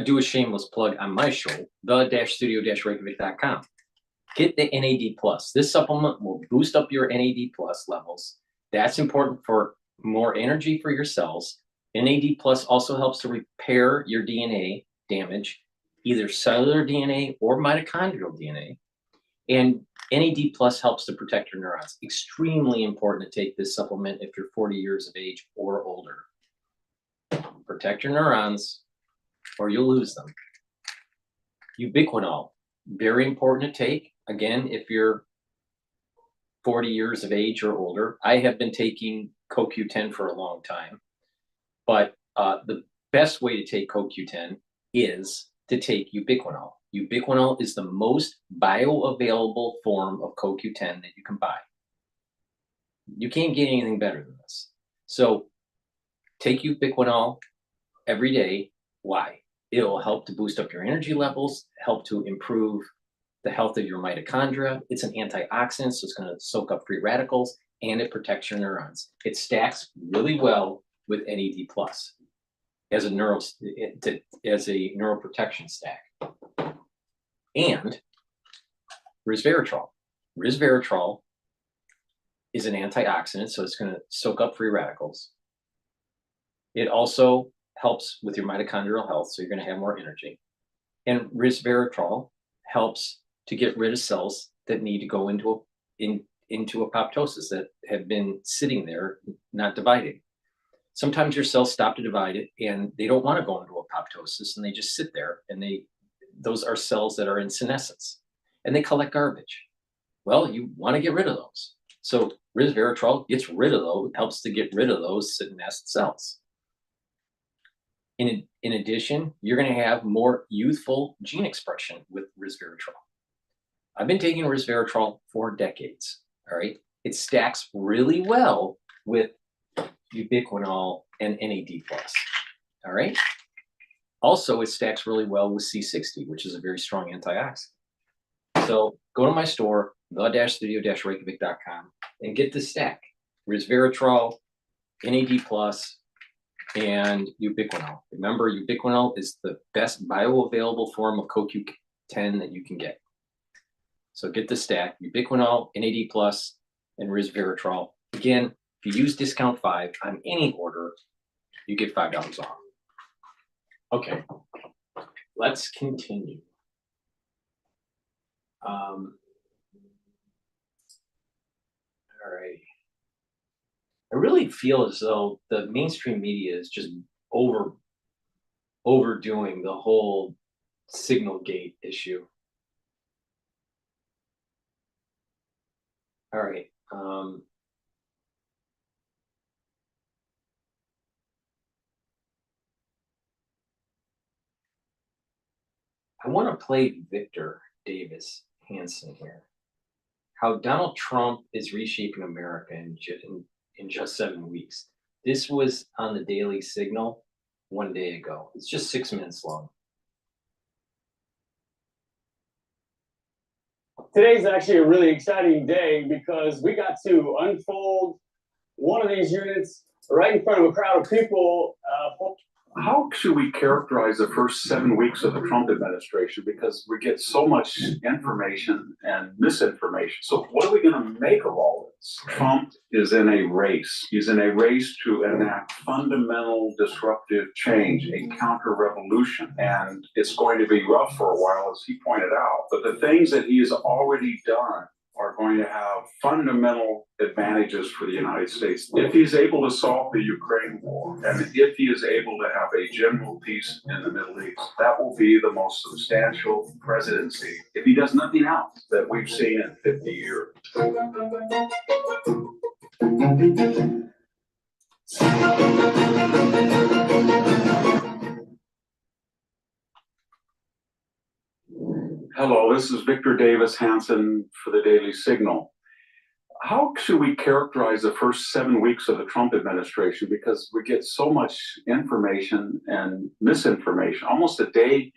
do a shameless plug on my show, the-studio-reykjavik.com. Get the NAD+. This supplement will boost up your NAD+ levels. That's important for more energy for your cells. NAD+ also helps to repair your DNA damage, either cellular DNA or mitochondrial DNA. And NAD+ helps to protect your neurons. Extremely important to take this supplement if you're 40 years of age or older. Protect your neurons or you'll lose them. Ubiquinol, very important to take. Again, if you're 40 years of age or older. I have been taking CoQ10 for a long time, but the best way to take CoQ10 is to take ubiquinol. Ubiquinol is the most bioavailable form of CoQ10 that you can buy. You can't get anything better than this. So take ubiquinol every day. Why? It'll help to boost up your energy levels, help to improve the health of your mitochondria. It's an antioxidant, so it's going to soak up free radicals, and it protects your neurons. It stacks really well with NAD+ as a neuroprotection stack. And resveratrol. Resveratrol is an antioxidant, so it's going to soak up free radicals. It also helps with your mitochondrial health, so you're going to have more energy. And resveratrol helps to get rid of cells that need to go into apoptosis, that have been sitting there, not dividing. Sometimes your cells stop to divide it, and they don't want to go into apoptosis, and they just sit there, and those are cells that are in senescence, and they collect garbage. Well, you want to get rid of those. So Resveratrol gets rid of those, helps to get rid of those nest cells. In addition, you're going to have more youthful gene expression with resveratrol. I've been taking resveratrol for decades, all right? It stacks really well with ubiquinol and NAD+, all right? Also, it stacks really well with C60, which is a very strong antioxidant. So go to my store, the-studio-reykjavik.com, and get the stack. Resveratrol, NAD+, and ubiquinol. Remember, ubiquinol is the best bioavailable form of CoQ10 that you can get. So get the stack, ubiquinol, NAD+, and resveratrol. Again, if you use discount 5 on any order, you get $5 off. Okay, let's continue. All right. I really feel as though the mainstream media is just overdoing the whole Signalgate issue. All right. I want to play Victor Davis Hanson here. How Donald Trump is reshaping America in just 7 weeks. This was on the Daily Signal 1 day ago. It's just 6 minutes long. Today's actually a really exciting day because we got to unfold one of these units right in front of a crowd of people. How should we characterize the first 7 weeks of the Trump administration? Because we get so much information and misinformation. So what are we going to make of all this? Trump is in a race. He's in a race to enact fundamental disruptive change, a counter-revolution. And it's going to be rough for a while, as he pointed out. But the things that he has already done are going to have fundamental advantages for the United States. If he's able to solve the Ukraine war, and if he is able to have a general peace in the Middle East, that will be the most substantial presidency, if he does nothing else, that we've seen in 50 years. Hello, this is Victor Davis Hanson for the Daily Signal. How should we characterize the first 7 weeks of the Trump administration? Because we get so much information and misinformation. Almost a day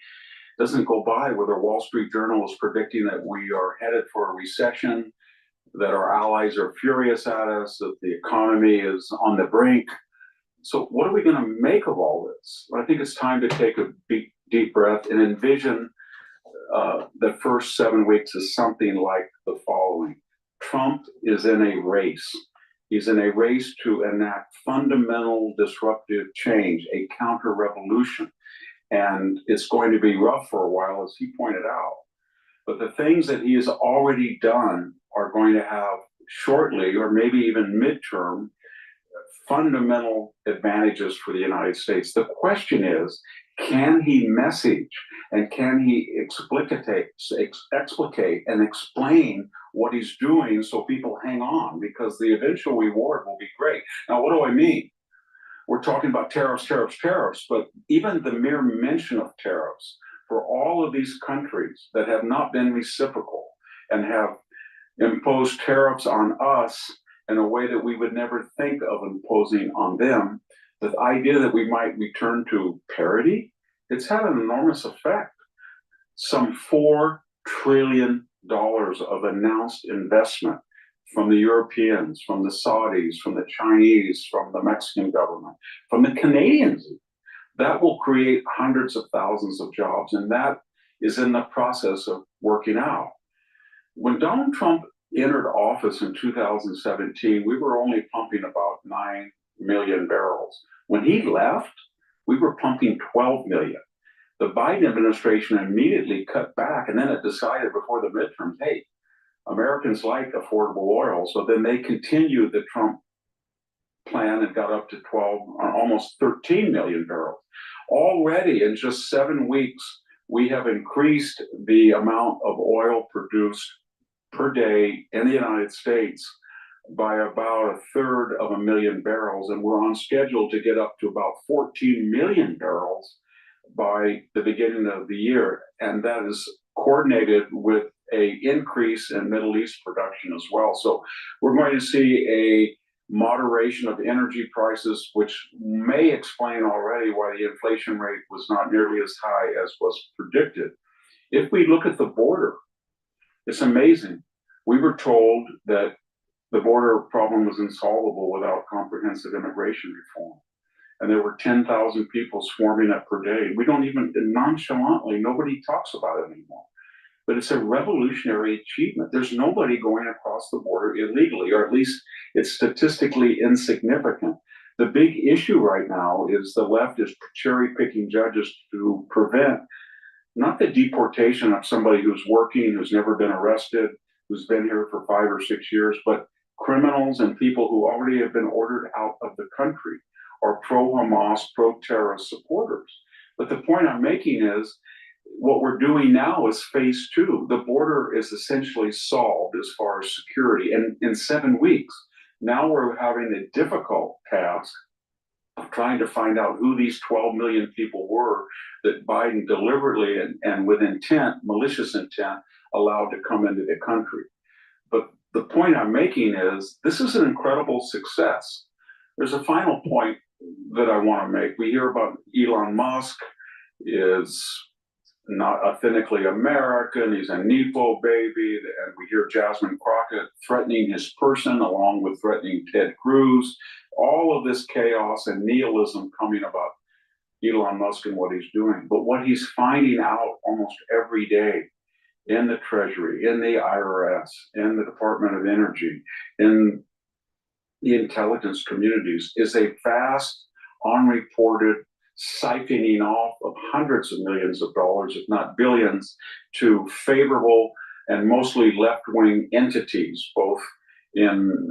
doesn't go by where the Wall Street Journal is predicting that we are headed for a recession, that our allies are furious at us, that the economy is on the brink. So what are we going to make of all this? I think it's time to take a deep breath and envision the first 7 weeks is something like the following. Trump is in a race. He's in a race to enact fundamental disruptive change, a counter-revolution. And it's going to be rough for a while, as he pointed out. But the things that he has already done are going to have shortly, or maybe even midterm, fundamental advantages for the United States. The question is, can he message and can he explicate and explain what he's doing so people hang on? Because the eventual reward will be great. Now, what do I mean? We're talking about tariffs, but even the mere mention of tariffs for all of these countries that have not been reciprocal and have imposed tariffs on us in a way that we would never think of imposing on them, the idea that we might return to parity, it's had an enormous effect. Some $4 trillion of announced investment from the Europeans, from the Saudis, from the Chinese, from the Mexican government, from the Canadians. That will create hundreds of thousands of jobs, and that is in the process of working out. When Donald Trump entered office in 2017, we were only pumping about 9 million barrels. When he left, we were pumping 12 million. The Biden administration immediately cut back, and then it decided before the midterms, hey, Americans like affordable oil. So then they continued the Trump plan and got up to 12, or almost 13 million barrels. Already in just 7 weeks, we have increased the amount of oil produced per day in the United States by about a third of 1 million barrels, and we're on schedule to get up to about 14 million barrels by the beginning of the year. And that is coordinated with an increase in Middle East production as well. So we're going to see a moderation of energy prices, which may explain already why the inflation rate was not nearly as high as was predicted. If we look at the border, it's amazing. We were told that the border problem was insolvable without comprehensive immigration reform. And there were 10,000 people swarming up per day. We don't even, nonchalantly, nobody talks about it anymore. But it's a revolutionary achievement. There's nobody going across the border illegally, or at least it's statistically insignificant. The big issue right now is the left is cherry picking judges to prevent not the deportation of somebody who's working, who's never been arrested, who's been here for 5 or 6 years, but criminals and people who already have been ordered out of the country are pro-Hamas, pro-terrorist supporters. But the point I'm making is what we're doing now is phase 2. The border is essentially solved as far as security. And in 7 weeks, now we're having a difficult task of trying to find out who these 12 million people were that Biden deliberately and with intent, malicious intent, allowed to come into the country. But the point I'm making is this is an incredible success. There's a final point that I want to make. We hear about Elon Musk is not authentically American. He's a Nepo baby. And we hear Jasmine Crockett threatening his person along with threatening Ted Cruz. All of this chaos and nihilism coming about Elon Musk and what he's doing. But what he's finding out almost every day in the Treasury, in the IRS, in the Department of Energy, in the intelligence communities is a vast, unreported siphoning off of hundreds of millions of dollars, if not billions, to favorable and mostly left-wing entities, both in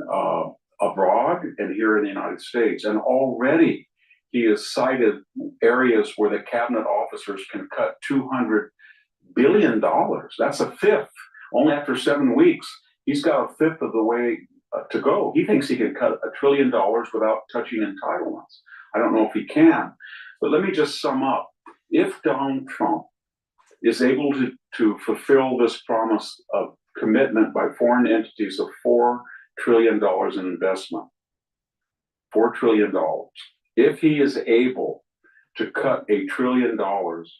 abroad and here in the United States. And already he has cited areas where the cabinet officers can cut $200 billion. That's a fifth. Only after 7 weeks, he's got a fifth of the way to go. He thinks he can cut $1 trillion without touching entitlements. I don't know if he can, but let me just sum up. If Donald Trump is able to fulfill this promise of commitment by foreign entities of $4 trillion in investment, $4 trillion, if he is able to cut $1 trillion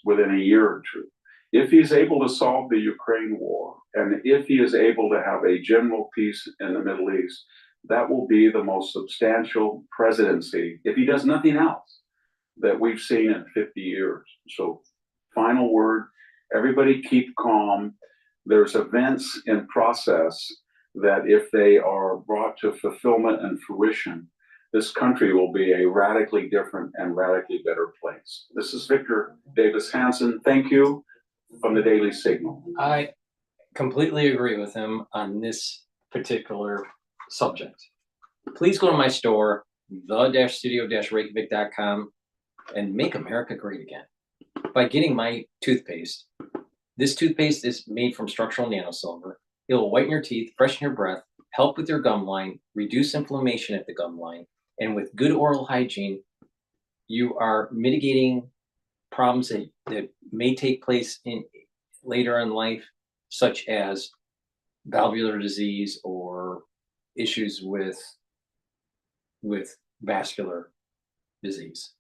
within a year or two, if he's able to solve the Ukraine war, and if he is able to have a general peace in the Middle East, that will be the most substantial presidency, if he does nothing else, that we've seen in 50 years. So, final word, everybody keep calm. There's events in process that if they are brought to fulfillment and fruition, this country will be a radically different and radically better place. This is Victor Davis Hanson. Thank you. From the Daily Signal. I completely agree with him on this particular subject. Please go to my store, the-studio-reykjavik.com, and make America great again by getting my toothpaste. This toothpaste is made from structural nanosilver. It will whiten your teeth, freshen your breath, help with your gum line, reduce inflammation at the gum line, and with good oral hygiene, you are mitigating problems that may take place in later in life, such as valvular disease or issues with vascular disease.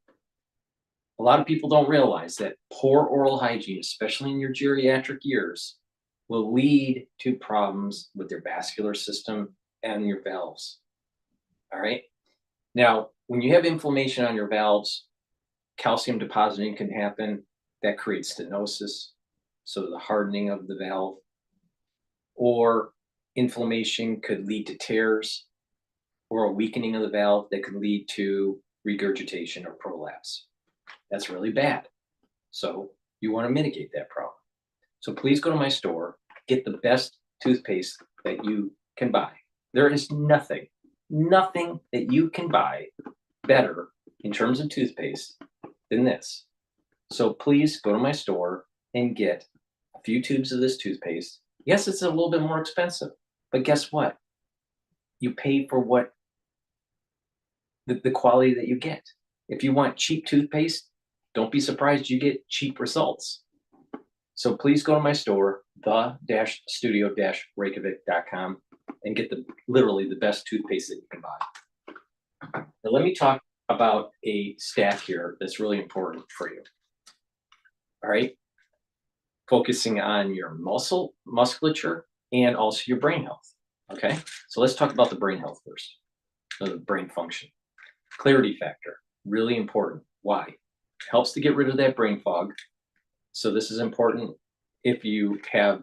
A lot of people don't realize that poor oral hygiene, especially in your geriatric years, will lead to problems with your vascular system and your valves. All right. Now, when you have inflammation on your valves, calcium depositing can happen. That creates stenosis, so the hardening of the valve, or inflammation could lead to tears or a weakening of the valve that could lead to regurgitation or prolapse. That's really bad. So you want to mitigate that problem. So please go to my store, get the best toothpaste that you can buy. There is nothing that you can buy better in terms of toothpaste than this. So please go to my store and get a few tubes of this toothpaste. Yes, it's a little bit more expensive, but guess what? you pay for what the quality that you get. If you want cheap toothpaste, don't be surprised you get cheap results. So please go to my store, the-studio-reykjavik.com, and get literally the best toothpaste that you can buy. Now let me talk about a stack here that's really important for you. All right, focusing on your musculature, and also your brain health. Okay, so let's talk about the brain health first. So the brain function. Clarity factor, really important. Why? It helps to get rid of that brain fog. So this is important if you have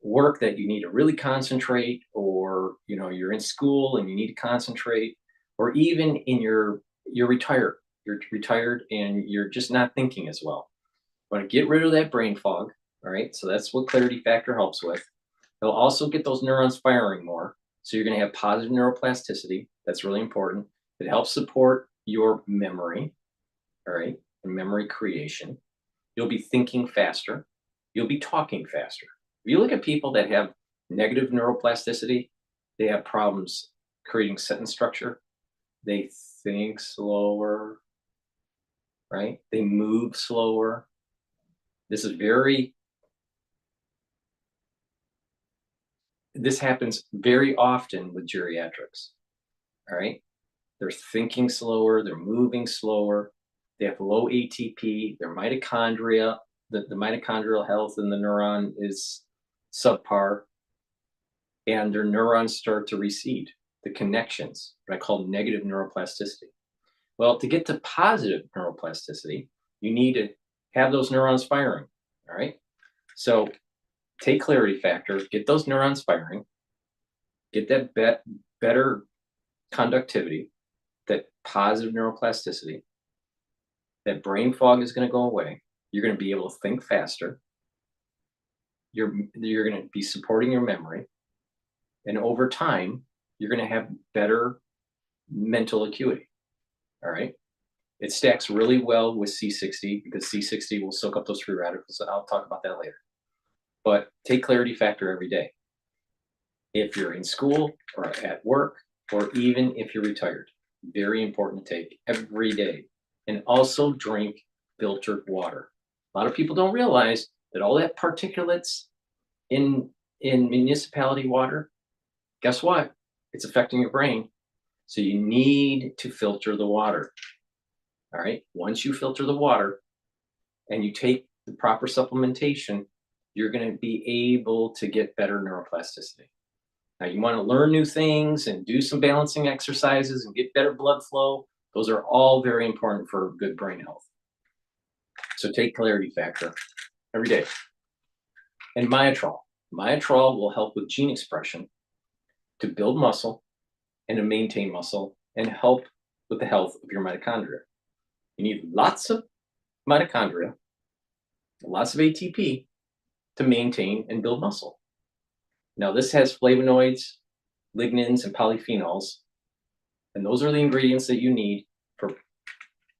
work that you need to really concentrate, or you're in school and you need to concentrate, or even in you're retired and you're just not thinking as well. You want to get rid of that brain fog. All right, so that's what clarity factor helps with. It'll also get those neurons firing more, so you're going to have positive neuroplasticity. That's really important. It helps support your memory, all right, and memory creation. You'll be thinking faster. You'll be talking faster. If you look at people that have negative neuroplasticity, they have problems creating sentence structure. They think slower, right? They move slower. This happens very often with geriatrics, all right? They're thinking slower, they're moving slower, they have low ATP, their mitochondria, the mitochondrial health in the neuron is subpar, and their neurons start to recede, the connections, what I call negative neuroplasticity. Well, to get to positive neuroplasticity, you need to have those neurons firing, all right? So take clarity factor, get those neurons firing, get that better conductivity, that positive neuroplasticity, that brain fog is going to go away. You're going to be able to think faster. You're going to be supporting your memory. And over time, you're going to have better mental acuity. All right. It stacks really well with C60 because C60 will soak up those free radicals. I'll talk about that later. But take clarity factor every day. If you're in school or at work, or even if you're retired, very important to take every day. And also drink filtered water. A lot of people don't realize that all that particulates in municipality water, guess what? It's affecting your brain. So you need to filter the water. All right. Once you filter the water and you take the proper supplementation, you're going to be able to get better neuroplasticity. Now, you want to learn new things and do some balancing exercises and get better blood flow. Those are all very important for good brain health. So take clarity factor every day. And Myotrol. Myotrol will help with gene expression to build muscle and to maintain muscle and help with the health of your mitochondria. You need lots of mitochondria, lots of ATP to maintain and build muscle. Now, this has flavonoids, lignins, and polyphenols, and those are the ingredients that you need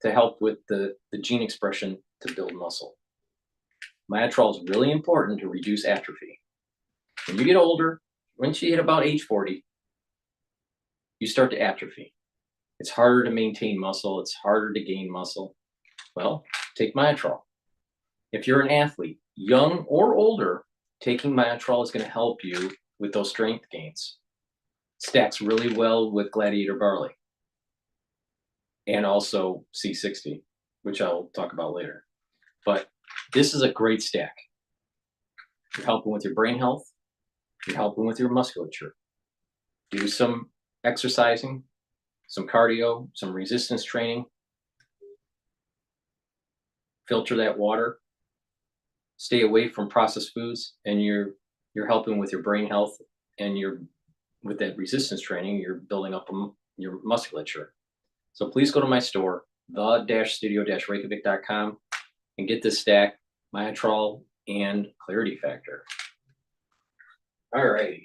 to help with the gene expression to build muscle. Myotrol is really important to reduce atrophy. When you get older, once you hit about age 40, you start to atrophy. It's harder to maintain muscle. It's harder to gain muscle. Well, take Myotrol. If you're an athlete, young or older, taking Myotrol is going to help you with those strength gains. Stacks really well with Gladiator Barley and also C60, which I'll talk about later. But this is a great stack. You're helping with your brain health. You're helping with your musculature. Do some exercising, some cardio, some resistance training. Filter that water. Stay away from processed foods, and you're helping with your brain health, and with that resistance training, you're building up your musculature. So please go to my store, the-studio-reykjavik.com, and get this stack, Myotrol and Clarity Factor. All right.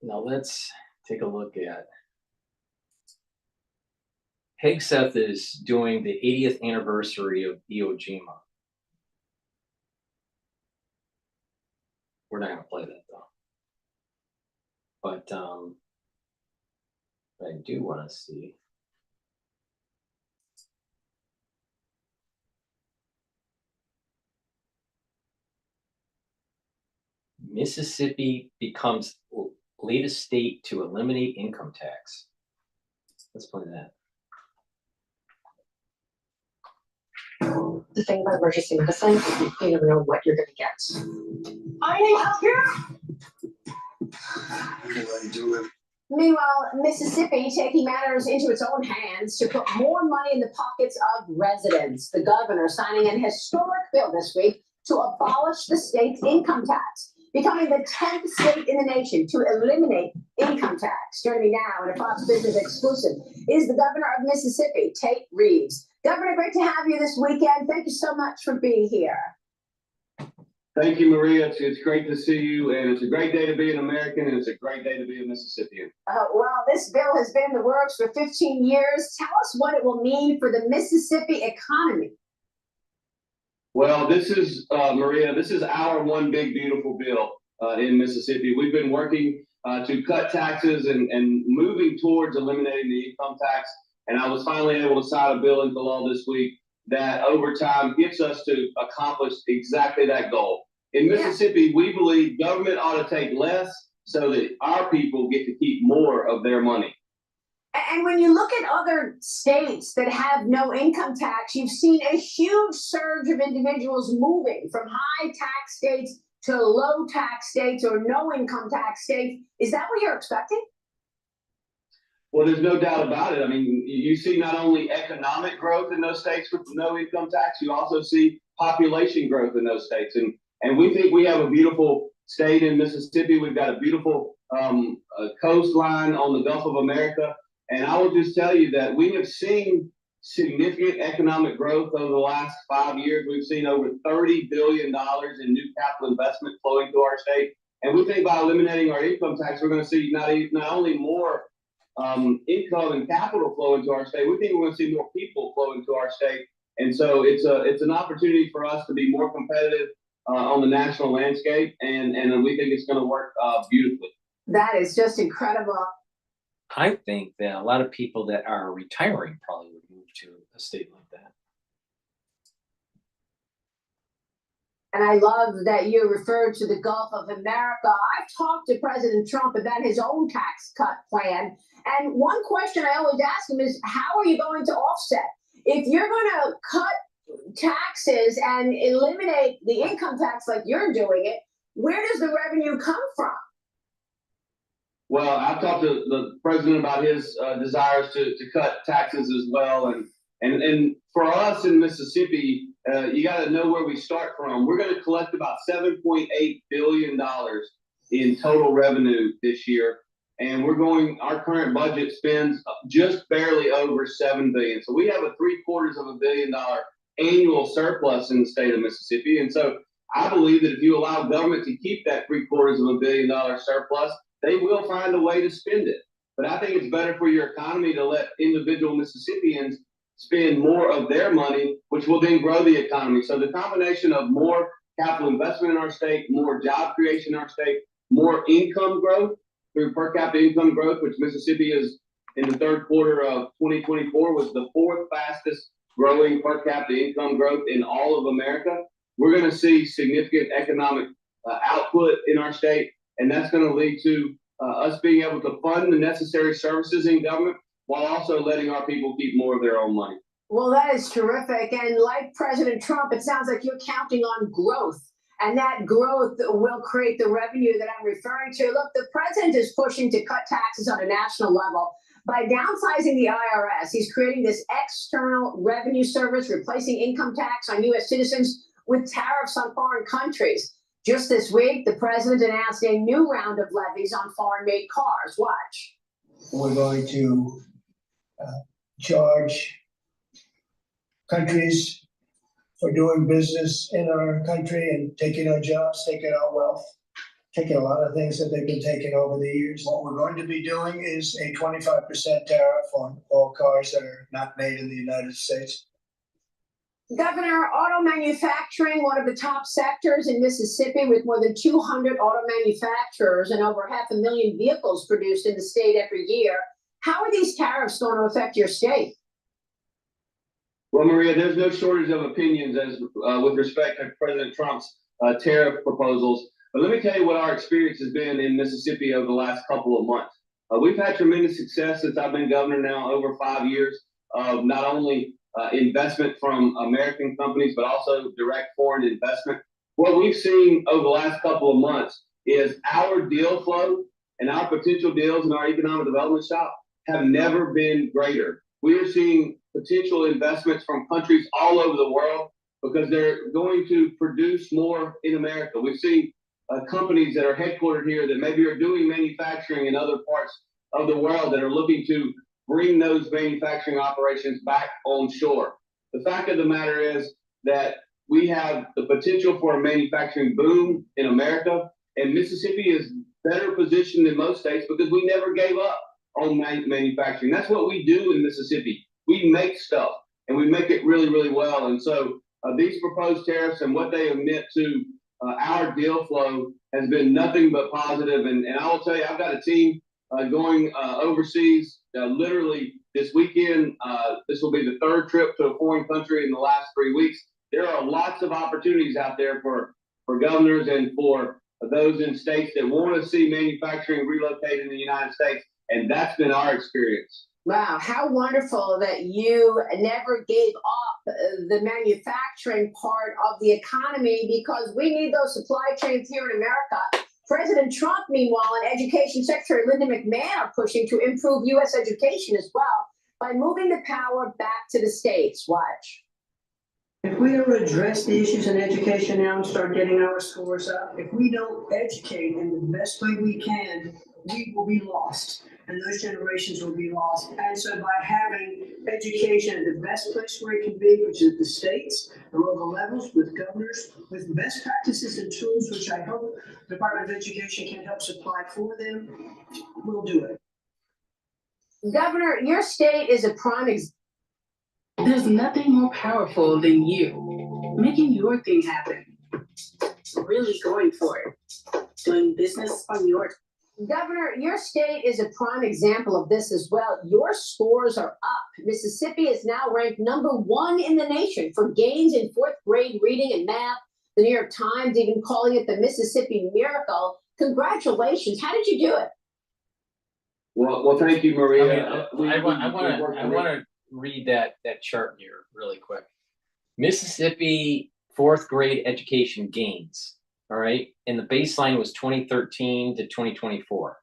Now let's take a look at Hegseth is doing the 80th anniversary of Iwo Jima. We're not going to play that though. But I do want to see. Mississippi becomes latest state to eliminate income tax. Let's play that. The thing about emergency medicine, you never know what you're going to get. I need help here. Meanwhile, Mississippi taking matters into its own hands to put more money in the pockets of residents. The governor signing an historic bill this week to abolish the state's income tax, becoming the 10th state in the nation to eliminate income tax. Joining me now in a Fox Business exclusive is the governor of Mississippi, Tate Reeves. Governor, great to have you this weekend. Thank you so much for being here. Thank you, Maria. It's great to see you, and it's a great day to be an American, and it's a great day to be a Mississippian. Well, this bill has been in the works for 15 years. Tell us what it will mean for the Mississippi economy. Well, this is, Maria, this is our one big, beautiful bill in Mississippi. We've been working to cut taxes and moving towards eliminating the income tax. And I was finally able to sign a bill into law this week that over time gets us to accomplish exactly that goal. In Mississippi, we believe government ought to take less so that our people get to keep more of their money. And when you look at other states that have no income tax, you've seen a huge surge of individuals moving from high tax states to low tax states or no income tax states. Is that what you're expecting? Well, there's no doubt about it. I mean, you see not only economic growth in those states with no income tax, you also see population growth in those states. And we think we have a beautiful state in Mississippi. We've got a beautiful coastline on the Gulf of America. And I will just tell you that we have seen significant economic growth over the last 5 years. We've seen over $30 billion in new capital investment flowing to our state. And we think by eliminating our income tax, we're going to see not only more income and capital flow into our state, we think we're going to see more people flow into our state. And so it's an opportunity for us to be more competitive on the national landscape. And we think it's going to work beautifully. That is just incredible. I think that a lot of people that are retiring probably would move to a state like that. And I love that you referred to the Gulf of America. I've talked to President Trump about his own tax cut plan. And one question I always ask him is, how are you going to offset? If you're going to cut taxes and eliminate the income tax like you're doing it, where does the revenue come from? Well, I've talked to the president about his desires to cut taxes as well. And for us in Mississippi, you got to know where we start from. We're going to collect about $7.8 billion in total revenue this year. And our current budget spends just barely over $7 billion. So we have a $750 million annual surplus in the state of Mississippi. And so I believe that if you allow government to keep that $750 million surplus, they will find a way to spend it. But I think it's better for your economy to let individual Mississippians spend more of their money, which will then grow the economy. So the combination of more capital investment in our state, more job creation in our state, more income growth through per capita income growth, which Mississippi is in the third quarter of 2024 was the fourth fastest growing per capita income growth in all of America. We're going to see significant economic output in our state. And that's going to lead to us being able to fund the necessary services in government while also letting our people keep more of their own money. Well, that is terrific. And like President Trump, it sounds like you're counting on growth. And that growth will create the revenue that I'm referring to. Look, the president is pushing to cut taxes on a national level. By downsizing the IRS, he's creating this external revenue service, replacing income tax on U.S. citizens with tariffs on foreign countries. Just this week, the president announced a new round of levies on foreign-made cars. Watch. We're going to charge countries for doing business in our country and taking our jobs, taking our wealth, taking a lot of things that they've been taking over the years. What we're going to be doing is a 25% tariff on all cars that are not made in the United States. Governor, auto manufacturing, one of the top sectors in Mississippi with more than 200 auto manufacturers and over 500,000 vehicles produced in the state every year. How are these tariffs going to affect your state? Well, Maria, there's no shortage of opinions as with respect to President Trump's tariff proposals. But let me tell you what our experience has been in Mississippi over the last couple of months. We've had tremendous success since I've been governor now over 5 years of not only investment from American companies, but also direct foreign investment. What we've seen over the last couple of months is our deal flow and our potential deals in our economic development shop have never been greater. We are seeing potential investments from countries all over the world because they're going to produce more in America. We've seen companies that are headquartered here that maybe are doing manufacturing in other parts of the world that are looking to bring those manufacturing operations back on shore. The fact of the matter is that we have the potential for a manufacturing boom in America, and Mississippi is better positioned than most states because we never gave up on manufacturing. That's what we do in Mississippi. We make stuff, and we make it really, really well. And so these proposed tariffs and what they admit to our deal flow has been nothing but positive. And I will tell you, I've got a team going overseas literally this weekend. This will be the third trip to a foreign country in the last 3 weeks. There are lots of opportunities out there for governors and for those in states that want to see manufacturing relocate in the United States. And that's been our experience. Wow, how wonderful that you never gave up the manufacturing part of the economy, because we need those supply chains here in America. President Trump, meanwhile, and Education Secretary Linda McMahon are pushing to improve U.S. education as well by moving the power back to the states. Watch. If we don't address the issues in education now and start getting our scores up, if we don't educate in the best way we can, we will be lost, and those generations will be lost. And so by having education at the best place where it can be, which is the states, the local levels, with governors, with best practices and tools, which I hope the Department of Education can help supply for them, we'll do it. Governor, your state is a prime example. There's nothing more powerful than you making your thing happen. Really going for it. Doing business on your. Governor, your state is a prime example of this as well. Your scores are up. Mississippi is now ranked #1 in the nation for gains in 4th grade reading and math. The New York Times even calling it the Mississippi Miracle. Congratulations. How did you do it? Well, thank you, Maria. I want to read that chart here really quick. Mississippi 4th grade education gains. All right. And the baseline was 2013 to 2024.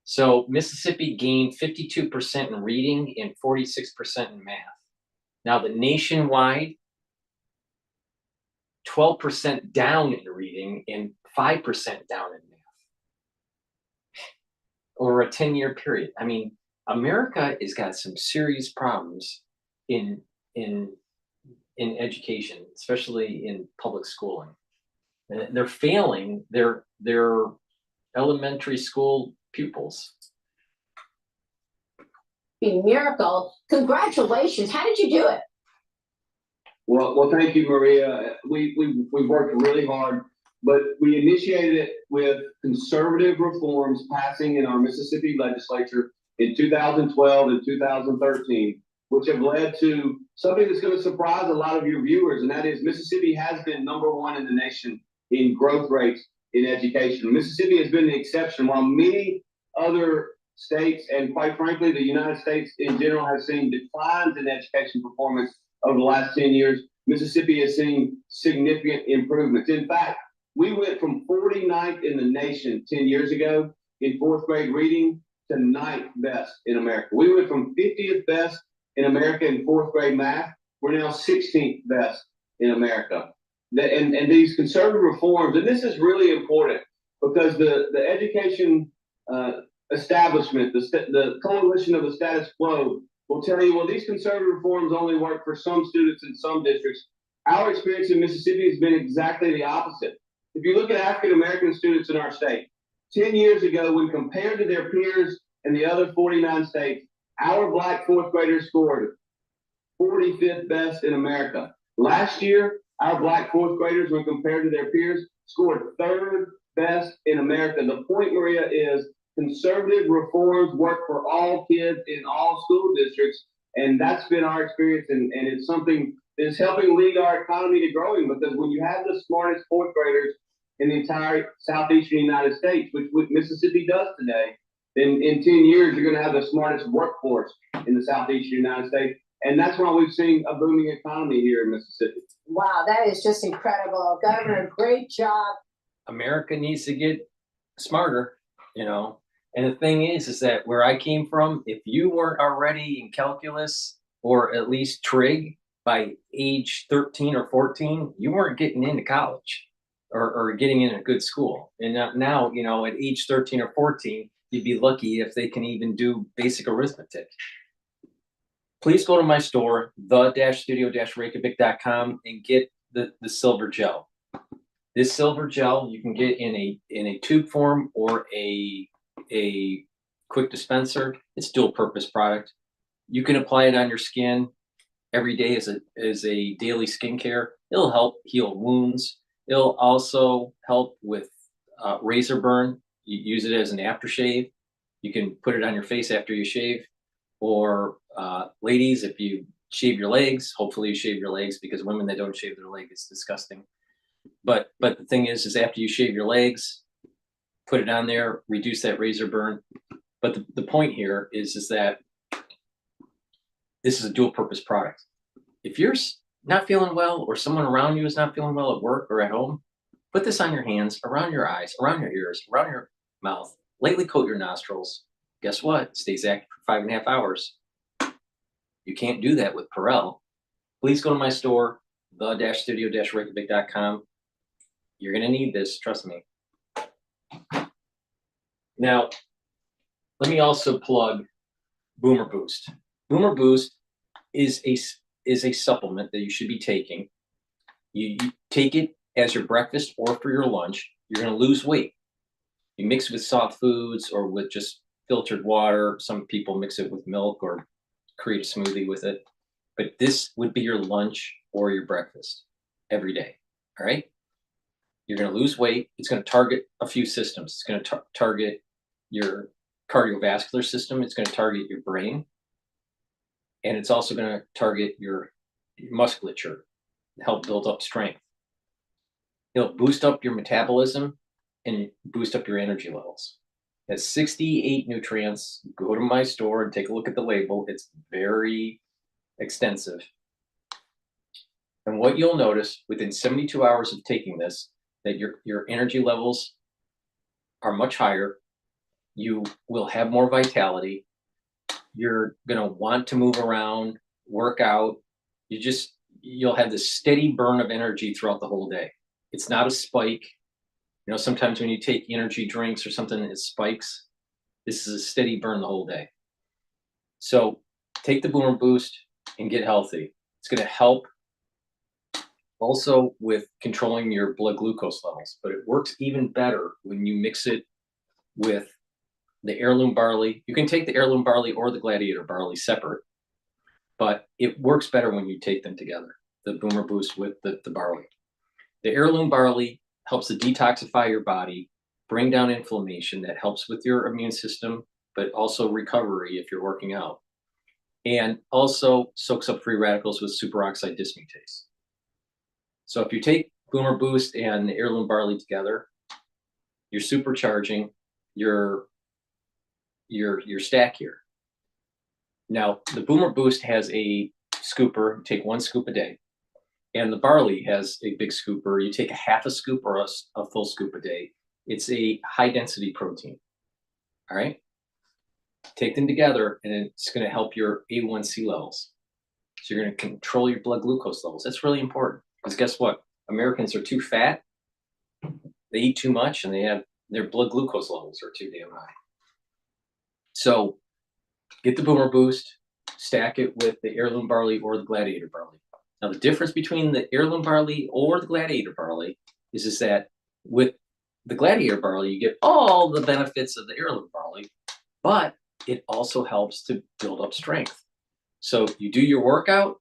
So Mississippi gained 52% in reading and 46% in math. Now the nationwide, 12% down in reading and 5% down in math over a 10-year period. I mean, America has got some serious problems in education, especially in public schooling. They're failing their elementary school pupils. Miracle. Congratulations. How did you do it? Well, thank you, Maria. We worked really hard, but we initiated it with conservative reforms passing in our Mississippi legislature in 2012 and 2013, which have led to something that's going to surprise a lot of your viewers, and that is Mississippi has been #1 in the nation in growth rates in education. Mississippi has been the exception. While many other states, and quite frankly, the United States in general, have seen declines in education performance over the last 10 years, Mississippi has seen significant improvements. In fact, we went from 49th in the nation 10 years ago in 4th grade reading to 9th best in America. We went from 50th best in America in 4th grade math. We're now 16th best in America. And these conservative reforms, and this is really important because the education establishment, the coalition of the status quo will tell you, well, these conservative reforms only work for some students in some districts. Our experience in Mississippi has been exactly the opposite. If you look at African-American students in our state, 10 years ago, when compared to their peers in the other 49 states, our Black 4th graders scored 45th best in America. Last year, our black fourth graders, when compared to their peers, scored 3rd best in America. The point, Maria, is conservative reforms work for all kids in all school districts, and that's been our experience, and it's something that's helping lead our economy to growing, because when you have the smartest fourth graders in the entire southeastern United States, which Mississippi does today, then in 10 years, you're going to have the smartest workforce in the southeastern United States. And that's why we've seen a booming economy here in Mississippi. Wow, that is just incredible. Governor, great job. America needs to get smarter, you know. And the thing is that where I came from, if you weren't already in calculus or at least trig by age 13 or 14, you weren't getting into college or getting in a good school. And now, you know, at age 13 or 14, you'd be lucky if they can even do basic arithmetic. Please go to my store, the-studio-reykjavik.com, and get the silver gel. This silver gel you can get in a tube form or a quick dispenser. It's dual purpose product. You can apply it on your skin every day as a daily skincare. It'll help heal wounds. It'll also help with razor burn. You use it as an aftershave. You can put it on your face after you shave. Or ladies, if you shave your legs, hopefully you shave your legs, because women that don't shave their leg, it's disgusting. But the thing is after you shave your legs, put it on there, reduce that razor burn. But the point here is that this is a dual purpose product. If you're not feeling well, or someone around you is not feeling well at work or at home, put this on your hands, around your eyes, around your ears, around your mouth, lightly coat your nostrils. Guess what? It stays active for 5.5 hours. You can't do that with Perel. Please go to my store, the-studio-reykjavik.com. You're going to need this, trust me. Now, let me also plug Boomer Boost. Boomer Boost is a supplement that you should be taking. You take it as your breakfast or for your lunch. You're going to lose weight. You mix it with soft foods or with just filtered water. Some people mix it with milk or create a smoothie with it. But this would be your lunch or your breakfast every day. All right? You're going to lose weight. It's going to target a few systems. It's going to target your cardiovascular system. It's going to target your brain. And it's also going to target your musculature, help build up strength. It'll boost up your metabolism and boost up your energy levels. It has 68 nutrients. Go to my store and take a look at the label. It's very extensive. And what you'll notice within 72 hours of taking this, that your energy levels are much higher. You will have more vitality. You're going to want to move around, work out. You'll have this steady burn of energy throughout the whole day. It's not a spike. You know, sometimes when you take energy drinks or something, it spikes. This is a steady burn the whole day. So take the Boomer Boost and get healthy. It's going to help also with controlling your blood glucose levels, but it works even better when you mix it with the heirloom barley. You can take the heirloom barley or the gladiator barley separate, but it works better when you take them together, the Boomer Boost with the barley. The heirloom barley helps to detoxify your body, bring down inflammation. That helps with your immune system, but also recovery if you're working out. And also soaks up free radicals with superoxide dismutase. So if you take Boomer Boost and the heirloom barley together, you're supercharging your stack here. Now, the Boomer Boost has a scooper. Take 1 scoop a day. And the barley has a big scooper. You take a half a scoop or a full scoop a day. It's a high density protein. All right. Take them together and it's going to help your A1C levels. So you're going to control your blood glucose levels. That's really important because guess what? Americans are too fat. They eat too much and their blood glucose levels are too damn high. So get the Boomer Boost, stack it with the heirloom barley or the gladiator barley. Now, the difference between the heirloom barley or the gladiator barley is that with the gladiator barley, you get all the benefits of the heirloom barley, but it also helps to build up strength. So you do your workout,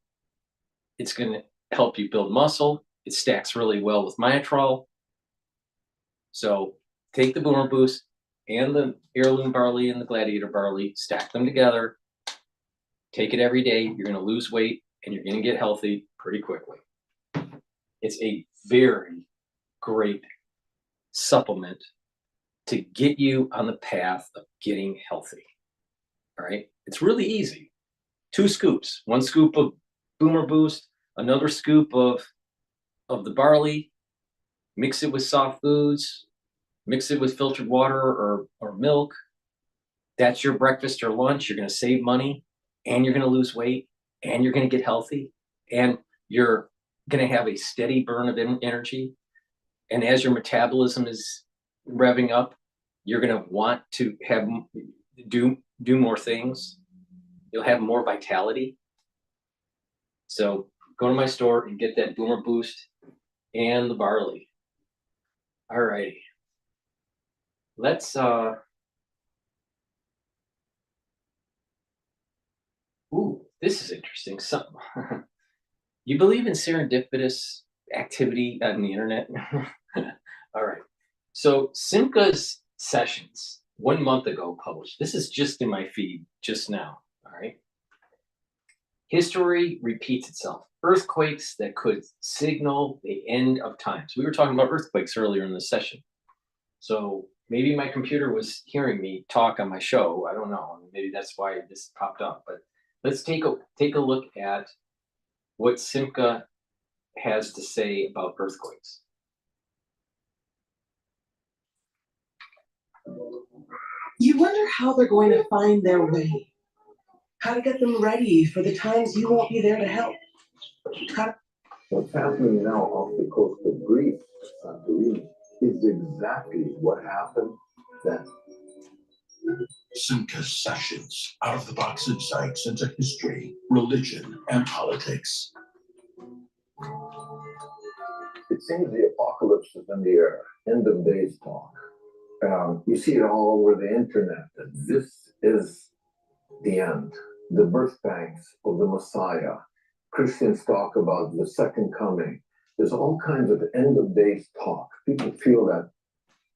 It's going to help you build muscle. It stacks really well with Myotrol. So take the Boomer Boost and the heirloom barley and the gladiator barley, stack them together. Take it every day. You're going to lose weight and you're going to get healthy pretty quickly. It's a very great supplement to get you on the path of getting healthy. All right. It's really easy. 2 scoops, 1 scoop of Boomer Boost, another scoop of the barley, mix it with soft foods, mix it with filtered water or milk. That's your breakfast or lunch. You're going to save money and you're going to lose weight and you're going to get healthy and you're going to have a steady burn of energy. And as your metabolism is revving up, you're going to want to have do more things. You'll have more vitality. So go to my store and get that Boomer Boost and the barley. All righty. Let's ooh, this is interesting. So you believe in serendipitous activity on the internet? All right. So Simca's sessions 1 month ago published. This is just in my feed just now. All right. History repeats itself. Earthquakes that could signal the end of times. We were talking about earthquakes earlier in the session. So maybe my computer was hearing me talk on my show. I don't know. Maybe that's why this popped up. But let's take a look at what Simca has to say about earthquakes. You wonder how they're going to find their way, how to get them ready for the times you won't be there to help. What's happening now off the coast of Greece, Santorini, is exactly what happened then. Simca's sessions, out-of-the-box insights into history, religion, and politics. It seems the apocalypse is in the air. End of days talk. You see it all over the internet. This is the end. The birth pangs of the Messiah. Christians talk about the second coming. There's all kinds of end of days talk. People feel that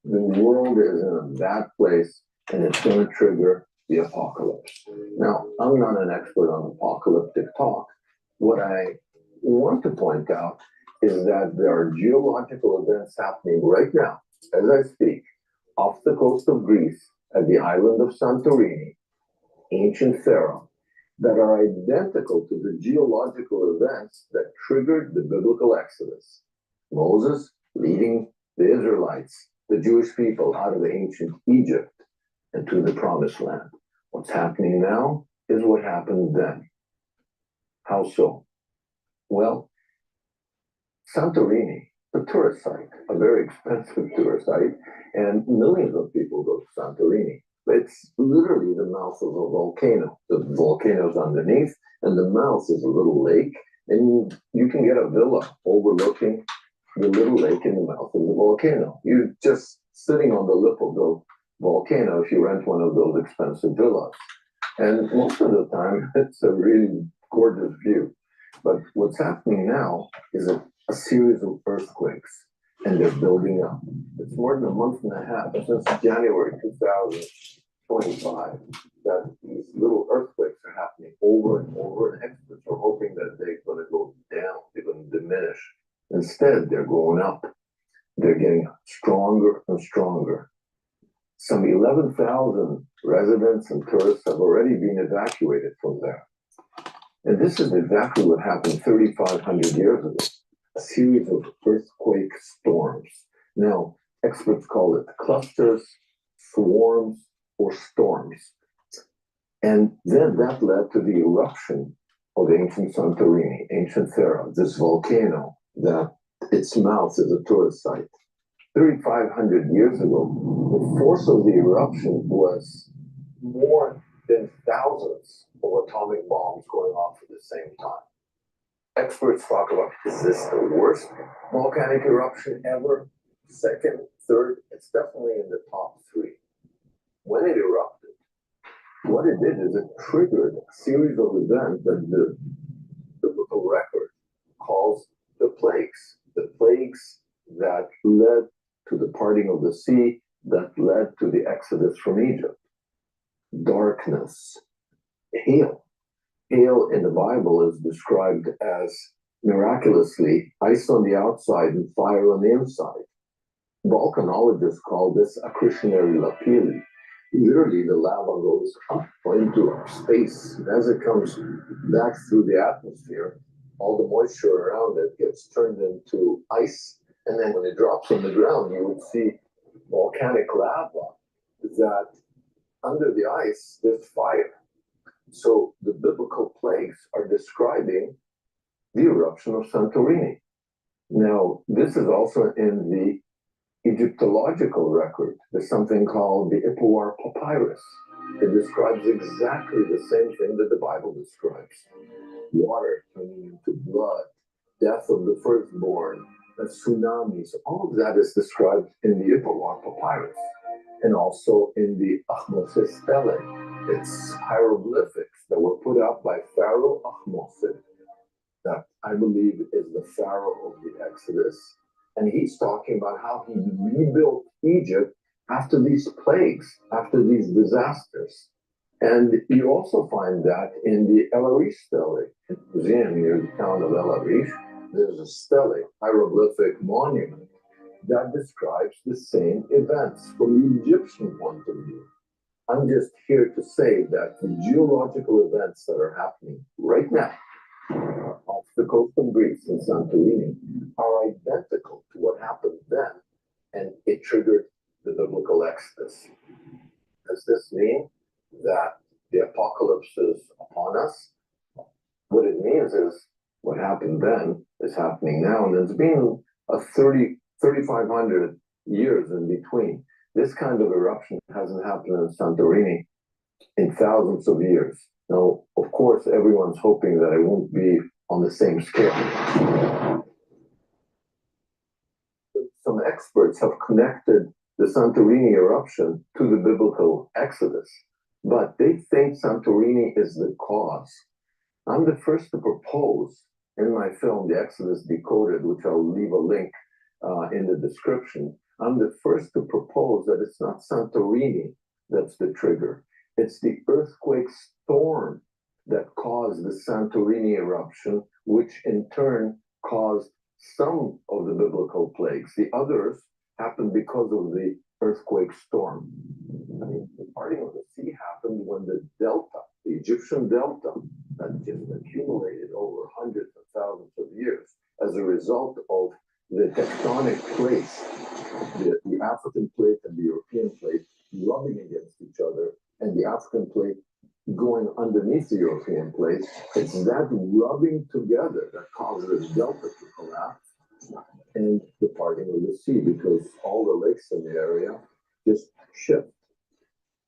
the world is in a bad place and it's going to trigger the apocalypse. Now, I'm not an expert on apocalyptic talk. What I want to point out is that there are geological events happening right now, as I speak, off the coast of Greece at the island of Santorini, ancient Pharaoh, that are identical to the geological events that triggered the biblical Exodus. Moses leading the Israelites, the Jewish people, out of ancient Egypt and to the promised land. What's happening now is what happened then. How so? Well, Santorini, a tourist site, a very expensive tourist site, and millions of people go to Santorini. It's literally the mouth of a volcano. The volcano's underneath, and the mouth is a little lake, and you can get a villa overlooking the little lake in the mouth of the volcano. You're just sitting on the lip of the volcano if you rent one of those expensive villas. And most of the time, it's a really gorgeous view. But what's happening now is a series of earthquakes, and they're building up. It's more than a month and a half since January 2025 that these little earthquakes are happening over and over, and experts are hoping that they're going to go down, they're going to diminish. Instead, they're going up. They're getting stronger and stronger. Some 11,000 residents and tourists have already been evacuated from there. And this is exactly what happened 3,500 years ago. A series of earthquake storms. Now, experts call it clusters, swarms, or storms. And then that led to the eruption of ancient Santorini, ancient Pharaoh, this volcano that its mouth is a tourist site. 3,500 years ago, the force of the eruption was more than thousands of atomic bombs going off at the same time. Experts talk about, is this the worst volcanic eruption ever? Second, third, it's definitely in the top 3. When it erupted, what it did is it triggered a series of events that the biblical record calls the plagues that led to the parting of the sea, that led to the exodus from Egypt. Darkness, hail. Hail in the Bible is described as miraculously ice on the outside and fire on the inside. Volcanologists call this accretionary lapilli. Literally, the lava goes up into space. As it comes back through the atmosphere, all the moisture around it gets turned into ice. And then when it drops on the ground, you would see volcanic lava that under the ice, there's fire. So the biblical plagues are describing the eruption of Santorini. Now, this is also in the Egyptological record. There's something called the Ep4 papyrus. It describes exactly the same thing that the Bible describes. Water turning into blood, death of the firstborn, tsunamis. All of that is described in the Ep4 papyrus and also in the Ahmose stele. It's hieroglyphics that were put out by Pharaoh Ahmose, that I believe is the Pharaoh of the Exodus. And he's talking about how he rebuilt Egypt after these plagues, after these disasters. And you also find that in the El Arish stele, in the museum near the town of El Arish, there's a stele, hieroglyphic monument, that describes the same events from the Egyptian point of view. I'm just here to say that the geological events that are happening right now off the coast of Greece in Santorini are identical to what happened then, and it triggered the biblical Exodus. Does this mean that the apocalypse is upon us? What it means is what happened then is happening now, and there's been a 3,500 years in between. This kind of eruption hasn't happened in Santorini in thousands of years. Now, of course, everyone's hoping that it won't be on the same scale. Some experts have connected the Santorini eruption to the biblical Exodus, but they think Santorini is the cause. I'm the first to propose in my film, The Exodus Decoded, which I'll leave a link in the description. I'm the first to propose that it's not Santorini that's the trigger. It's the earthquake storm that caused the Santorini eruption, which in turn caused some of the biblical plagues. The others happened because of the earthquake storm. I mean, the parting of the sea happened when the delta, the Egyptian delta, that just accumulated over hundreds of thousands of years as a result of the tectonic plates, the African plate and the European plate rubbing against each other, and the African plate going underneath the European plate. It's that rubbing together that causes the delta to collapse and the parting of the sea, because all the lakes in the area just shift.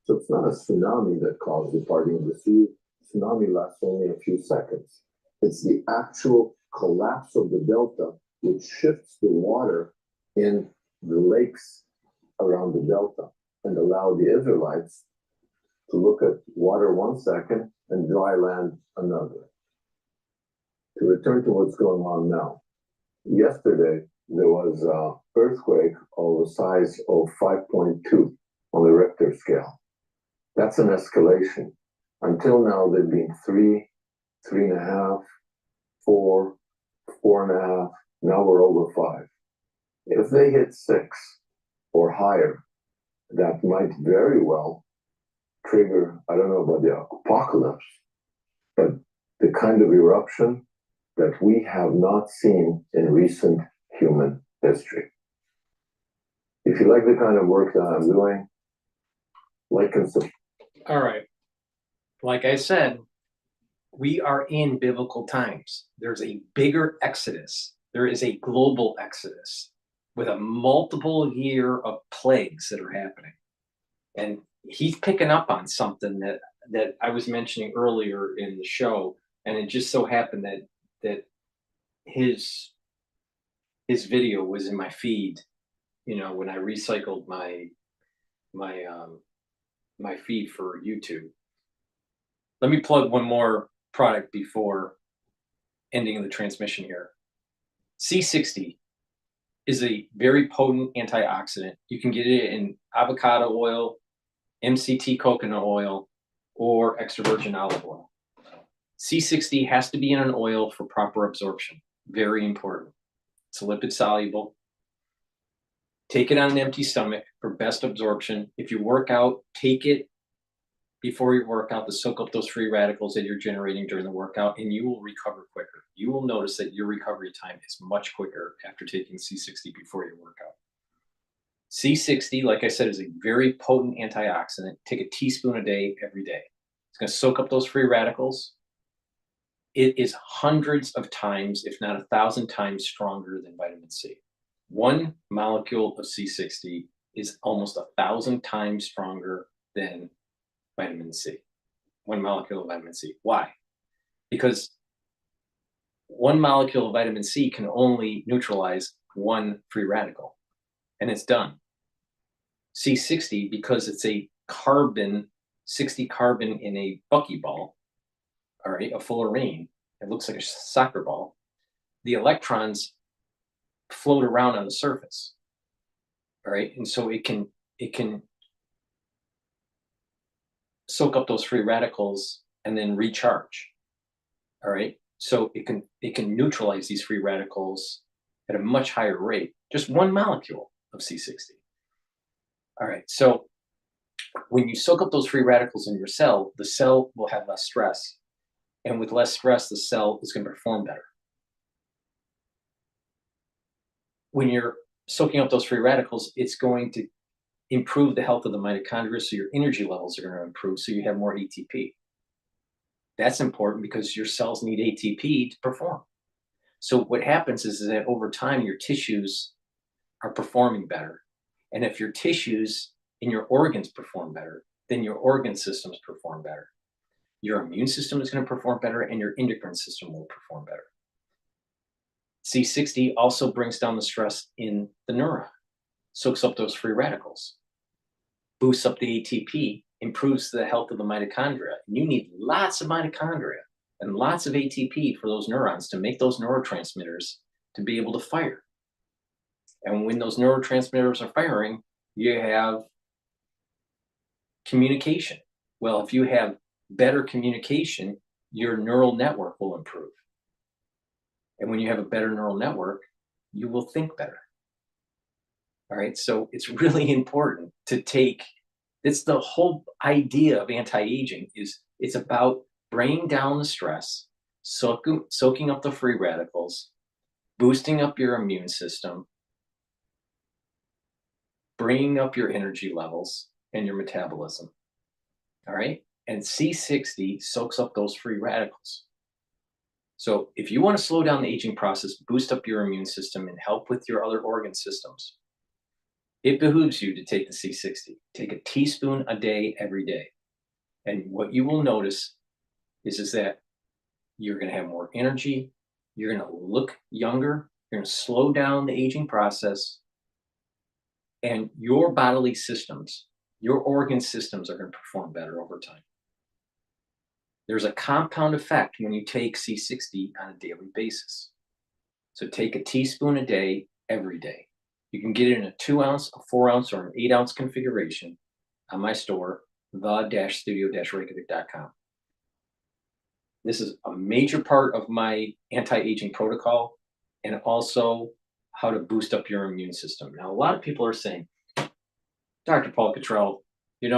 So it's not a tsunami that caused the parting of the sea. Tsunami lasts only a few seconds. It's the actual collapse of the delta which shifts the water in the lakes around the delta and allow the Israelites to look at water 1 second and dry land another. To return to what's going on now. Yesterday, there was an earthquake of the size of 5.2 on the Richter scale. That's an escalation. Until now, there've been 3, 3.5, 4, 4.5. Now we're over 5. If they hit 6 or higher, that might very well trigger, I don't know about the apocalypse, but the kind of eruption that we have not seen in recent human history. If you like the kind of work that I'm doing, like and subscribe. All right. Like I said, we are in biblical times. There's a bigger exodus. There is a global exodus with a multiple year of plagues that are happening. And he's picking up on something that I was mentioning earlier in the show. And it just so happened that his video was in my feed, you know, when I recycled my feed for YouTube. Let me plug one more product before ending the transmission here. C60 is a very potent antioxidant. You can get it in avocado oil, MCT coconut oil, or extra virgin olive oil. C60 has to be in an oil for proper absorption. Very important. It's lipid soluble. Take it on an empty stomach for best absorption. If you work out, take it before your workout to soak up those free radicals that you're generating during the workout, and you will recover quicker. You will notice that your recovery time is much quicker after taking C60 before your workout. C60, like I said, is a very potent antioxidant. Take a teaspoon a day, every day. It's going to soak up those free radicals. It is hundreds of times, if not 1,000 times stronger than vitamin C. One molecule of C60 is almost 1,000 times stronger than vitamin C. One molecule of vitamin C. Why? Because one molecule of vitamin C can only neutralize one free radical, and it's done. C60, because it's a carbon, 60 carbon in a buckyball, all right, a fullerene, it looks like a soccer ball, the electrons float around on the surface, all right, and so it can soak up those free radicals and then recharge, all right, so it can neutralize these free radicals at a much higher rate, just one molecule of C60. All right, so when you soak up those free radicals in your cell, the cell will have less stress. And with less stress, the cell is going to perform better. When you're soaking up those free radicals, it's going to improve the health of the mitochondria, so your energy levels are going to improve, so you have more ATP. That's important because your cells need ATP to perform. So what happens is that over time, your tissues are performing better. And if your tissues and your organs perform better, then your organ systems perform better. Your immune system is going to perform better, and your endocrine system will perform better. C60 also brings down the stress in the neuron, soaks up those free radicals, boosts up the ATP, improves the health of the mitochondria. And you need lots of mitochondria and lots of ATP for those neurons to make those neurotransmitters to be able to fire. And when those neurotransmitters are firing, you have communication. Well, if you have better communication, your neural network will improve. And when you have a better neural network, you will think better. All right, so it's really important to take, it's the whole idea of anti-aging is it's about bringing down the stress, soaking up the free radicals, boosting up your immune system, bringing up your energy levels and your metabolism. All right, and C60 soaks up those free radicals. So if you want to slow down the aging process, boost up your immune system, and help with your other organ systems, it behooves you to take the C60. Take a teaspoon a day, every day. And what you will notice is that you're going to have more energy, you're going to look younger, you're going to slow down the aging process, and your bodily systems, your organ systems are going to perform better over time. There's a compound effect when you take C60 on a daily basis. So take a teaspoon a day, every day. You can get it in a 2-ounce, a 4-ounce, or an 8-ounce configuration on my store, the-studio-reykjavik.com. This is a major part of my anti-aging protocol, and also how to boost up your immune system. Now, a lot of people are saying, Dr. Paul Cottrell, you know,